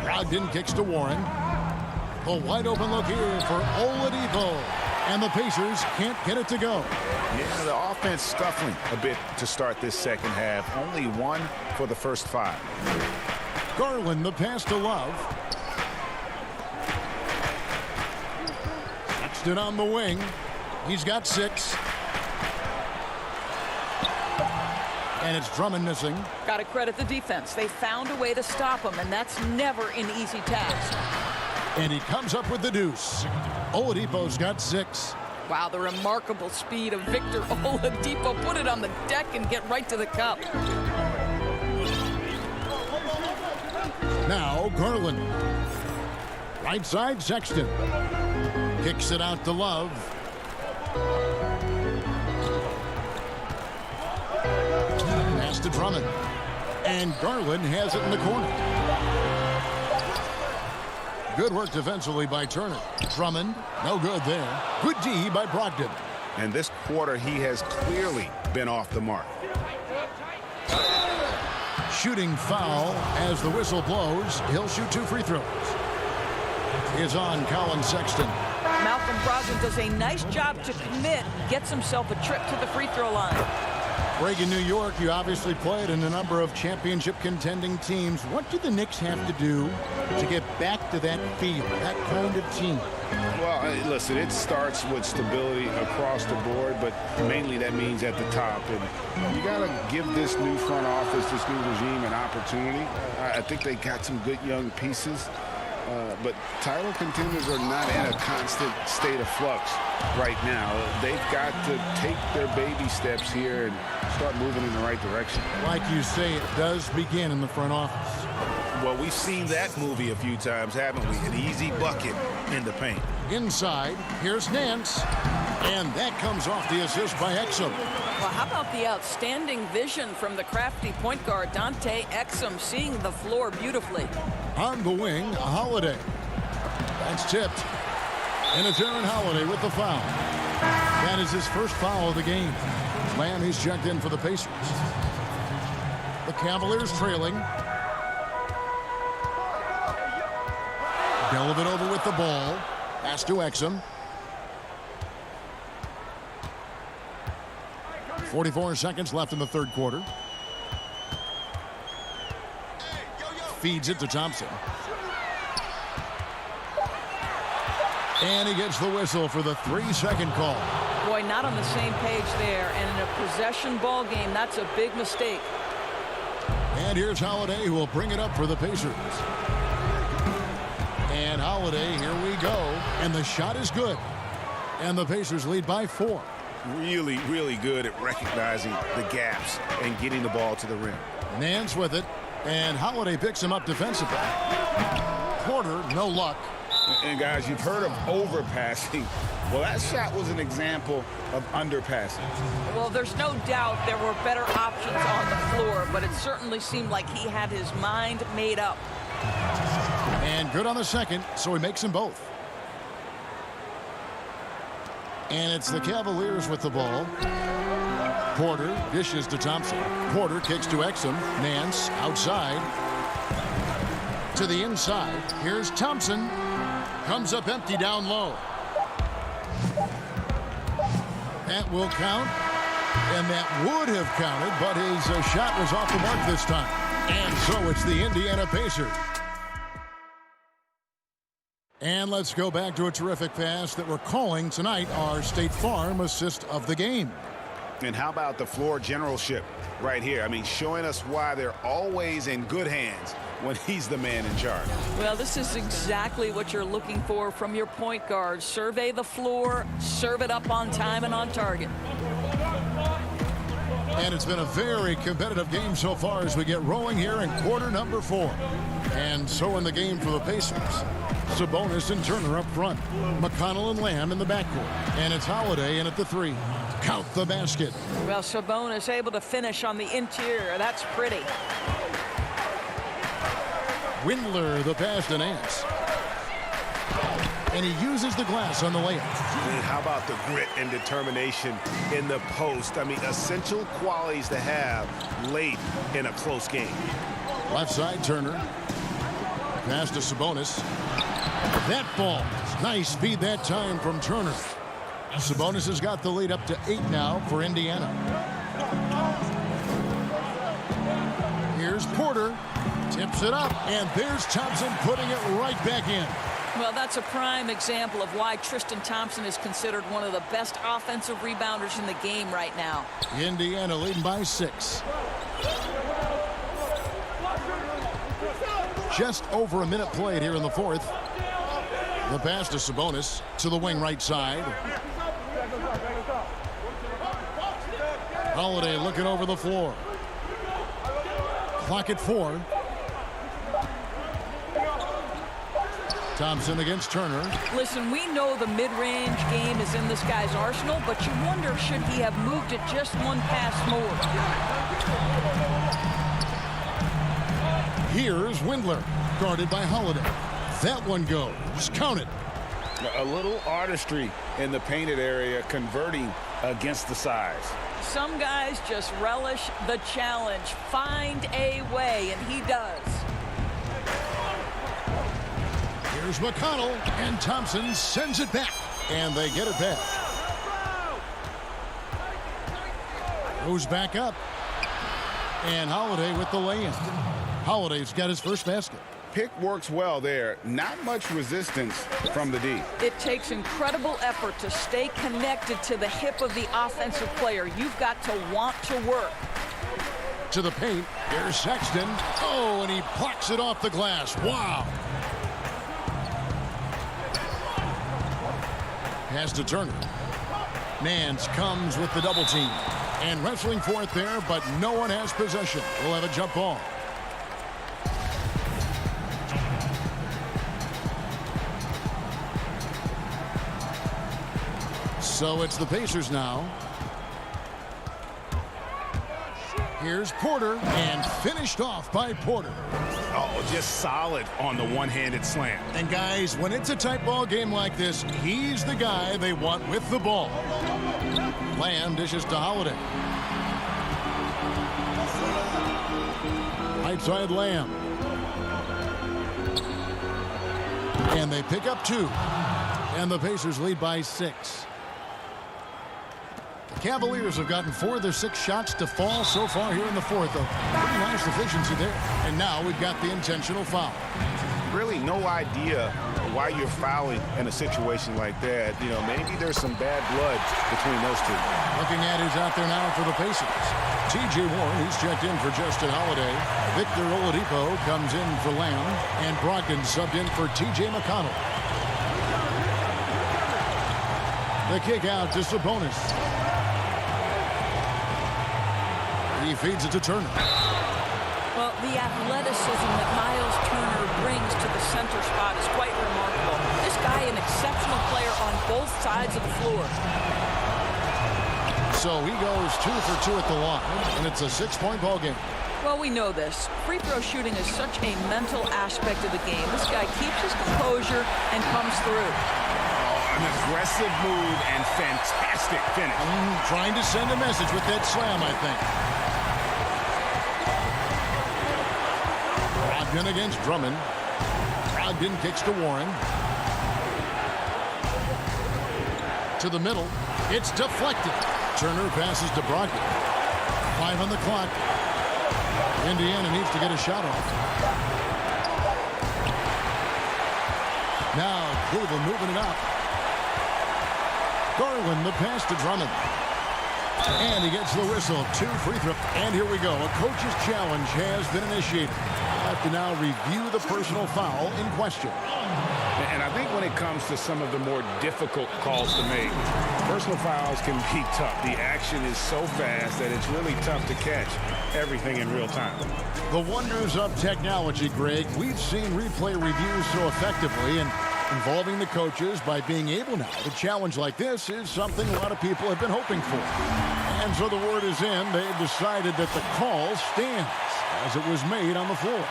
Speaker 1: Brogdon kicks to Warren. A wide open look here for Oladipo. And the Pacers can't get it to go.
Speaker 3: Yeah, the offense scuffling a bit to start this second half. Only 1 for the first 5.
Speaker 1: Garland the pass to Love. Sexton on the wing. He's got 6. And it's Drummond missing.
Speaker 14: Got to credit the defense. They found a way to stop him, and that's never an easy task.
Speaker 1: And he comes up with the deuce. Oladipo's got 6.
Speaker 14: Wow, the remarkable speed of Victor Oladipo. Put it on the deck and get right to the cup.
Speaker 1: Now Garland. Right side, Sexton. Kicks it out to Love. Pass to Drummond. And Garland has it in the corner. Good work defensively by Turner. Drummond, no good there. Good D by Brogdon.
Speaker 3: And this quarter, he has clearly been off the mark.
Speaker 1: Shooting foul as the whistle blows. He'll shoot 2 free throws. Is on Colin Sexton.
Speaker 14: Malcolm Brogdon does a nice job to commit. Gets himself a trip to the free throw line.
Speaker 1: Greg, in New York, you obviously played in a number of championship contending teams. What do the Knicks have to do to get back to that feel, that kind of team?
Speaker 3: Well, listen, it starts with stability across the board, but mainly that means at the top. And you got to give this new front office, this new regime, an opportunity. I think they got some good young pieces. But title contenders are not in a constant state of flux right now. They've got to take their baby steps here and start moving in the right direction.
Speaker 1: Like you say, it does begin in the front office.
Speaker 5: Well, we've seen that movie a few times, haven't we? An easy bucket in the paint.
Speaker 1: Inside, here's Nance. And that comes off the assist by Exum.
Speaker 14: Well, how about the outstanding vision from the crafty point guard, Dante Exum, seeing the floor beautifully.
Speaker 1: On the wing, Holiday. That's tipped. And it's Aaron Holiday with the foul. That is his first foul of the game. Man, he's checked in for the Pacers. The Cavaliers trailing. Dellavedova with the ball. Pass to Exum. 44 seconds left in the third quarter. Feeds it to Thompson. And he gets the whistle for the 3-second call.
Speaker 14: Boy, not on the same page there. And in a possession ball game, that's a big mistake.
Speaker 1: And here's Holiday, who will bring it up for the Pacers. And Holiday, here we go. And the shot is good. And the Pacers lead by 4.
Speaker 3: Really, really good at recognizing the gaps and getting the ball to the rim.
Speaker 1: Nance with it. And Holiday picks him up defensively. Porter, no luck.
Speaker 3: And guys, you've heard of overpassing. Well, that shot was an example of underpassing.
Speaker 14: Well, there's no doubt there were better options on the floor, but it certainly seemed like he had his mind made up.
Speaker 1: And good on the second, so he makes them both. And it's the Cavaliers with the ball. Porter dishes to Thompson. Porter kicks to Exum. Nance outside. To the inside. Here's Thompson. Comes up empty down low. That will count. And that would have counted, but his shot was off the mark this time. And so it's the Indiana Pacers. And let's go back to a terrific pass that we're calling tonight our State Farm assist of the game.
Speaker 3: And how about the floor generalship right here? I mean, showing us why they're always in good hands when he's the man in charge.
Speaker 14: Well, this is exactly what you're looking for from your point guard. Survey the floor, serve it up on time and on target.
Speaker 1: And it's been a very competitive game so far as we get rolling here in quarter number 4. And so in the game for the Pacers, Sabonis and Turner up front. McConnell and Lamb in the backcourt. And it's Holiday in at the 3. Count the basket.
Speaker 14: Well, Sabonis able to finish on the interior. That's pretty.
Speaker 1: Windler the pass to Nance. And he uses the glass on the layup.
Speaker 3: And how about the grit and determination in the post? I mean, essential qualities to have late in a close game.
Speaker 1: Left side, Turner. Pass to Sabonis. That falls. Nice feed that time from Turner. Sabonis has got the lead up to 8 now for Indiana. Here's Porter. Tips it up. And there's Thompson putting it right back in.
Speaker 14: Well, that's a prime example of why Tristan Thompson is considered one of the best offensive rebounders in the game right now.
Speaker 1: Indiana leading by 6. Just over a minute played here in the 4th. The pass to Sabonis to the wing right side. Holiday looking over the floor. Clock at 4. Thompson against Turner.
Speaker 14: Listen, we know the mid-range game is in this guy's arsenal, but you wonder, should he have moved it just one pass more?
Speaker 1: Here's Windler, guarded by Holiday. That one goes. Count it.
Speaker 3: A little artistry in the painted area, converting against the size.
Speaker 14: Some guys just relish the challenge. Find a way, and he does.
Speaker 1: Here's McConnell, and Thompson sends it back. And they get it back. Goes back up. And Holiday with the lay-in. Holiday's got his first basket.
Speaker 3: Pick works well there. Not much resistance from the D.
Speaker 14: It takes incredible effort to stay connected to the hip of the offensive player. You've got to want to work.
Speaker 1: To the paint. Here's Sexton. Oh, and he plucks it off the glass. Wow. Pass to Turner. Nance comes with the double team. And wrestling for it there, but no one has possession. We'll have a jump ball. So it's the Pacers now. Here's Porter, and finished off by Porter.
Speaker 3: Oh, just solid on the one-handed slam.
Speaker 1: And guys, when it's a tight ball game like this, he's the guy they want with the ball. Lamb dishes to Holiday. Right side Lamb. And they pick up 2. And the Pacers lead by 6. Cavaliers have gotten 4 of their 6 shots to fall so far here in the 4th. A pretty nice efficiency there. And now we've got the intentional foul.
Speaker 3: Really no idea why you're fouling in a situation like that. You know, maybe there's some bad blood between those two.
Speaker 1: Looking at who's out there now for the Pacers. T.J. Warren, who's checked in for Justin Holiday. Victor Oladipo comes in for Lamb. And Brogdon subbed in for T.J. McConnell. The kick out to Sabonis. He feeds it to Turner.
Speaker 14: Well, the athleticism that Miles Turner brings to the center spot is quite remarkable. This guy, an exceptional player on both sides of the floor.
Speaker 1: So he goes 2 for 2 at the line, and it's a 6-point ball game.
Speaker 14: Well, we know this. Free throw shooting is such a mental aspect of the game. This guy keeps his composure and comes through.
Speaker 3: An aggressive move and fantastic finish.
Speaker 1: Trying to send a message with that slam, I think. Brogdon against Drummond. Brogdon kicks to Warren. To the middle. It's deflected. Turner passes to Brogdon. 5 on the clock. Indiana needs to get a shot off. Now Cleveland moving it up. Garland, the pass to Drummond. And he gets the whistle. 2 free throws. And here we go. A coach's challenge has been initiated. Have to now review the personal foul in question.
Speaker 3: And I think when it comes to some of the more difficult calls to make, personal fouls can be tough. The action is so fast that it's really tough to catch everything in real time.
Speaker 1: The wonders of technology, Greg. We've seen replay reviews so effectively, and involving the coaches by being able now to challenge like this is something a lot of people have been hoping for. And so the word is in. They've decided that the call stands as it was made on the floor.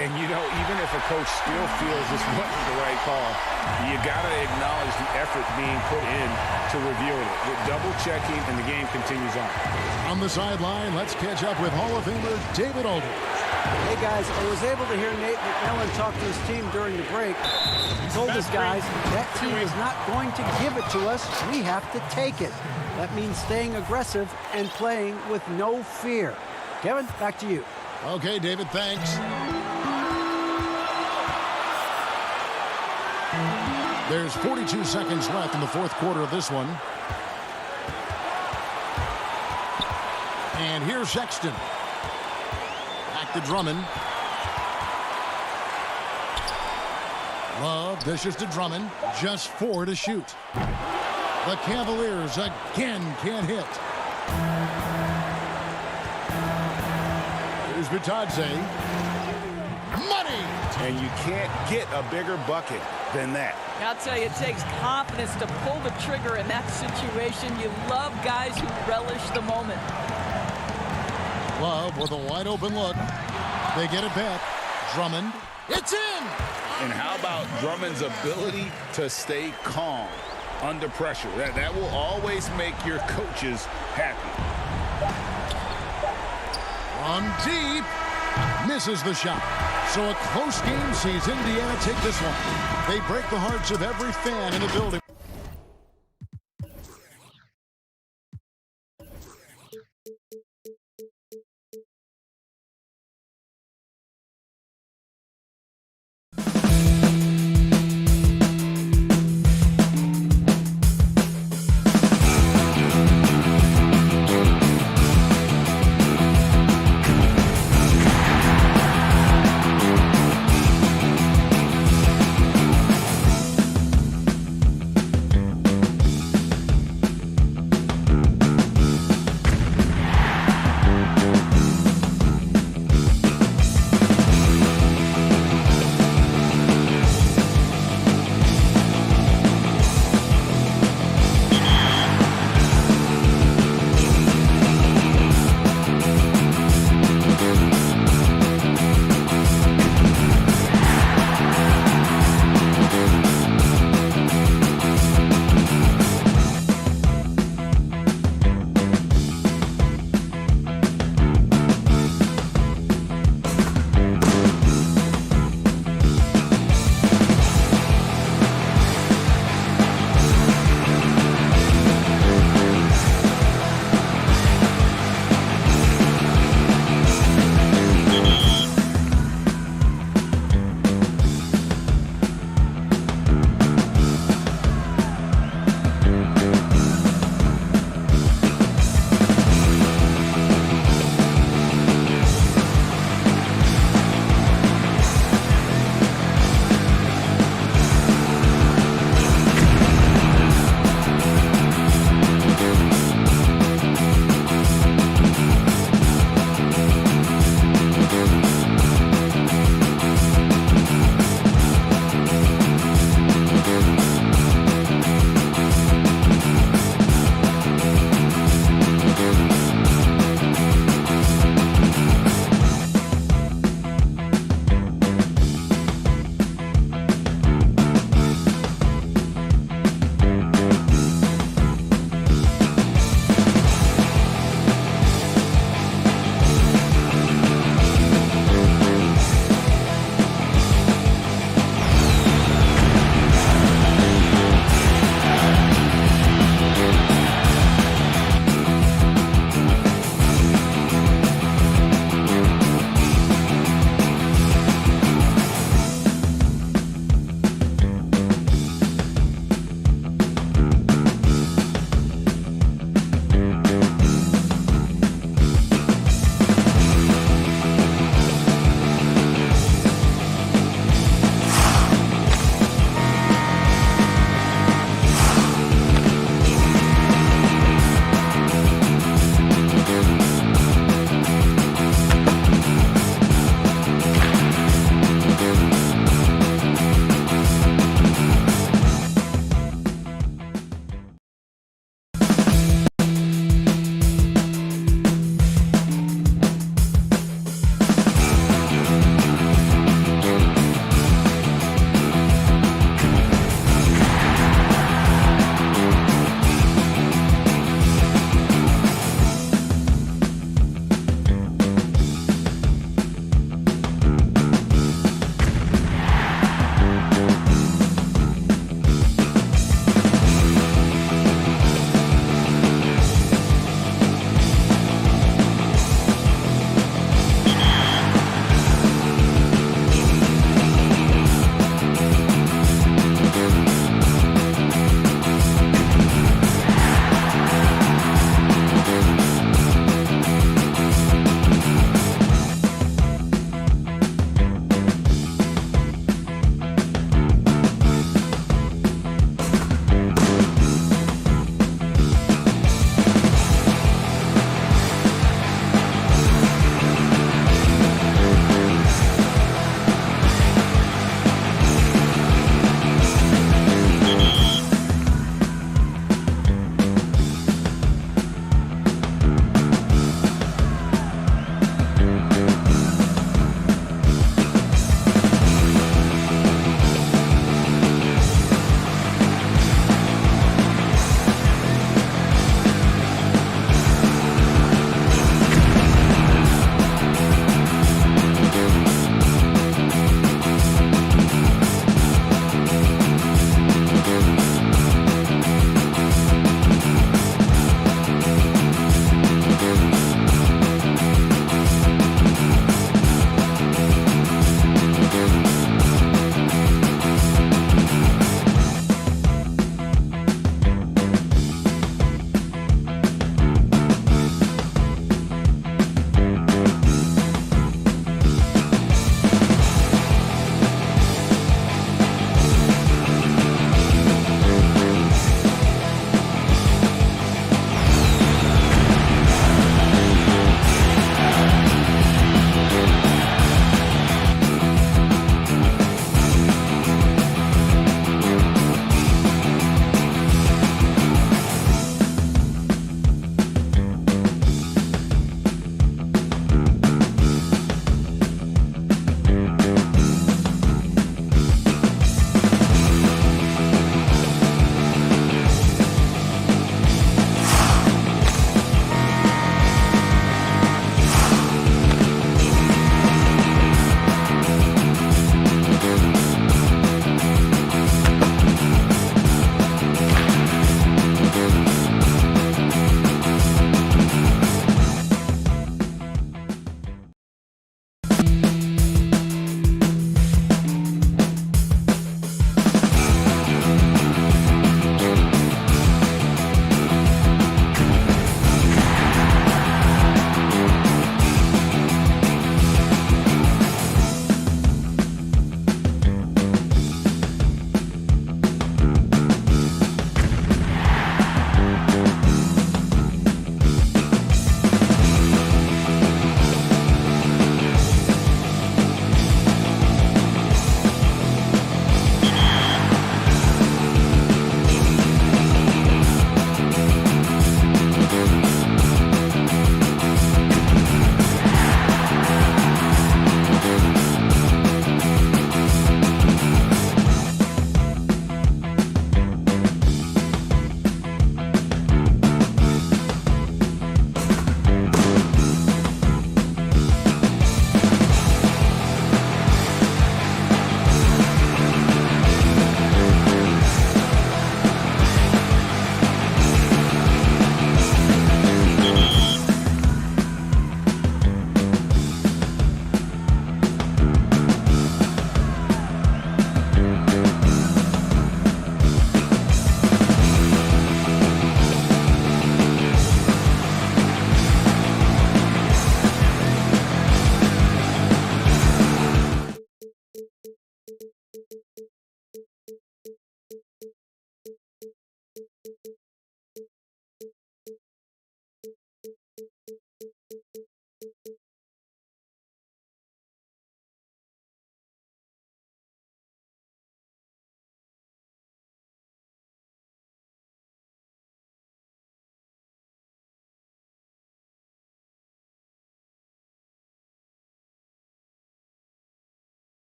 Speaker 3: And, you know, even if a coach still feels this wasn't the right call, you got to acknowledge the effort being put in to reviewing it. With double-checking, and the game continues on.
Speaker 1: On the sideline, let's catch up with Hall of Famer David Aldridge.
Speaker 10: Hey, guys, I was able to hear Nate McMillan talk to his team during the break. He told us, guys, that team is not going to give it to us. We have to take it. That means staying aggressive and playing with no fear. Kevin, back to you.
Speaker 1: Okay, David, thanks. There's 42 seconds left in the fourth quarter of this one. And here's Sexton. Back to Drummond. Love dishes to Drummond. Just 4 to shoot. The Cavaliers again can't hit. Here's Bitadze. Money!
Speaker 3: And you can't get a bigger bucket than that.
Speaker 14: I'll tell you, it takes confidence to pull the trigger in that situation. You love guys who relish the moment.
Speaker 1: Love with a wide open look. They get it back. Drummond. It's in!
Speaker 3: And how about Drummond's ability to stay calm under pressure? That will always make your coaches happy.
Speaker 1: On deep. Misses the shot. So a close game sees Indiana take this one. They break the hearts of every fan in the building.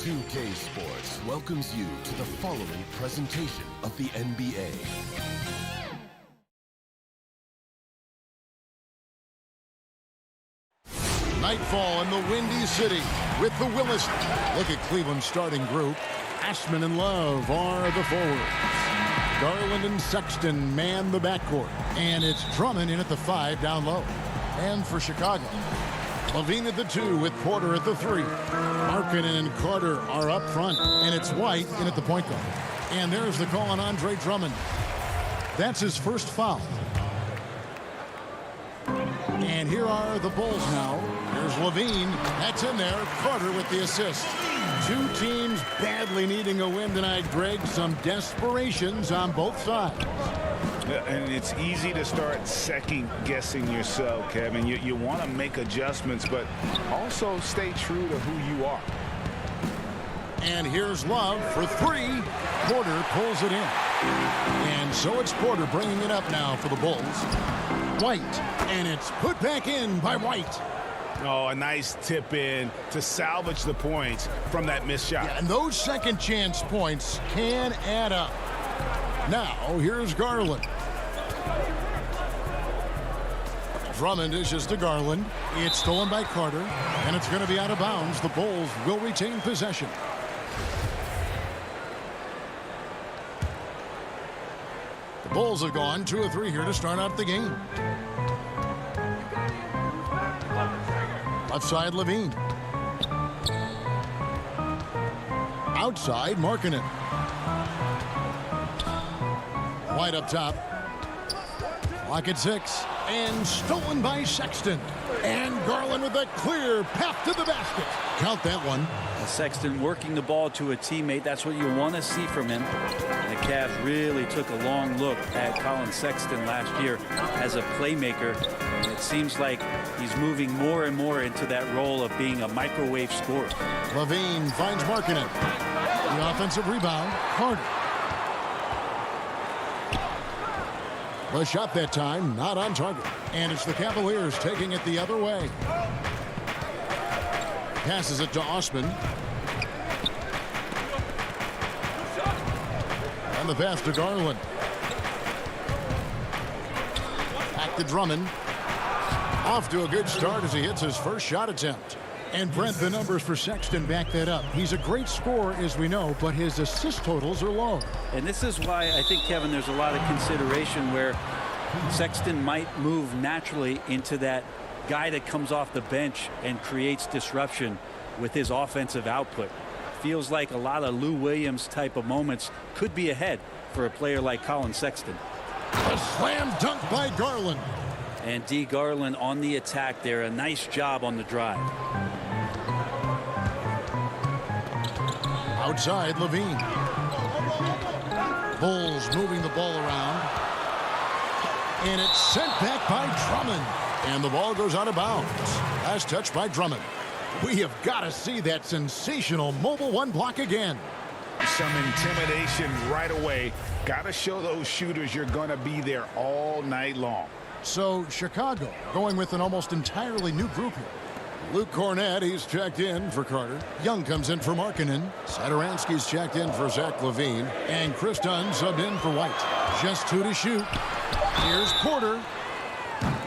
Speaker 11: 2K Sports welcomes you to the following presentation of the NBA.
Speaker 1: Nightfall in the Windy City with the Willis. Look at Cleveland's starting group. Ashman and Love are the forwards. Garland and Sexton man the backcourt. And it's Drummond in at the 5 down low. And for Chicago, Levine at the 2 with Porter at the 3. Markkanen and Carter are up front. And it's White in at the point guard. And there's the call on Andre Drummond. That's his first foul. And here are the Bulls now. Here's Levine. That's in there. Carter with the assist. Two teams badly needing a win tonight, Greg. Some desperations on both sides.
Speaker 3: And it's easy to start second-guessing yourself, Kevin. You want to make adjustments, but also stay true to who you are.
Speaker 1: And here's Love for 3. Porter pulls it in. And so it's Porter bringing it up now for the Bulls. White. And it's put back in by White.
Speaker 3: Oh, a nice tip in to salvage the points from that missed shot.
Speaker 1: Yeah, and those second chance points can add up. Now, here's Garland. Drummond dishes to Garland. It's stolen by Carter, and it's going to be out of bounds. The Bulls will retain possession. The Bulls have gone 2 of 3 here to start out the game. Left side, Levine. Outside, Markkanen. White up top. Clock at 6. And stolen by Sexton. And Garland with a clear path to the basket. Count that one.
Speaker 2: Sexton working the ball to a teammate. That's what you want to see from him. And the Cavs really took a long look at Colin Sexton last year as a playmaker. And it seems like he's moving more and more into that role of being a microwave scorer.
Speaker 1: Levine finds Markkanen. The offensive rebound, Carter. The shot that time, not on target. And it's the Cavaliers taking it the other way. Passes it to Osman. And the pass to Garland. Back to Drummond. Off to a good start as he hits his first shot attempt. And Brent, the numbers for Sexton back that up. He's a great scorer, as we know, but his assist totals are low.
Speaker 2: And this is why I think, Kevin, there's a lot of consideration where Sexton might move naturally into that guy that comes off the bench and creates disruption with his offensive output. Feels like a lot of Lou Williams type of moments could be ahead for a player like Colin Sexton.
Speaker 1: A slam dunk by Garland.
Speaker 2: And D. Garland on the attack there. A nice job on the drive.
Speaker 1: Outside, Levine. Bulls moving the ball around. And it's sent back by Drummond. And the ball goes out of bounds. Last touch by Drummond. We have got to see that sensational mobile 1 block again.
Speaker 3: Some intimidation right away. Got to show those shooters you're going to be there all night long.
Speaker 1: So Chicago going with an almost entirely new group here. Luke Cornett, he's checked in for Carter. Young comes in for Markkanen. Satoransky's checked in for Zach Levine. And Chris Dunn subbed in for White. Just 2 to shoot. Here's Porter.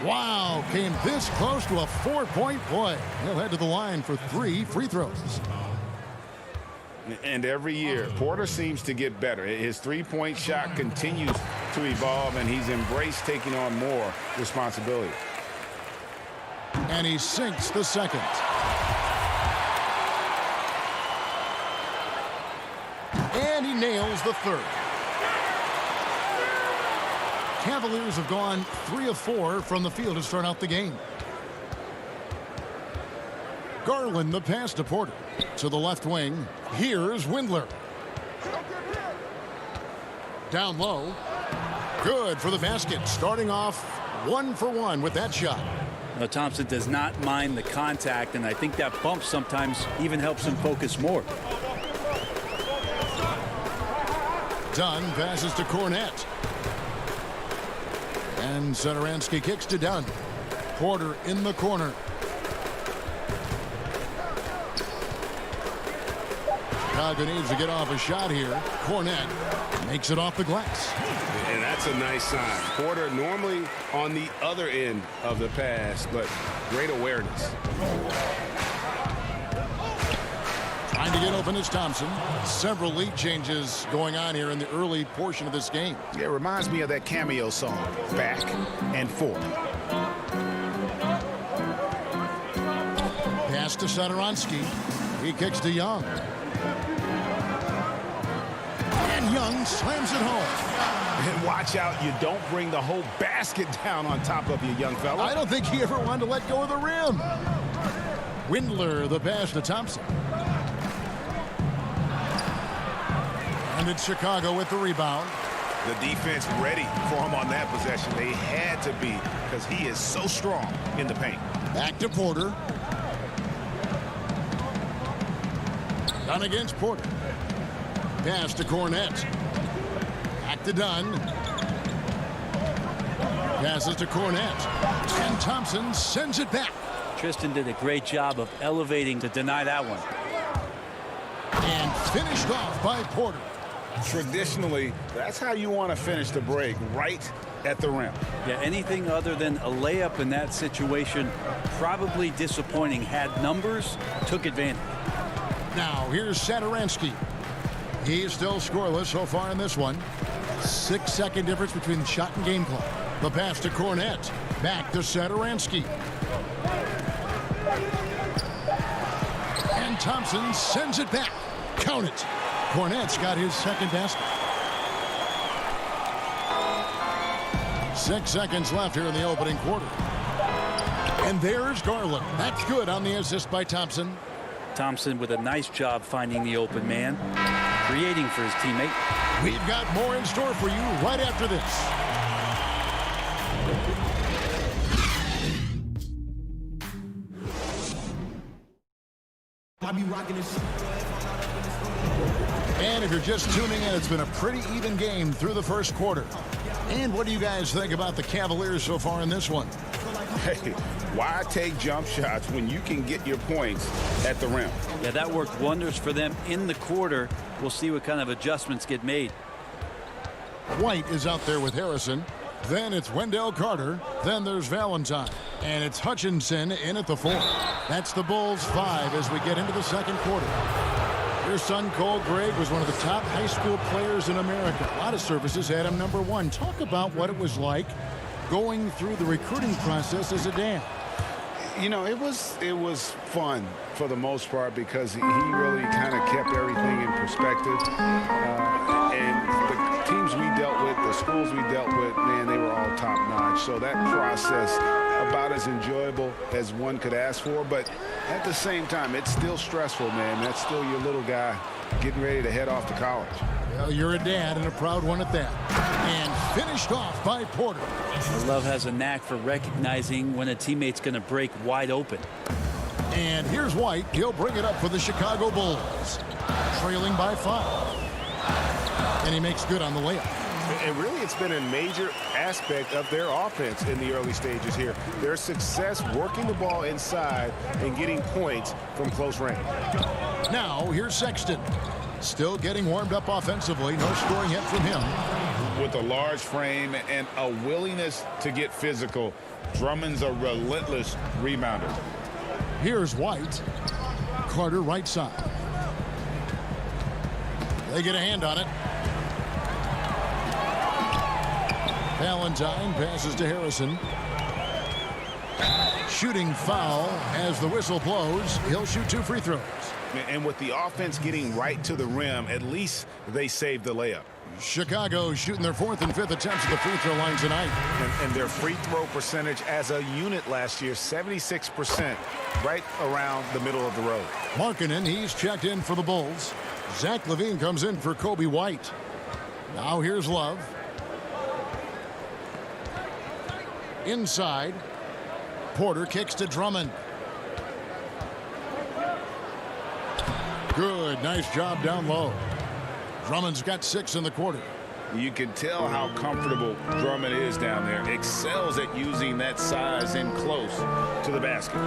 Speaker 1: Wow, came this close to a 4-point play. He'll head to the line for 3 free throws.
Speaker 3: And every year, Porter seems to get better. His three-point shot continues to evolve, and he's embraced taking on more responsibility.
Speaker 1: And he sinks the second. And he nails the third. Cavaliers have gone 3 of 4 from the field to start out the game. Garland the pass to Porter. To the left wing. Here's Windler. Down low. Good for the basket. Starting off 1 for 1 with that shot.
Speaker 2: Now, Thompson does not mind the contact, and I think that bump sometimes even helps him focus more.
Speaker 1: Dunn passes to Cornett. And Satoransky kicks to Dunn. Porter in the corner. Chicago needs to get off a shot here. Cornette makes it off the glass.
Speaker 3: And that's a nice sign. Porter normally on the other end of the pass, but great awareness.
Speaker 1: Trying to get open is Thompson. Several lead changes going on here in the early portion of this game.
Speaker 5: Yeah, it reminds me of that Cameo song, Back and Forth.
Speaker 1: Pass to Satoransky. He kicks to Young. And Young slams it home.
Speaker 5: And watch out, you don't bring the whole basket down on top of you, young fella.
Speaker 1: I don't think he ever wanted to let go of the rim. Windler, the pass to Thompson. And it's Chicago with the rebound.
Speaker 5: The defense ready for him on that possession. They had to be, because he is so strong in the paint.
Speaker 1: Back to Porter. Dunn against Porter. Pass to Cornette. Back to Dunn. Passes to Cornette. And Thompson sends it back.
Speaker 2: Tristan did a great job of elevating to deny that one.
Speaker 1: And finished off by Porter.
Speaker 3: Traditionally, that's how you want to finish the break, right at the rim.
Speaker 2: Yeah, anything other than a layup in that situation, probably disappointing. Had numbers, took advantage.
Speaker 1: Now, here's Satoransky. He is still scoreless so far in this one. 6-second difference between the shot and game clock. The pass to Cornette. Back to Satoransky. And Thompson sends it back. Count it. Cornette's got his second basket. 6 seconds left here in the opening quarter. And there's Garland. That's good on the assist by Thompson.
Speaker 2: Thompson with a nice job finding the open man, creating for his teammate.
Speaker 1: We've got more in store for you right after this.
Speaker 11: I be rocking this.
Speaker 1: And if you're just tuning in, it's been a pretty even game through the first quarter. And what do you guys think about the Cavaliers so far in this one?
Speaker 3: Hey, why take jump shots when you can get your points at the rim?
Speaker 2: Yeah, that worked wonders for them in the quarter. We'll see what kind of adjustments get made.
Speaker 1: White is out there with Harrison. Then it's Wendell Carter. Then there's Valentine. And it's Hutchinson in at the 4. That's the Bulls 5 as we get into the second quarter. Your son, Cole Gregg, was one of the top high school players in America. A lot of services had him number 1. Talk about what it was like going through the recruiting process as a dad.
Speaker 3: You know, it was fun for the most part because he really kind of kept everything in perspective. And the teams we dealt with, the schools we dealt with, man, they were all top-notch. So that process, about as enjoyable as one could ask for. But at the same time, it's still stressful, man. That's still your little guy getting ready to head off to college.
Speaker 1: Well, you're a dad and a proud one at that. And finished off by Porter.
Speaker 2: Love has a knack for recognizing when a teammate's going to break wide open.
Speaker 1: And here's White. He'll bring it up for the Chicago Bulls. Trailing by 5. And he makes good on the layup.
Speaker 13: And really, it's been a major aspect of their offense in the early stages here. Their success working the ball inside and getting points from close range.
Speaker 1: Now, here's Sexton. Still getting warmed up offensively. No scoring yet from him.
Speaker 3: With a large frame and a willingness to get physical, Drummond's a relentless rebounder.
Speaker 1: Here's White. Carter right side. They get a hand on it. Valentine passes to Harrison. Shooting foul as the whistle blows. He'll shoot 2 free throws.
Speaker 5: And with the offense getting right to the rim, at least they saved the layup.
Speaker 1: Chicago shooting their 4th and 5th attempts at the free throw line tonight.
Speaker 5: And their free throw percentage as a unit last year, 76%, right around the middle of the road.
Speaker 1: Markkanen, he's checked in for the Bulls. Zach LaVine comes in for Kobe White. Now here's Love. Inside. Porter kicks to Drummond. Good, nice job down low. Drummond's got 6 in the quarter.
Speaker 3: You can tell how comfortable Drummond is down there. Excels at using that size in close to the basket.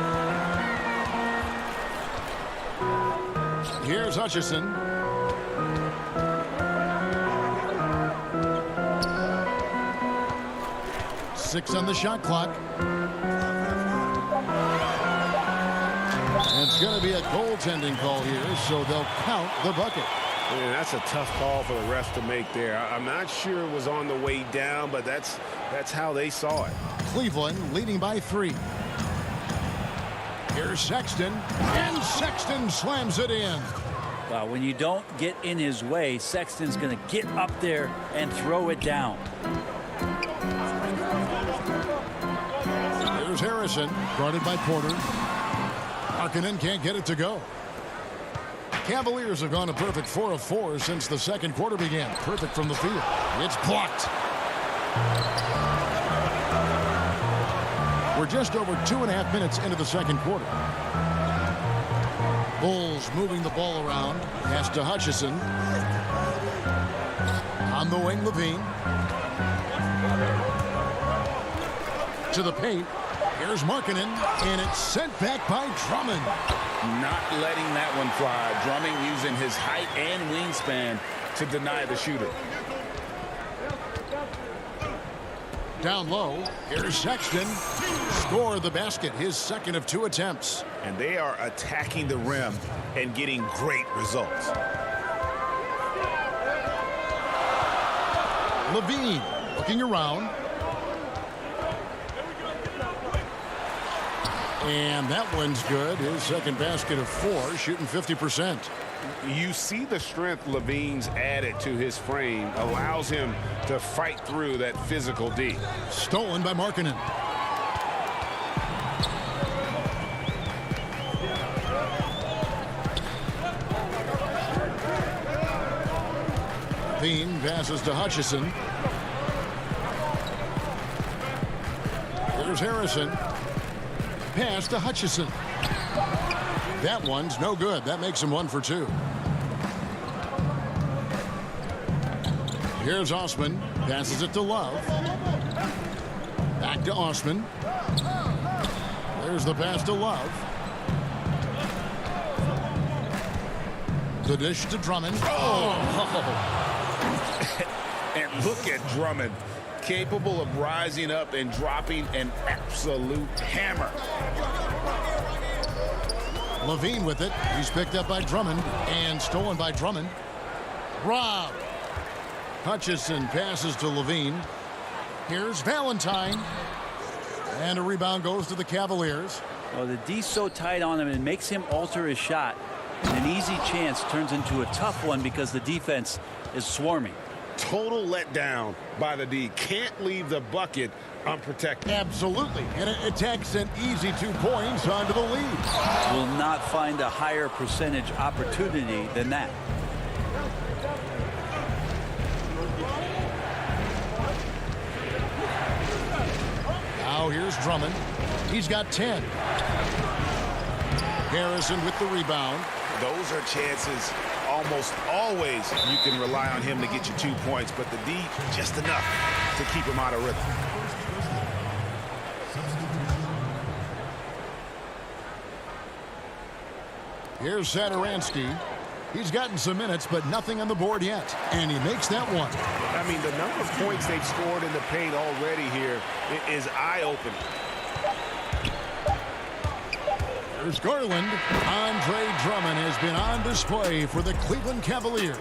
Speaker 1: Here's Hutchison. Six on the shot clock. It's going to be a goaltending call here, so they'll count the bucket.
Speaker 13: Man, that's a tough call for the refs to make there. I'm not sure it was on the way down, but that's how they saw it.
Speaker 1: Cleveland leading by 3. Here's Sexton, and Sexton slams it in.
Speaker 2: Wow, when you don't get in his way, Sexton's going to get up there and throw it down.
Speaker 1: Here's Harrison, guarded by Porter. Markkanen can't get it to go. Cavaliers have gone a perfect 4 of 4 since the second quarter began. Perfect from the field. It's blocked. We're just over 2.5 minutes into the second quarter. Bulls moving the ball around. Pass to Hutchison. On the wing, Levine. To the paint. Here's Markkanen, and it's sent back by Drummond.
Speaker 3: Not letting that one fly. Drummond using his height and wingspan to deny the shooter.
Speaker 1: Down low, here's Sexton. Score the basket, his second of 2 attempts.
Speaker 5: And they are attacking the rim and getting great results.
Speaker 1: Levine looking around. And that one's good. His second basket of 4, shooting 50%.
Speaker 3: You see the strength Levine's added to his frame, allows him to fight through that physical D.
Speaker 1: Stolen by Markkanen. Levine passes to Hutchison. Here's Harrison. Pass to Hutchison. That one's no good. That makes him 1 for 2. Here's Osman. Passes it to Love. Back to Osman. There's the pass to Love. The dish to Drummond. Oh!
Speaker 3: And look at Drummond. Capable of rising up and dropping an absolute hammer.
Speaker 1: Levine with it. He's picked up by Drummond and stolen by Drummond. Rob. Hutchison passes to Levine. Here's Valentine. And a rebound goes to the Cavaliers.
Speaker 2: Well, the D's so tight on him, it makes him alter his shot. An easy chance turns into a tough one because the defense is swarming.
Speaker 3: Total letdown by the D. Can't leave the bucket unprotected.
Speaker 1: Absolutely. And it takes an easy 2 points onto the lead.
Speaker 2: Will not find a higher percentage opportunity than that.
Speaker 1: Now here's Drummond. He's got 10. Harrison with the rebound.
Speaker 5: Those are chances almost always you can rely on him to get you 2 points, but the D just enough to keep him out of rhythm.
Speaker 1: Here's Satoransky. He's gotten some minutes, but nothing on the board yet. And he makes that one.
Speaker 13: I mean, the number of points they've scored in the paint already here is eye-opening.
Speaker 1: There's Garland. Andre Drummond has been on display for the Cleveland Cavaliers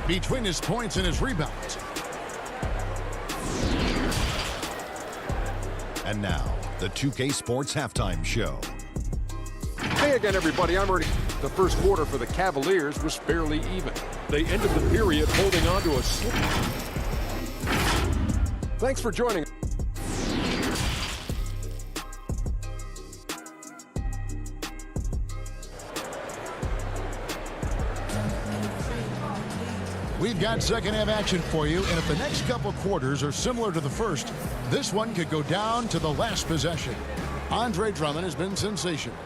Speaker 1: between his points and his rebounds.
Speaker 6: And now, the 2K Sports Halftime Show.
Speaker 7: Hey again, everybody. I'm Ernie. The first quarter for the Cavaliers was fairly even. They ended the period holding on to a slip. Thanks for joining.
Speaker 1: We've got second half action for you, and if the next couple quarters are similar to the first, this one could go down to the last possession. Andre Drummond has been sensational.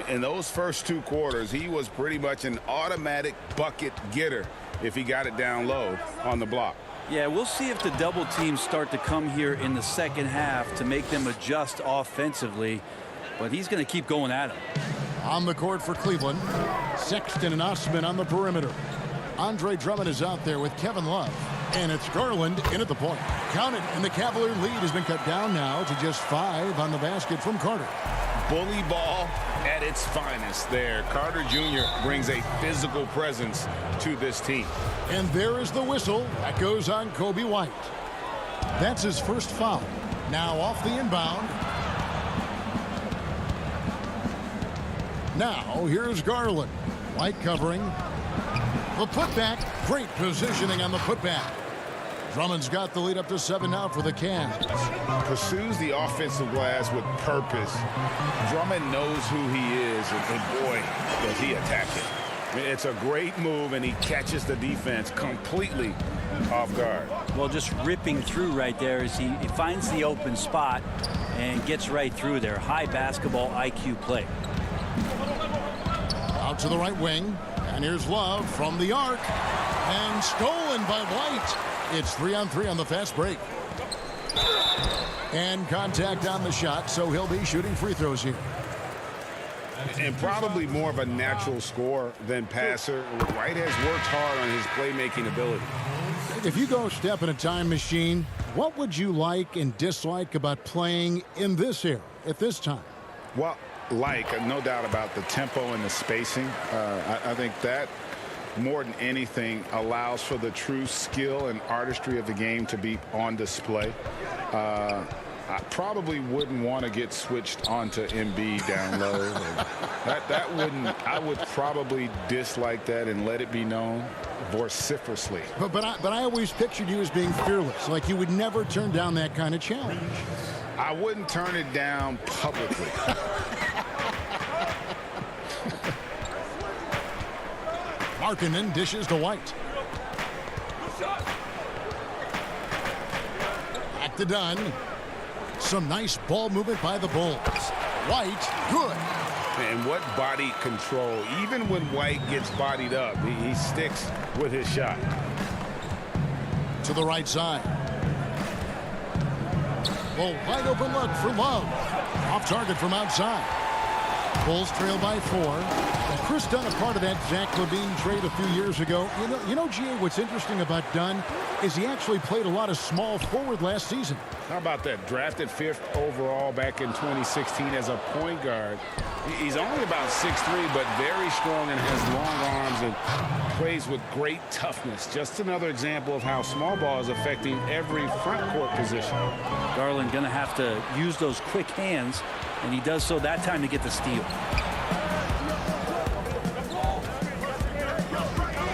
Speaker 3: In those first 2 quarters, he was pretty much an automatic bucket getter if he got it down low on the block.
Speaker 2: Yeah, we'll see if the double teams start to come here in the second half to make them adjust offensively, but he's going to keep going at him.
Speaker 1: On the court for Cleveland, Sexton and Osman on the perimeter. Andre Drummond is out there with Kevin Love. And it's Garland in at the point. Count it, and the Cavalier lead has been cut down now to just 5 on the basket from Carter.
Speaker 3: Bully ball at its finest there. Carter Jr. brings a physical presence to this team.
Speaker 1: And there is the whistle. That goes on Kobe White. That's his first foul. Now off the inbound. Now here's Garland. White covering. The putback. Great positioning on the putback. Drummond's got the lead up to 7 now for the Cavs.
Speaker 3: Pursues the offensive glass with purpose. Drummond knows who he is, and boy, does he attack it. It's a great move, and he catches the defense completely off guard.
Speaker 2: Well, just ripping through right there as he finds the open spot and gets right through there. High basketball IQ play.
Speaker 1: Out to the right wing, and here's Love from the arc, and stolen by White. It's 3-on-3 on the fast break. And contact on the shot, so he'll be shooting free throws here.
Speaker 3: And probably more of a natural scorer than passer. White has worked hard on his playmaking ability.
Speaker 1: If you go step in a time machine, what would you like and dislike about playing in this era at this time?
Speaker 3: Well, no doubt about the tempo and the spacing. I think that more than anything allows for the true skill and artistry of the game to be on display. I probably wouldn't want to get switched onto Embiid down low. that wouldn't. I would probably dislike that and let it be known vociferously.
Speaker 1: But I always pictured you as being fearless, like you would never turn down that kind of challenge.
Speaker 3: I wouldn't turn it down publicly.
Speaker 1: Markkanen dishes to White. Back to Dunn. Some nice ball movement by the Bulls. White, good.
Speaker 3: And what body control. Even when White gets bodied up, he sticks with his shot.
Speaker 1: To the right side. Well, wide open look for Love. Off target from outside. Bulls trail by 4. And Chris Dunn, a part of that Zach LaVine trade a few years ago. You know, G.A., what's interesting about Dunn is he actually played a lot of small forward last season.
Speaker 3: How about that? Drafted 5th overall back in 2016 as a point guard. He's only about 6'3", but very strong and has long arms and plays with great toughness. Just another example of how small ball is affecting every front court position.
Speaker 2: Garland going to have to use those quick hands, and he does so that time to get the steal.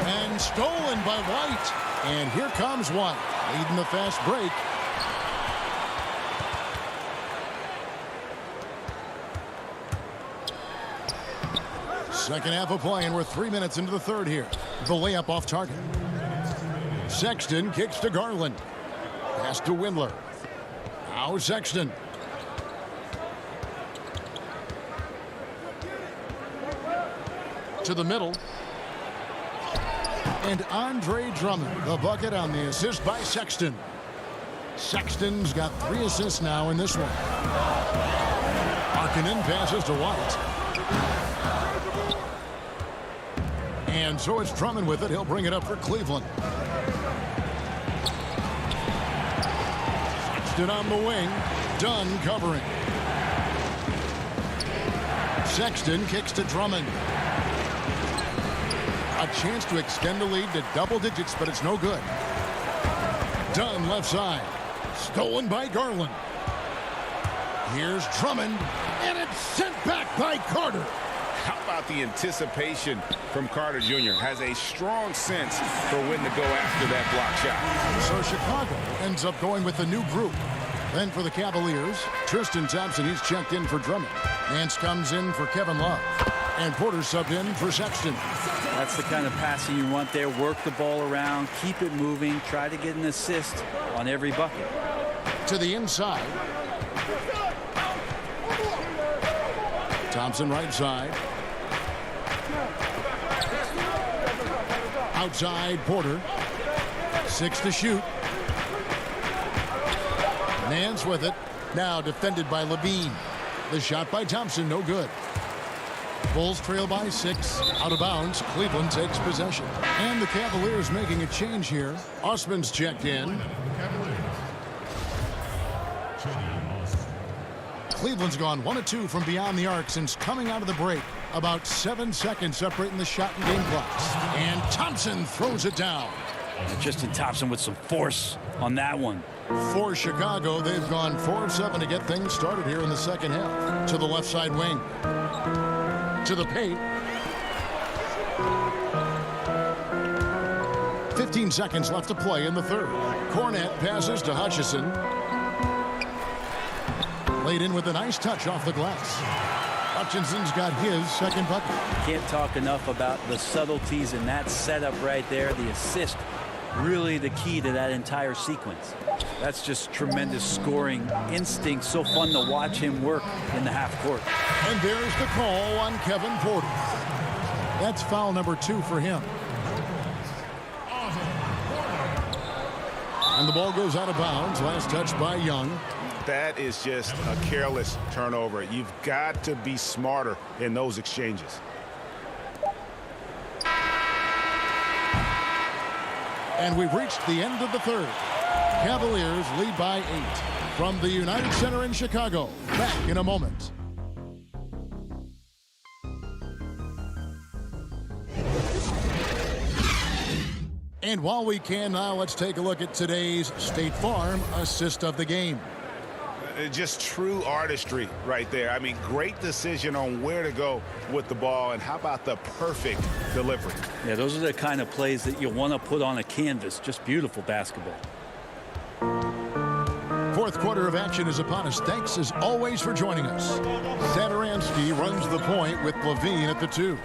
Speaker 1: And stolen by White. And here comes White, leading the fast break. Second half of play, and we're 3 minutes into the third here. The layup off target. Sexton kicks to Garland. Pass to Windler. Now Sexton. To the middle. And Andre Drummond, the bucket on the assist by Sexton. Sexton's got 3 assists now in this one. Markkanen passes to White. And so it's Drummond with it. He'll bring it up for Cleveland. Sexton on the wing. Dunn covering. Sexton kicks to Drummond. A chance to extend the lead to double digits, but it's no good. Dunn left side. Stolen by Garland. Here's Drummond, and it's sent back by Carter.
Speaker 3: How about the anticipation from Carter Jr. Has a strong sense for when to go after that block shot.
Speaker 1: So Chicago ends up going with a new group. Then for the Cavaliers, Tristan Thompson, he's checked in for Drummond. Nance comes in for Kevin Love. And Porter subbed in for Sexton.
Speaker 2: That's the kind of passing you want there. Work the ball around, keep it moving, try to get an assist on every bucket.
Speaker 1: To the inside. Thompson right side. Outside Porter. 6 to shoot. Nance with it. Now defended by LaVine. The shot by Thompson, no good. Bulls trail by 6. Out of bounds. Cleveland takes possession. And the Cavaliers making a change here. Osman's checked in. Cleveland's gone 1 of 2 from beyond the arc since coming out of the break. About 7 seconds separating the shot and game clocks. And Thompson throws it down.
Speaker 2: Justin Thompson with some force on that one.
Speaker 1: For Chicago, they've gone 4 of 7 to get things started here in the second half. To the left side wing. To the paint. 15 seconds left to play in the third. Cornette passes to Hutchison. Laid in with a nice touch off the glass. Hutchinson's got his second bucket.
Speaker 2: Can't talk enough about the subtleties in that setup right there. The assist, really the key to that entire sequence. That's just tremendous scoring instinct. So fun to watch him work in the half court.
Speaker 1: And there's the call on Kevin Porter. That's foul number 2 for him. And the ball goes out of bounds. Last touch by Young.
Speaker 13: That is just a careless turnover. You've got to be smarter in those exchanges.
Speaker 1: And we've reached the end of the third. Cavaliers lead by 8 from the United Center in Chicago. Back in a moment. And while we can now, let's take a look at today's State Farm assist of the game.
Speaker 13: Just true artistry right there. I mean, great decision on where to go with the ball, and how about the perfect delivery?
Speaker 2: Yeah, those are the kind of plays that you want to put on a canvas. Just beautiful basketball.
Speaker 1: Fourth quarter of action is upon us. Thanks as always for joining us. Satoransky runs the point with Levine at the 2.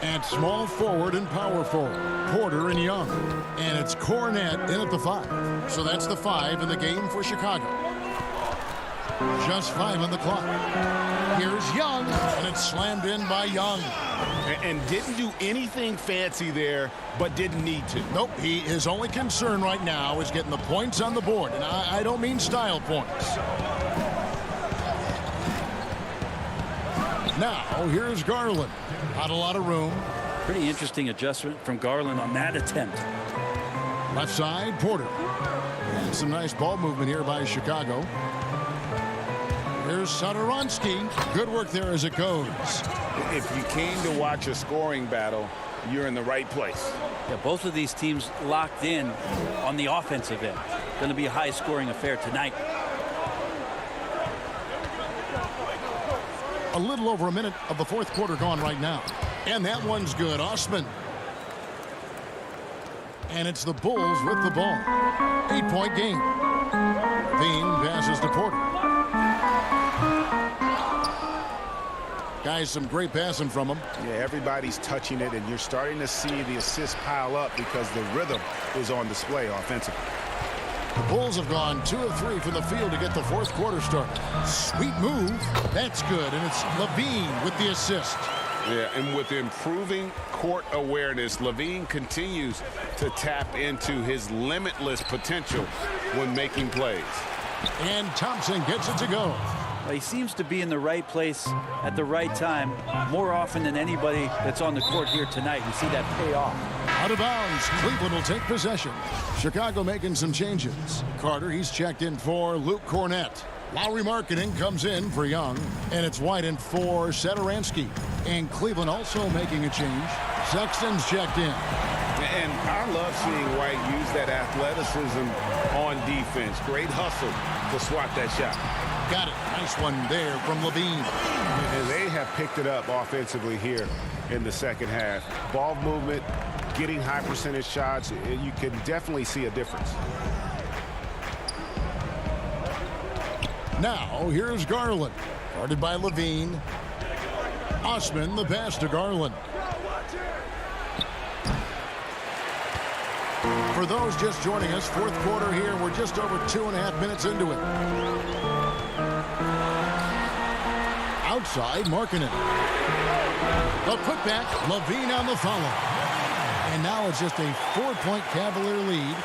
Speaker 1: At small forward and power forward, Porter and Young. And it's Cornette in at the 5. So that's the 5 in the game for Chicago. Just 5 on the clock. Here's Young, and it's slammed in by Young.
Speaker 13: And didn't do anything fancy there, but didn't need to.
Speaker 1: Nope, his only concern right now is getting the points on the board. And I don't mean style points. Now, here's Garland. Not a lot of room.
Speaker 2: Pretty interesting adjustment from Garland on that attempt.
Speaker 1: Left side, Porter. And some nice ball movement here by Chicago. Here's Satoransky. Good work there as it goes.
Speaker 13: If you came to watch a scoring battle, you're in the right place.
Speaker 2: Yeah, both of these teams locked in on the offensive end. Going to be a high-scoring affair tonight.
Speaker 1: A little over a minute of the fourth quarter gone right now. And that one's good. Osman. And it's the Bulls with the ball. 8-point game. Levine passes to Porter. Guys, some great passing from him.
Speaker 13: Yeah, everybody's touching it, and you're starting to see the assists pile up because the rhythm is on display offensively.
Speaker 1: The Bulls have gone 2 of 3 from the field to get the fourth quarter started. Sweet move. That's good, and it's Levine with the assist.
Speaker 13: Yeah, and with improving court awareness, Levine continues to tap into his limitless potential when making plays.
Speaker 1: And Thompson gets it to go.
Speaker 2: Well, he seems to be in the right place at the right time more often than anybody that's on the court here tonight. We see that pay off.
Speaker 1: Out of bounds. Cleveland will take possession. Chicago making some changes. Carter, he's checked in for Luke Cornette. Lowry Marketing comes in for Young. And it's White in for Satoransky. And Cleveland also making a change. Sexton's checked in.
Speaker 13: And I love seeing White use that athleticism on defense. Great hustle to swat that shot.
Speaker 1: Got it. Nice one there from Levine.
Speaker 13: And they have picked it up offensively here in the second half. Ball movement, getting high percentage shots. You can definitely see a difference.
Speaker 1: Now, here's Garland. Guarded by Levine. Osman, the pass to Garland. For those just joining us, fourth quarter here. We're just over 2.5 minutes into it. Outside, Markkanen. The putback, Levine on the follow. And now it's just a 4-point Cavalier lead.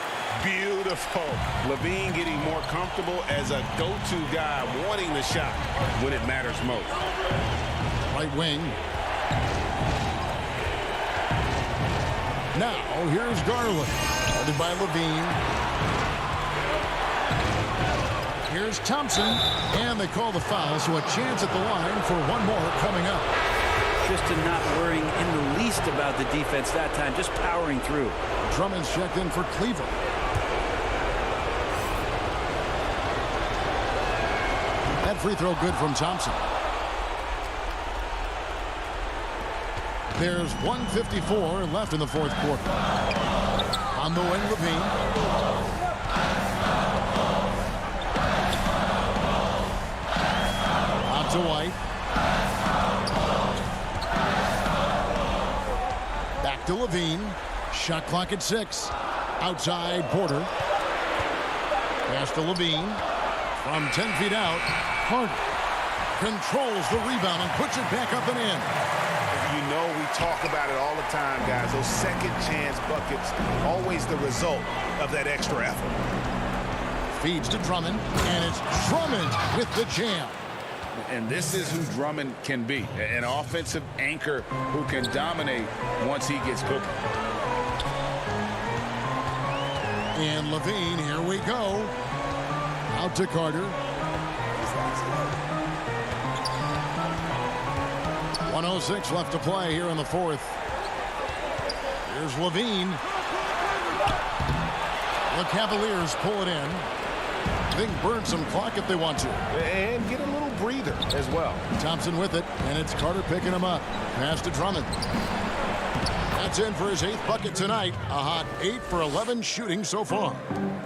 Speaker 13: Beautiful. Levine getting more comfortable as a go-to guy, wanting the shot when it matters most.
Speaker 1: Right wing. Now, here's Garland. Guarded by Levine. Here's Thompson. And they call the foul, so a chance at the line for one more coming up.
Speaker 2: Just to not worrying in the least about the defense that time, just powering through.
Speaker 1: Drummond's checked in for Cleveland. That free throw good from Thompson. There's 1:54 left in the fourth quarter. On the wing, Levine. Out to White. Back to Levine. Shot clock at 6. Outside Porter. Pass to Levine. From 10 feet out. Carter controls the rebound and puts it back up and in.
Speaker 5: You know we talk about it all the time, guys. Those second chance buckets, always the result of that extra effort.
Speaker 1: Feeds to Drummond, and it's Drummond with the jam.
Speaker 3: And this is who Drummond can be, an offensive anchor who can dominate once he gets cooking.
Speaker 1: And Levine, here we go. Out to Carter. 1:06 left to play here in the fourth. Here's Levine. The Cavaliers pull it in. They can burn some clock if they want to.
Speaker 5: And get a little breather as well.
Speaker 1: Thompson with it, and it's Carter picking him up. Pass to Drummond. That's in for his 8th bucket tonight. A hot 8 for 11 shooting so far.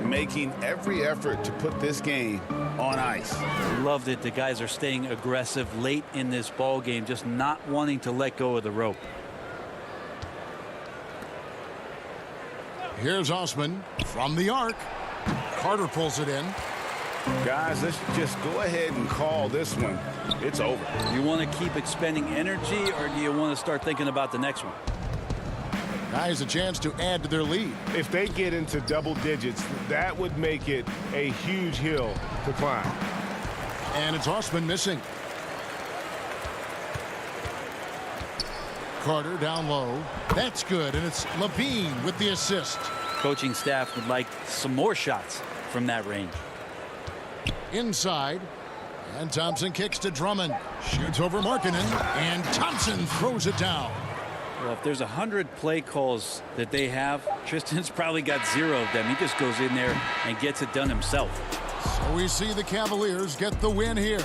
Speaker 5: Making every effort to put this game on ice.
Speaker 2: Loved it. The guys are staying aggressive late in this ball game, just not wanting to let go of the rope.
Speaker 1: Here's Osman from the arc. Carter pulls it in.
Speaker 3: Guys, let's just go ahead and call this one. It's over.
Speaker 2: You want to keep expending energy, or do you want to start thinking about the next one?
Speaker 1: Guys, a chance to add to their lead.
Speaker 13: If they get into double digits, that would make it a huge hill to climb.
Speaker 1: And it's Osman missing. Carter down low. That's good, and it's Levine with the assist.
Speaker 2: Coaching staff would like some more shots from that range.
Speaker 1: Inside, and Thompson kicks to Drummond. Shoots over Markkanen, and Thompson throws it down.
Speaker 2: Well, if there's 100 play calls that they have, Tristan's probably got 0 of them. He just goes in there and gets it done himself.
Speaker 1: So we see the Cavaliers get the win here.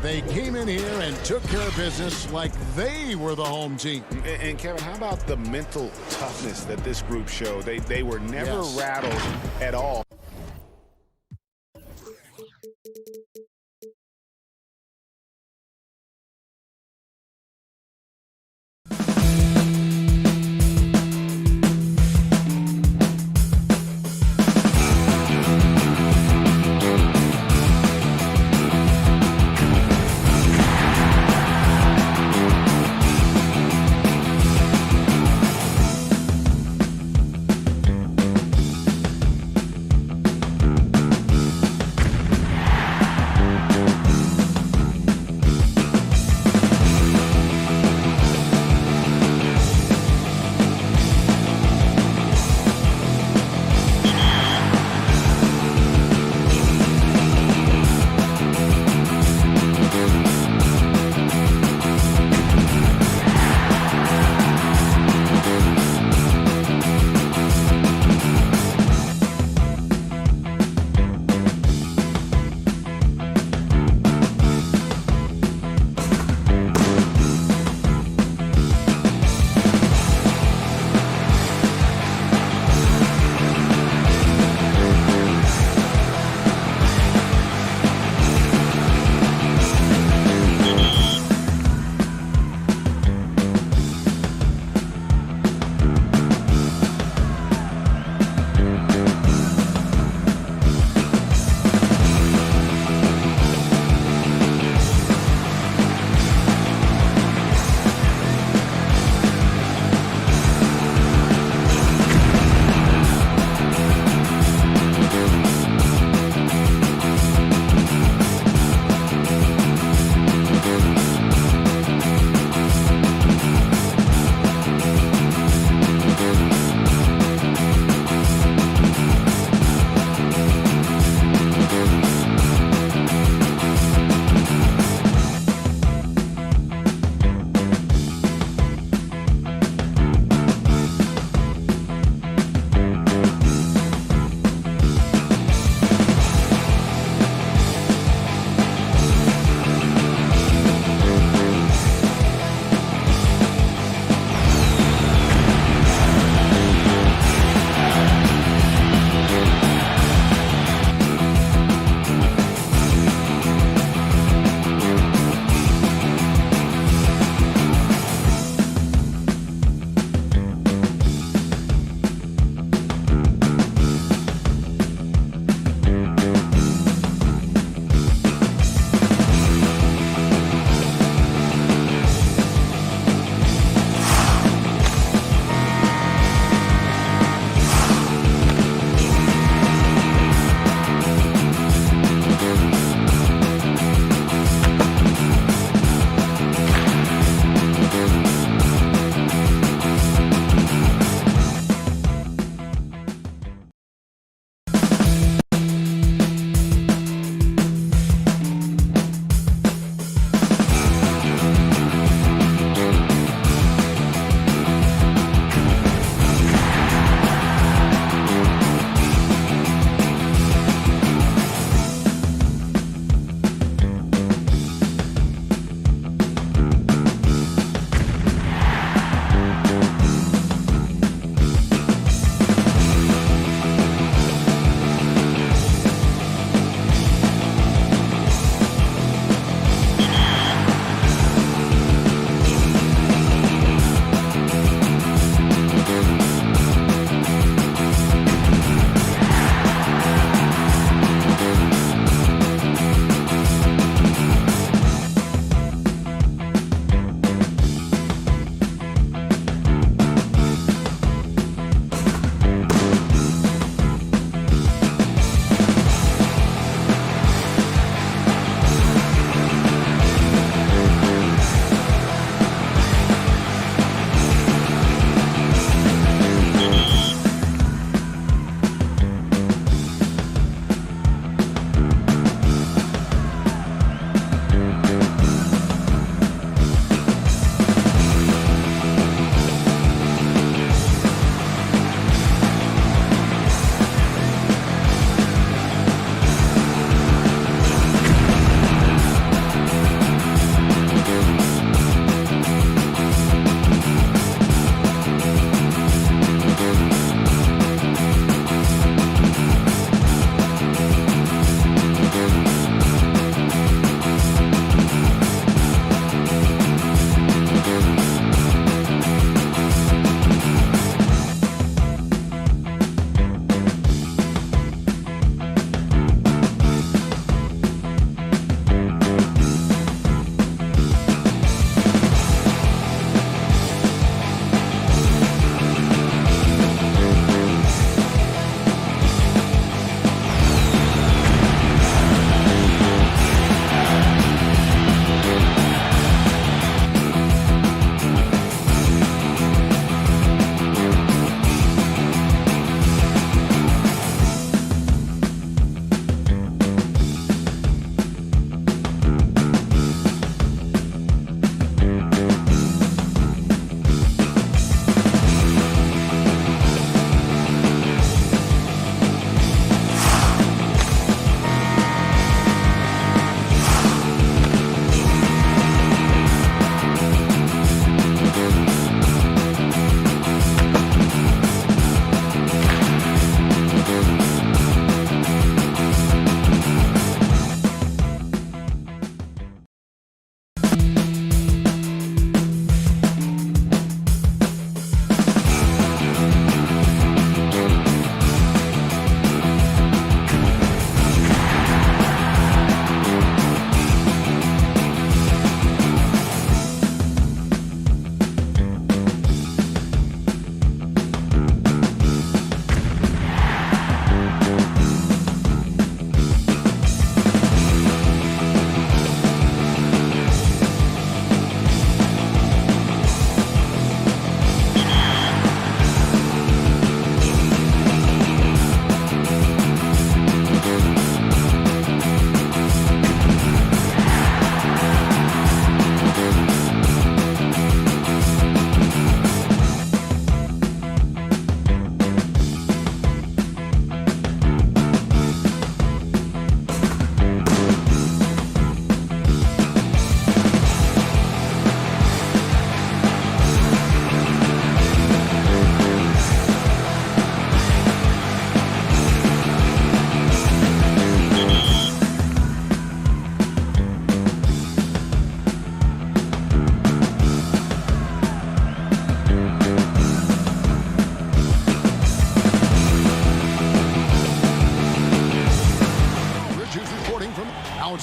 Speaker 1: They came in here and took care of business like they were the home team.
Speaker 5: And Kevin, how about the mental toughness that this group showed? They were never rattled at all.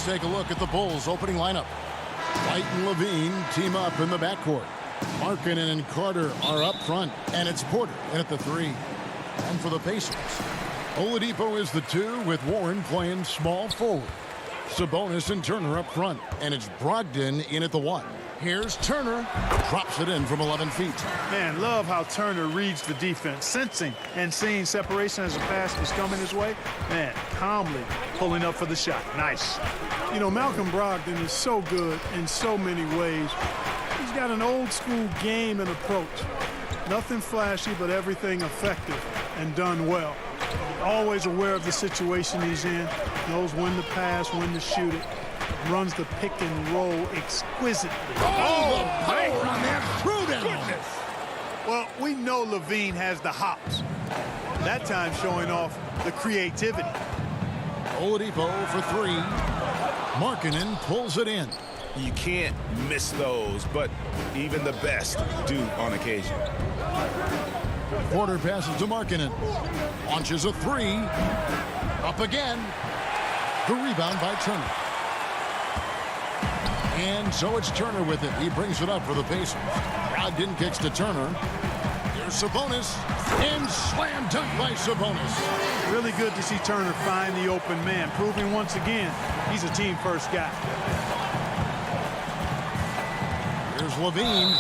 Speaker 1: Let's take a look at the Bulls' opening lineup. White and Levine team up in the backcourt. Markkanen and Carter are up front, and it's Porter in at the 3. And for the Pacers, Oladipo is the 2 with Warren playing small forward. Sabonis and Turner up front, and it's Brogdon in at the 1. Here's Turner, drops it in from 11 feet.
Speaker 16: Man, love how Turner reads the defense, sensing and seeing separation as a pass was coming his way. Man, calmly pulling up for the shot. Nice.
Speaker 17: You know, Malcolm Brogdon is so good in so many ways. He's got an old school game and approach. Nothing flashy, but everything effective and done well. Always aware of the situation he's in, knows when to pass, when to shoot it, runs the pick and roll exquisitely.
Speaker 1: Oh, the power on that throwdown.
Speaker 16: Goodness. Well, we know Levine has the hops. That time showing off the creativity.
Speaker 1: Oladipo for 3. Markkanen pulls it in.
Speaker 13: You can't miss those, but even the best do on occasion.
Speaker 1: Porter passes to Markkanen. Launches a 3. Up again. The rebound by Turner. And so it's Turner with it. He brings it up for the Pacers. Brogdon kicks to Turner. Here's Sabonis. And slam dunk by Sabonis.
Speaker 16: Really good to see Turner find the open man, proving once again he's a team-first guy.
Speaker 1: Here's Levine.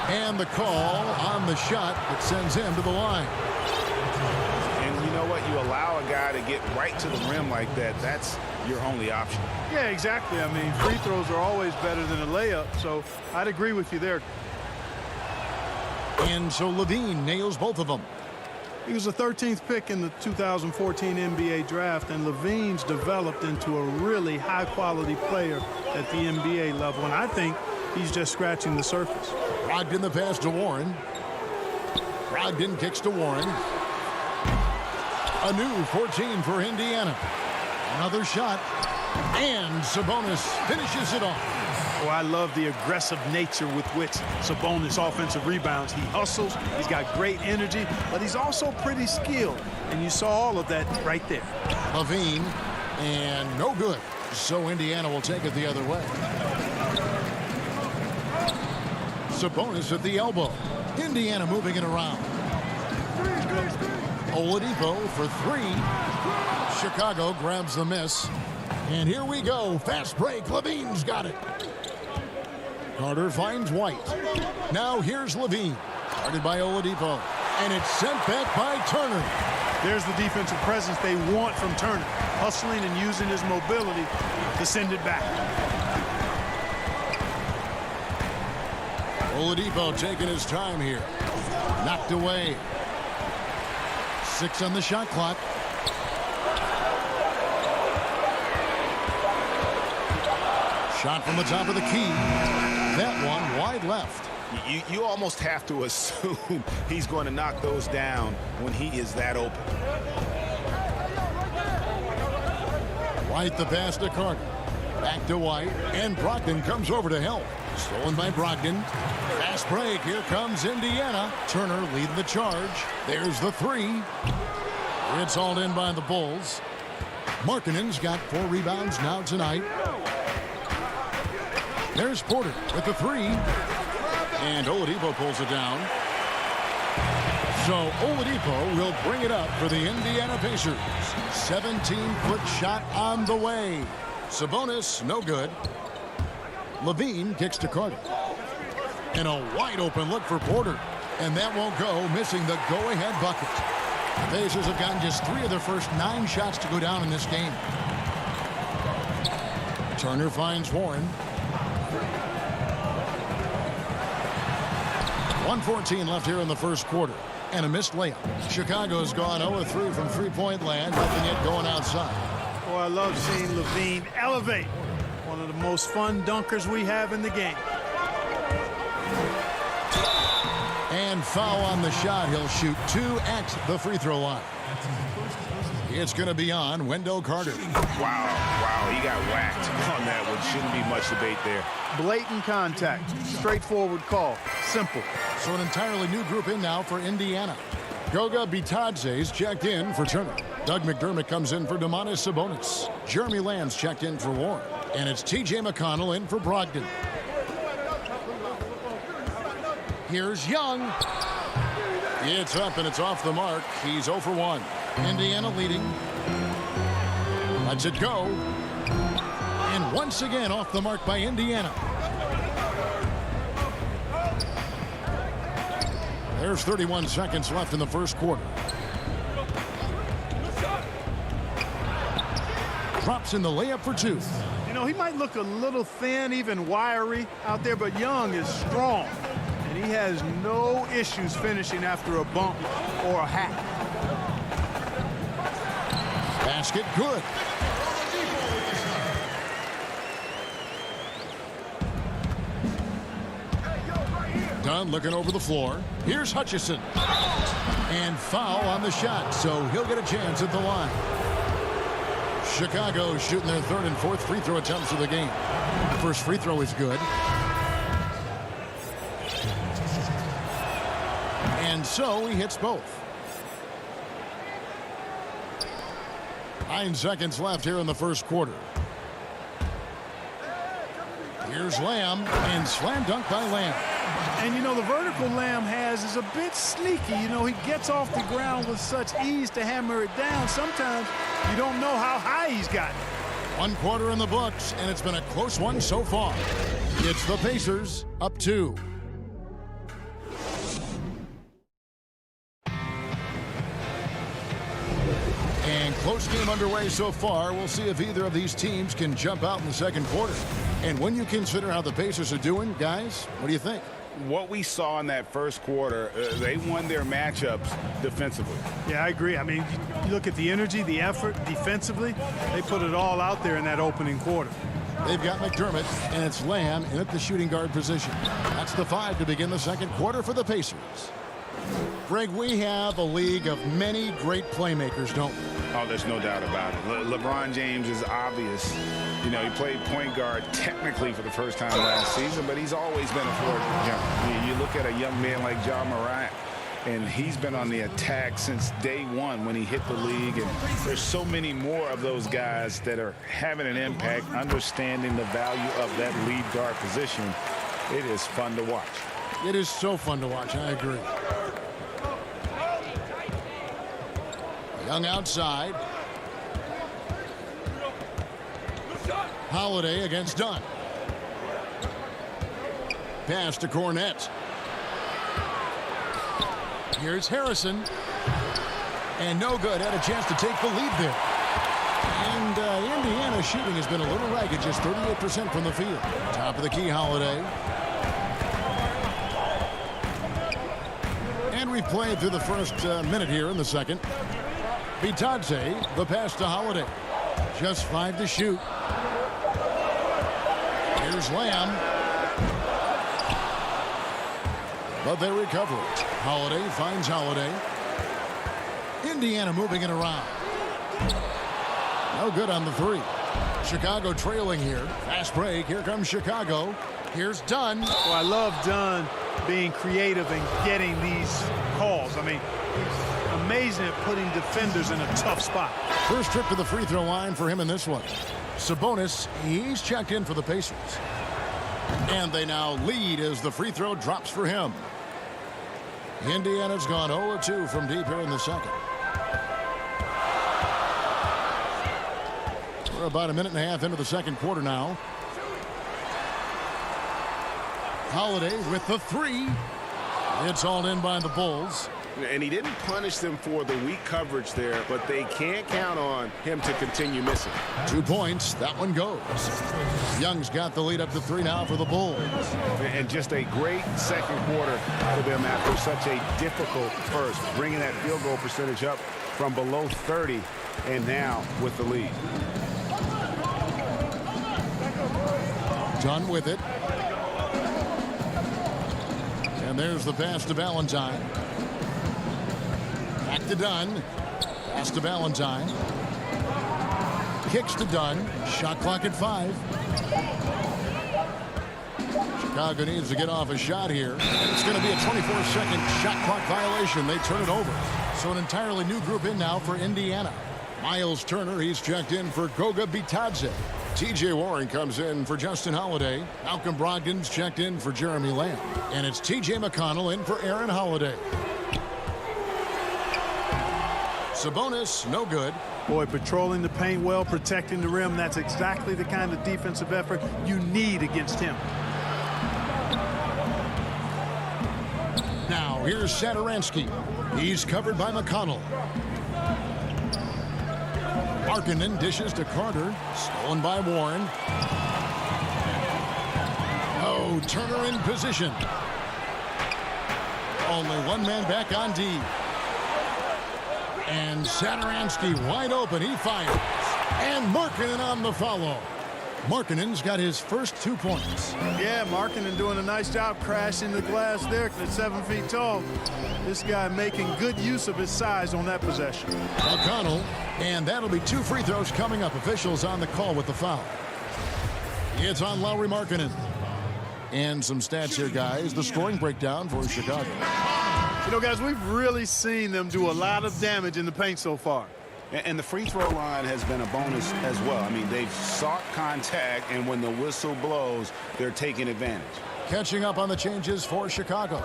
Speaker 1: And the call on the shot that sends him to the line.
Speaker 3: And you know what? You allow a guy to get right to the rim like that. That's your only option.
Speaker 16: Yeah, exactly. I mean, free throws are always better than a layup, so I'd agree with you there.
Speaker 1: And so Levine nails both of them.
Speaker 17: He was the 13th pick in the 2014 NBA draft, and Levine's developed into a really high-quality player at the NBA level, and I think he's just scratching the surface.
Speaker 1: Brogdon the pass to Warren. Brogdon kicks to Warren. A new 14 for Indiana. Another shot. And Sabonis finishes it off.
Speaker 16: Oh, I love the aggressive nature with which Sabonis offensive rebounds. He hustles, he's got great energy, but he's also pretty skilled. And you saw all of that right there.
Speaker 1: Levine, and no good. So Indiana will take it the other way. Sabonis at the elbow. Indiana moving it around. Oladipo for 3. Chicago grabs the miss. And here we go. Fast break. Levine's got it. Carter finds White. Now here's Levine. Guarded by Oladipo. And it's sent back by Turner.
Speaker 16: There's the defensive presence they want from Turner. Hustling and using his mobility to send it back.
Speaker 1: Oladipo taking his time here. Knocked away. 6 on the shot clock. Shot from the top of the key. That one wide left.
Speaker 3: You almost have to assume he's going to knock those down when he is that open.
Speaker 1: White the pass to Carter. Back to White. And Brogdon comes over to help. Stolen by Brogdon. Fast break. Here comes Indiana. Turner leading the charge. There's the 3. It's hauled in by the Bulls. Markkanen's got 4 rebounds now tonight. There's Porter with the 3. And Oladipo pulls it down. So Oladipo will bring it up for the Indiana Pacers. 17-foot shot on the way. Sabonis, no good. Levine kicks to Carter. And a wide open look for Porter. And that won't go, missing the go-ahead bucket. The Pacers have gotten just 3 of their first 9 shots to go down in this game. Turner finds Warren. 1:14 left here in the first quarter. And a missed layup. Chicago's gone 0-3 from three-point land. Nothing yet going outside.
Speaker 16: Oh, I love seeing Levine elevate. One of the most fun dunkers we have in the game.
Speaker 1: And foul on the shot. He'll shoot 2 at the free throw line. It's going to be on Wendell Carter.
Speaker 3: Wow, he got whacked on that one. Shouldn't be much debate there.
Speaker 16: Blatant contact. Straightforward call. Simple.
Speaker 1: So an entirely new group in now for Indiana. Goga Bitadze's checked in for Turner. Doug McDermott comes in for Domantas Sabonis. Jeremy Lamb's checked in for Warren. And it's T.J. McConnell in for Brogdon. Here's Young. It's up and it's off the mark. He's 0 for 1. Indiana leading. Lets it go. And once again off the mark by Indiana. There's 31 seconds left in the first quarter. Drops in the layup for 2.
Speaker 17: You know, he might look a little thin, even wiry out there, but Young is strong. And he has no issues finishing after a bump or a hack.
Speaker 1: Basket good. Dunn looking over the floor. Here's Hutchison. And foul on the shot, so he'll get a chance at the line. Chicago shooting their third and fourth free throw attempts of the game. First free throw is good. And so he hits both. 9 seconds left here in the first quarter. Here's Lamb, and slam dunk by Lamb.
Speaker 17: And, you know, the vertical Lamb has is a bit sneaky. You know, he gets off the ground with such ease to hammer it down. Sometimes you don't know how high he's gotten.
Speaker 1: 1 quarter in the books, and it's been a close one so far. It's the Pacers up 2. And close game underway so far. We'll see if either of these teams can jump out in the second quarter. And when you consider how the Pacers are doing, guys, what do you think?
Speaker 3: What we saw in that first quarter, they won their matchups defensively.
Speaker 17: Yeah, I agree. I mean, you look at the energy, the effort defensively, they put it all out there in that opening quarter.
Speaker 1: They've got McDermott, and it's Lamb in at the shooting guard position. That's the 5 to begin the second quarter for the Pacers. Greg, we have a league of many great playmakers, don't we?
Speaker 3: Oh, there's no doubt about it. LeBron James is obvious. You know, he played point guard technically for the first time last season, but he's always been a floor general. You look at a young man like Ja Morant, and he's been on the attack since day one when he hit the league. And there's so many more of those guys that are having an impact, understanding the value of that lead guard position. It is fun to watch.
Speaker 1: It is so fun to watch. I agree. Young outside. Holiday against Dunn. Pass to Cornette. Here's Harrison. And no good. Had a chance to take the lead there. And Indiana's shooting has been a little ragged, just 38% from the field. Top of the key, Holiday. And we've played through the first minute here in the second. Bitadze, the pass to Holiday. Just 5 to shoot. Here's Lamb. But they recover it. Holiday finds Holiday. Indiana moving it around. No good on the 3. Chicago trailing here. Fast break. Here comes Chicago. Here's Dunn.
Speaker 17: Well, I love Dunn being creative and getting these calls. I mean, he's amazing at putting defenders in a tough spot.
Speaker 1: First trip to the free throw line for him in this one. Sabonis, he's checked in for the Pacers. And they now lead as the free throw drops for him. Indiana's gone 0-2 from deep here in the second. We're about a minute and a half into the second quarter now. Holiday with the 3. It's all in by the Bulls.
Speaker 13: And he didn't punish them for the weak coverage there, but they can't count on him to continue missing.
Speaker 1: 2 points. That one goes. Young's got the lead up to 3 now for the Bulls.
Speaker 13: And just a great second quarter for them after such a difficult first, bringing that field goal percentage up from below 30 and now with the lead.
Speaker 1: Dunn with it. And there's the pass to Valentine. Back to Dunn. Pass to Valentine. Kicks to Dunn. Shot clock at 5. Chicago needs to get off a shot here. And it's going to be a 24-second shot clock violation. They turn it over. So an entirely new group in now for Indiana. Miles Turner, he's checked in for Goga Bitadze. T.J. Warren comes in for Justin Holiday. Malcolm Brogdon's checked in for Jeremy Lamb. And it's T.J. McConnell in for Aaron Holiday. Sabonis, no good.
Speaker 17: Boy, patrolling the paint well, protecting the rim. That's exactly the kind of defensive effort you need against him.
Speaker 1: Now, here's Satoransky. He's covered by McConnell. Markkanen dishes to Carter. Stolen by Warren. Oh, Turner in position. Only one man back on D. And Satoransky wide open. He fires. And Markkanen on the follow. Markkanen's got his first 2 points.
Speaker 17: Yeah, Markkanen doing a nice job crashing the glass there at 7 feet tall. This guy making good use of his size on that possession.
Speaker 1: McConnell, and that'll be 2 free throws coming up. Officials on the call with the foul. It's on Lauri Markkanen. And some stats here, guys. The scoring breakdown for Chicago.
Speaker 17: You know, guys, we've really seen them do a lot of damage in the paint so far.
Speaker 3: And the free throw line has been a bonus as well. I mean, they've sought contact, and when the whistle blows, they're taking advantage.
Speaker 1: Catching up on the changes for Chicago.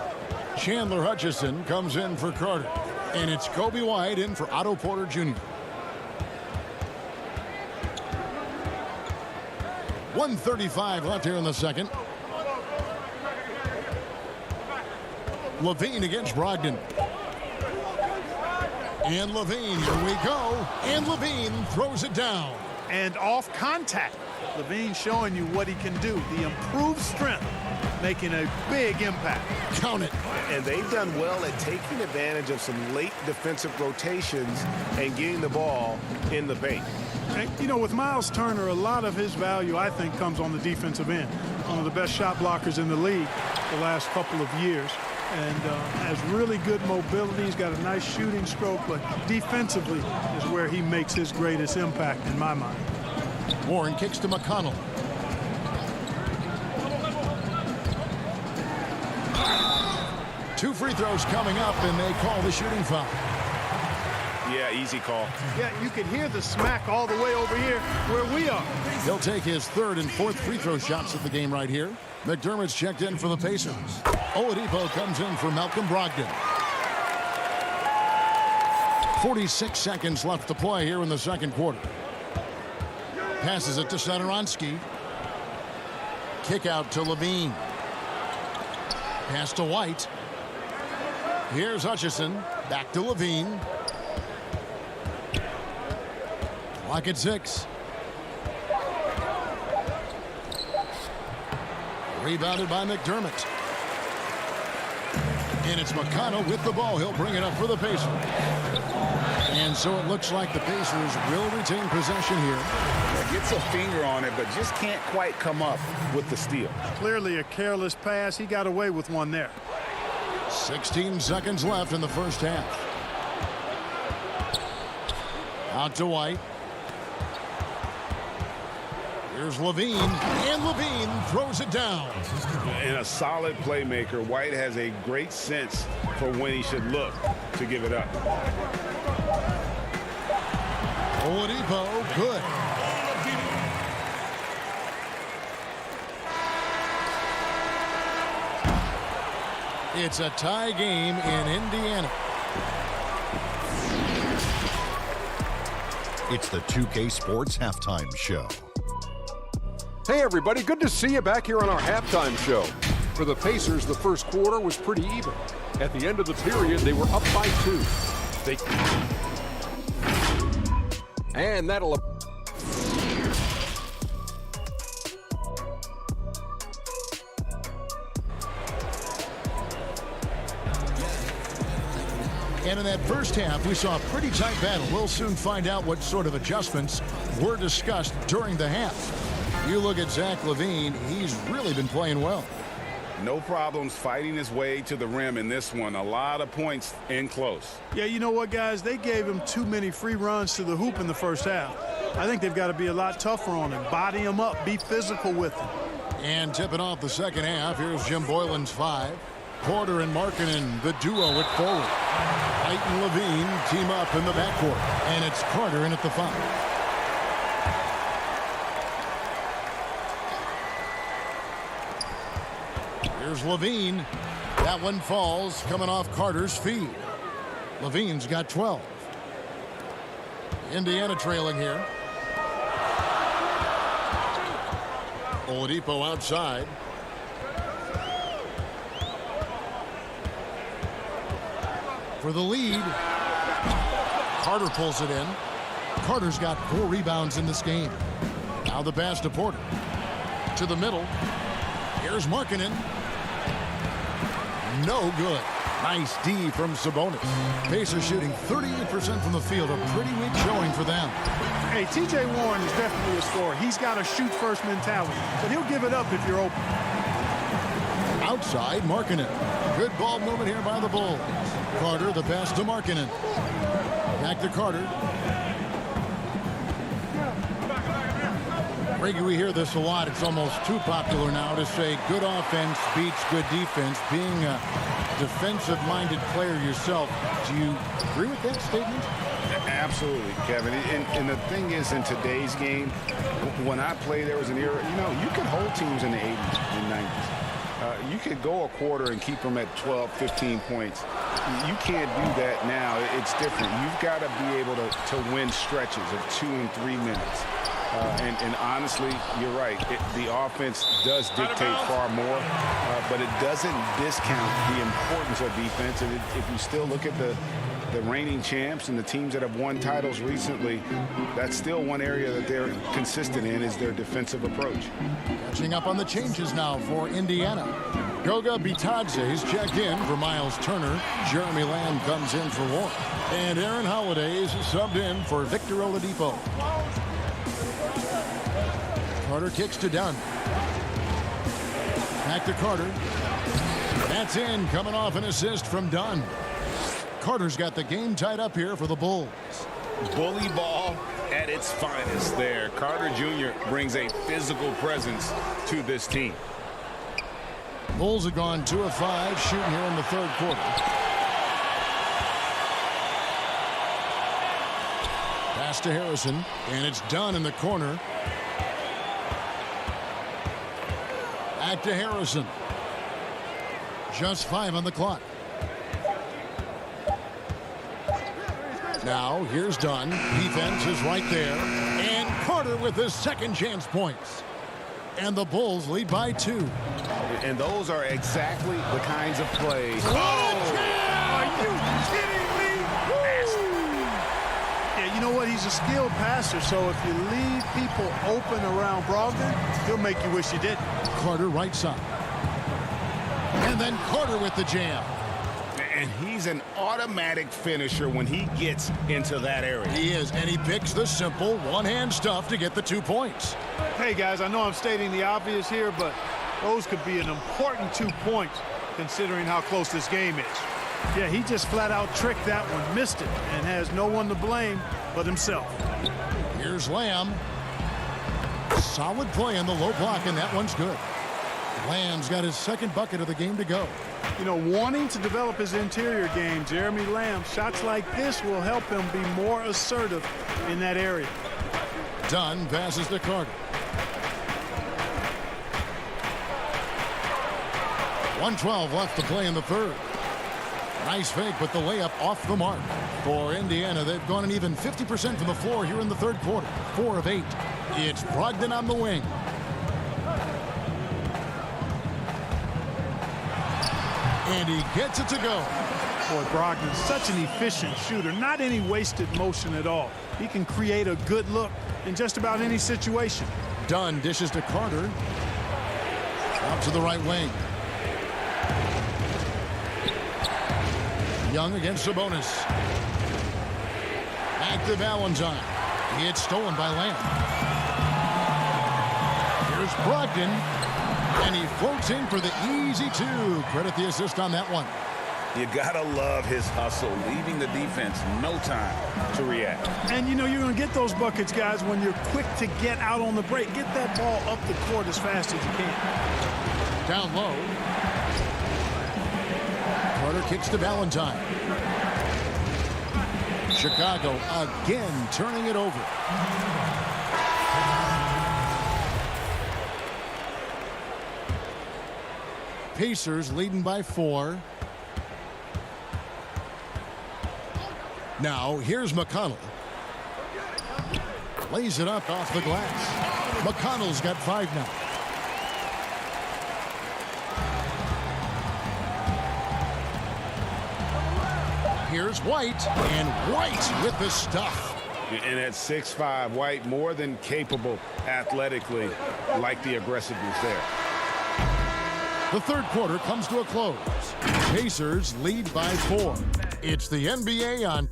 Speaker 1: Chandler Hutchison comes in for Carter. And it's Kobe White in for Otto Porter Jr. 1:35 left here in the second. Levine against Brogdon. And Levine, here we go. And Levine throws it down.
Speaker 17: And off contact. Levine showing you what he can do. The improved strength, making a big impact.
Speaker 1: Count it.
Speaker 13: And they've done well at taking advantage of some late defensive rotations and getting the ball in the paint.
Speaker 17: And, you know, with Miles Turner, a lot of his value, I think, comes on the defensive end. One of the best shot blockers in the league the last couple of years. And has really good mobility. He's got a nice shooting stroke, but defensively is where he makes his greatest impact in my mind.
Speaker 1: Warren kicks to McConnell. Two free throws coming up, and they call the shooting foul.
Speaker 13: Yeah, easy call.
Speaker 17: Yeah, you can hear the smack all the way over here where we are.
Speaker 1: He'll take his third and fourth free throw shots of the game right here. McDermott's checked in for the Pacers. Oladipo comes in for Malcolm Brogdon. 46 seconds left to play here in the second quarter. Passes it to Satoransky. Kick out to Levine. Pass to White. Here's Hutchison. Back to Levine. Clock at 6. Rebounded by McDermott. And it's McConnell with the ball. He'll bring it up for the Pacers. And so it looks like the Pacers will retain possession here.
Speaker 3: Gets a finger on it, but just can't quite come up with the steal.
Speaker 17: Clearly a careless pass. He got away with one there.
Speaker 1: 16 seconds left in the first half. Out to White. Here's Levine, and Levine throws it down.
Speaker 3: And a solid playmaker, White has a great sense for when he should look to give it up.
Speaker 1: Oladipo, good. It's a tie game in Indiana.
Speaker 6: It's the 2K Sports Halftime Show.
Speaker 7: Hey everybody, good to see you back here on our halftime show. For the Pacers, the first quarter was pretty even. At the end of the period, they were up by 2. And that'll...
Speaker 1: And in that first half, we saw a pretty tight battle. We'll soon find out what sort of adjustments were discussed during the half. You look at Zach LaVine, he's really been playing well.
Speaker 3: No problems fighting his way to the rim in this one. A lot of points in close.
Speaker 17: Yeah, you know what, guys? They gave him too many free runs to the hoop in the first half. I think they've got to be a lot tougher on him. Body him up. Be physical with him.
Speaker 1: And tipping off the second half, here's Jim Boylan's 5. Porter and Markkanen, the duo at forward. White and Levine team up in the backcourt. And it's Carter in at the 5. Here's Levine. That one falls, coming off Carter's feed. Levine's got 12. Indiana trailing here. Oladipo outside. For the lead. Carter pulls it in. Carter's got 4 rebounds in this game. Now the pass to Porter. To the middle. Here's Markkanen. No good. Nice D from Sabonis. Pacers shooting 38% from the field. A pretty weak showing for them.
Speaker 17: Hey, T.J. Warren is definitely a scorer. He's got a shoot-first mentality, but he'll give it up if you're open.
Speaker 1: Outside, Markkanen. Good ball movement here by the Bulls. Carter, the pass to Markkanen. Back to Carter. Reggie, we hear this a lot. It's almost too popular now to say good offense beats good defense. Being a defensive-minded player yourself, do you agree with that statement?
Speaker 3: Absolutely, Kevin. And the thing is, in today's game, when I played, there was an era, you could hold teams in the 80s and 90s. You could go a quarter and keep them at 12, 15 points. You can't do that now. It's different. You've got to be able to win stretches of 2 and 3 minutes. And honestly, you're right. The offense does dictate far more, but it doesn't discount the importance of defense. And if you still look at the reigning champs and the teams that have won titles recently, that's still one area that they're consistent in is their defensive approach.
Speaker 1: Catching up on the changes now for Indiana. Goga Bitadze is checked in for Miles Turner. Jeremy Lamb comes in for Warren. And Aaron Holiday is subbed in for Victor Oladipo. Carter kicks to Dunn. Back to Carter. That's in, coming off an assist from Dunn. Carter's got the game tied up here for the Bulls.
Speaker 3: Bully ball at its finest there. Carter Jr. brings a physical presence to this team.
Speaker 1: Bulls have gone 2 of 5 shooting here in the third quarter. Pass to Harrison, and it's Dunn in the corner. Back to Harrison. Just 5 on the clock. Now, here's Dunn. Defense is right there. And Carter with his second chance points. And the Bulls lead by 2.
Speaker 3: And those are exactly the kinds of plays.
Speaker 17: Are you kidding me? Yeah, you know what? He's a skilled passer, so if you leave people open around Brogdon, he'll make you wish you didn't.
Speaker 1: Carter right side. And then Carter with the jam.
Speaker 3: And he's an automatic finisher when he gets into that area.
Speaker 1: He is, and he picks the simple one-hand stuff to get the 2 points.
Speaker 17: Hey, guys, I know I'm stating the obvious here, but those could be an important 2 points considering how close this game is. Yeah, he just flat out tricked that one, missed it, and has no one to blame but himself.
Speaker 1: Here's Lamb. Solid play on the low block, and that one's good. Lamb's got his second bucket of the game to go.
Speaker 17: You know, wanting to develop his interior game, Jeremy Lamb, shots like this will help him be more assertive in that area.
Speaker 1: Dunn passes to Carter. 1:12 left to play in the third. Nice fake, but the layup off the mark. For Indiana, they've gone an even 50% from the floor here in the third quarter. 4 of 8. It's Brogdon on the wing. And he gets it to go.
Speaker 17: Boy, Brogdon's such an efficient shooter. Not any wasted motion at all. He can create a good look in just about any situation.
Speaker 1: Dunn dishes to Carter. Out to the right wing. Young against Sabonis. Back to Valentine. It's stolen by Lamb. Here's Brogdon. And he floats in for the easy 2. Credit the assist on that one.
Speaker 3: You gotta love his hustle, leaving the defense no time to react.
Speaker 17: And you know you're gonna get those buckets, guys, when you're quick to get out on the break. Get that ball up the court as fast as you can.
Speaker 1: Down low. Carter kicks to Valentine. Chicago again turning it over. Pacers leading by 4. Now here's McConnell. Lays it up off the glass. McConnell's got 5 now. Here's White, and White with the stuff.
Speaker 3: And at 6'5", White more than capable athletically, like the aggressiveness there.
Speaker 1: The third quarter comes to a close. Pacers lead by 4. It's the NBA on.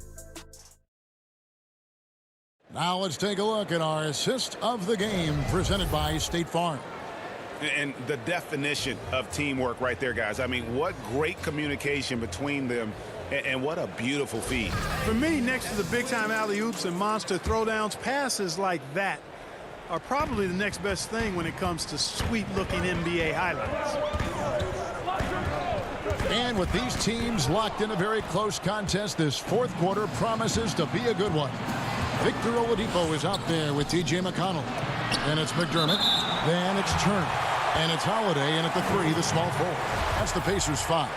Speaker 1: Now let's take a look at our assist of the game presented by State Farm.
Speaker 3: And the definition of teamwork right there, guys. I mean, what great communication between them, and what a beautiful feed.
Speaker 17: For me, next to the big-time alley-oops and monster throwdowns, passes like that are probably the next best thing when it comes to sweet-looking NBA highlights.
Speaker 1: And with these teams locked in a very close contest, this fourth quarter promises to be a good one. Victor Oladipo is out there with T.J. McConnell. Then it's McDermott. Then it's Turner. And it's Holiday, and at the 3, the small forward. That's the Pacers' 5.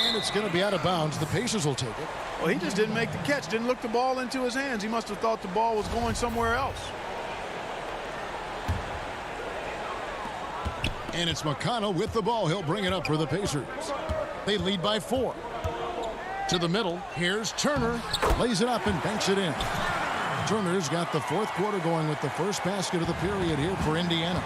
Speaker 1: And it's going to be out of bounds. The Pacers will take it.
Speaker 17: Well, he just didn't make the catch, didn't look the ball into his hands. He must have thought the ball was going somewhere else.
Speaker 1: And it's McConnell with the ball. He'll bring it up for the Pacers. They lead by 4. To the middle, here's Turner. Lays it up and banks it in. Turner's got the fourth quarter going with the first basket of the period here for Indiana.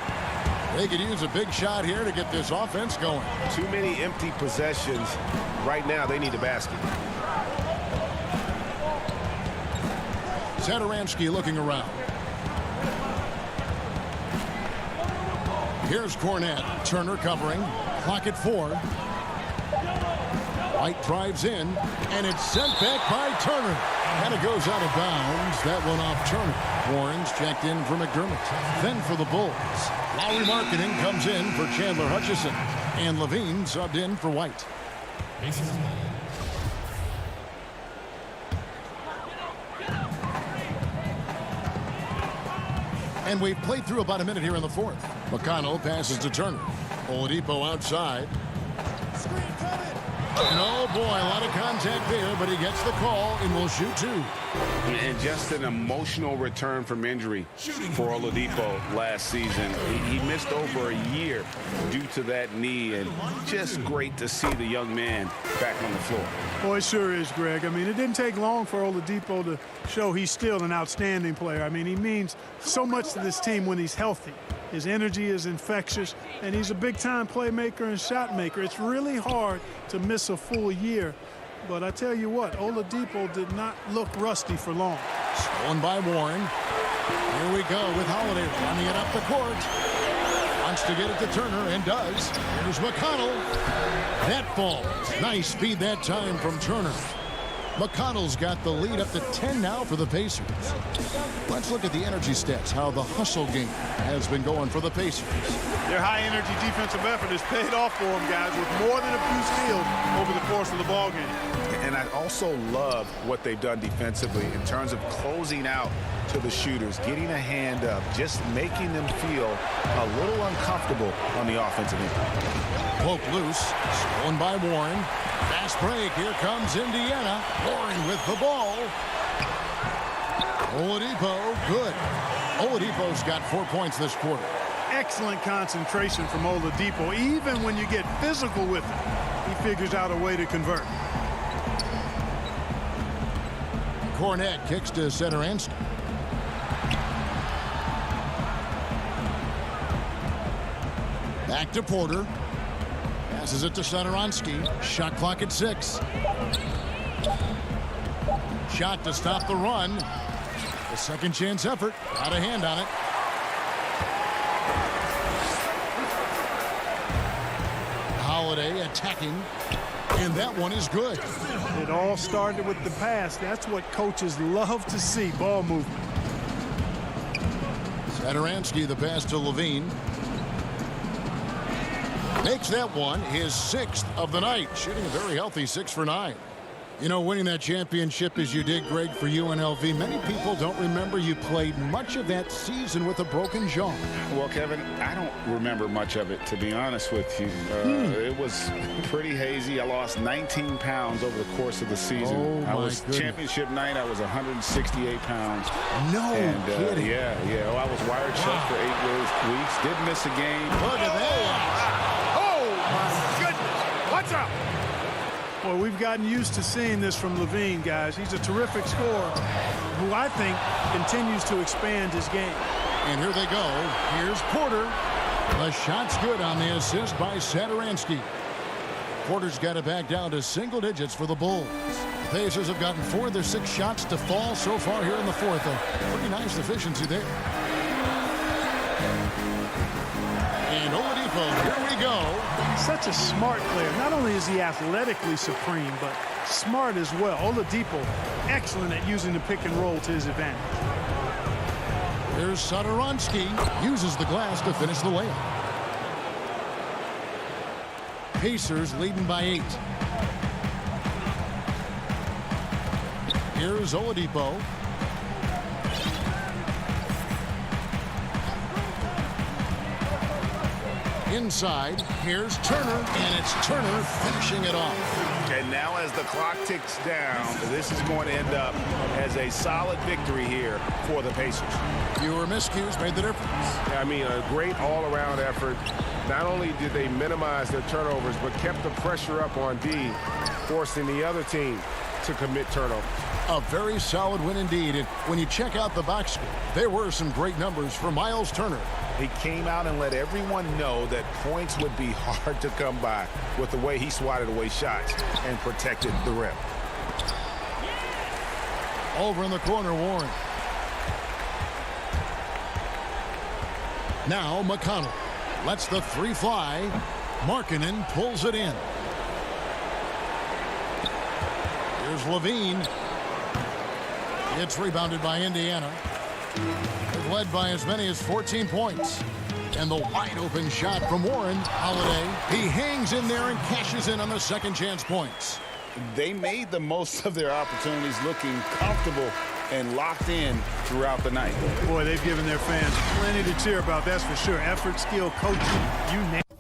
Speaker 1: They could use a big shot here to get this offense going.
Speaker 3: Too many empty possessions. Right now, they need a basket.
Speaker 1: Satoransky looking around. Here's Cornette. Turner covering. Clock at 4. White drives in, and it's sent back by Turner. And it goes out of bounds. That one off Turner. Warren's checked in for McDermott. Then for the Bulls. Lowry Marketing comes in for Chandler Hutchison. And Levine subbed in for White. And we've played through about a minute here in the fourth. McConnell passes to Turner. Oladipo outside. And oh boy, a lot of contact there, but he gets the call and will shoot 2.
Speaker 3: And just an emotional return from injury for Oladipo last season. He missed over a year due to that knee, and just great to see the young man back on the floor.
Speaker 17: Boy, it sure is, Greg. I mean, it didn't take long for Oladipo to show he's still an outstanding player. I mean, he means so much to this team when he's healthy. His energy is infectious, and he's a big-time playmaker and shot maker. It's really hard to miss a full year. But I tell you what, Oladipo did not look rusty for long.
Speaker 1: Stolen by Warren. Here we go with Holiday running it up the court. Wants to get it to Turner and does. Here's McConnell. That falls. Nice feed that time from Turner. McConnell's got the lead up to 10 now for the Pacers. Let's look at the energy stats, how the hustle game has been going for the Pacers.
Speaker 16: Their high-energy defensive effort has paid off for them, guys, with more than a few steals over the course of the ballgame.
Speaker 3: And I also love what they've done defensively in terms of closing out to the shooters, getting a hand up, just making them feel a little uncomfortable on the offensive end.
Speaker 1: Poke loose, stolen by Warren. Fast break, here comes Indiana. Warren with the ball. Oladipo, good. Oladipo's got 4 points this quarter.
Speaker 17: Excellent concentration from Oladipo. Even when you get physical with him, he figures out a way to convert.
Speaker 1: Cornette kicks to Satoransky. Back to Porter. Passes it to Satoransky. Shot clock at 6. Shot to stop the run. A second chance effort. Got a hand on it. Holiday attacking. And that one is good.
Speaker 17: It all started with the pass. That's what coaches love to see, ball movement.
Speaker 1: Satoransky, the pass to Levine. Makes that one his 6th of the night, shooting a very healthy 6 for 9. You know, winning that championship as you did, Greg, for UNLV, many people don't remember you played much of that season with a broken jaw.
Speaker 3: Well, Kevin, I don't remember much of it, to be honest with you. It was pretty hazy. I lost 19 pounds over the course of the season. I was championship night. I was 168 pounds.
Speaker 1: No kidding.
Speaker 3: Yeah. Oh, I was wired shut for 8 weeks. Didn't miss a game.
Speaker 1: Look at that.
Speaker 16: Oh, my goodness. Watch out.
Speaker 17: Well, we've gotten used to seeing this from Levine, guys. He's a terrific scorer who I think continues to expand his game.
Speaker 1: And here they go. Here's Porter. The shot's good on the assist by Satoransky. Porter's got it back down to single digits for the Bulls. The Pacers have gotten 4 of their 6 shots to fall so far here in the fourth. A pretty nice efficiency there. And Oladipo, here we go.
Speaker 17: He's such a smart player. Not only is he athletically supreme, but smart as well. Oladipo, excellent at using the pick and roll to his advantage.
Speaker 1: Here's Satoransky. Uses the glass to finish the layup. Pacers leading by 8. Here's Oladipo. Inside, here's Turner, and it's Turner finishing it off.
Speaker 5: And now as the clock ticks down, this is going to end up as a solid victory here for the Pacers.
Speaker 1: Fewer miscues made the difference.
Speaker 13: I mean, a great all-around effort. Not only did they minimize their turnovers, but kept the pressure up on D, forcing the other team to commit turnovers.
Speaker 1: A very solid win indeed. And when you check out the box score, there were some great numbers for Miles Turner.
Speaker 5: He came out and let everyone know that points would be hard to come by with the way he swatted away shots and protected the rim.
Speaker 1: Over in the corner, Warren. Now McConnell lets the 3 fly. Markkanen pulls it in. Here's Levine. It's rebounded by Indiana. They've led by as many as 14 points. And the wide open shot from Warren. Holiday, he hangs in there and cashes in on the second chance points.
Speaker 3: They made the most of their opportunities, looking comfortable and locked in throughout the night.
Speaker 17: Boy, they've given their fans plenty to cheer about, that's for sure. Effort, skill, coaching, you name it.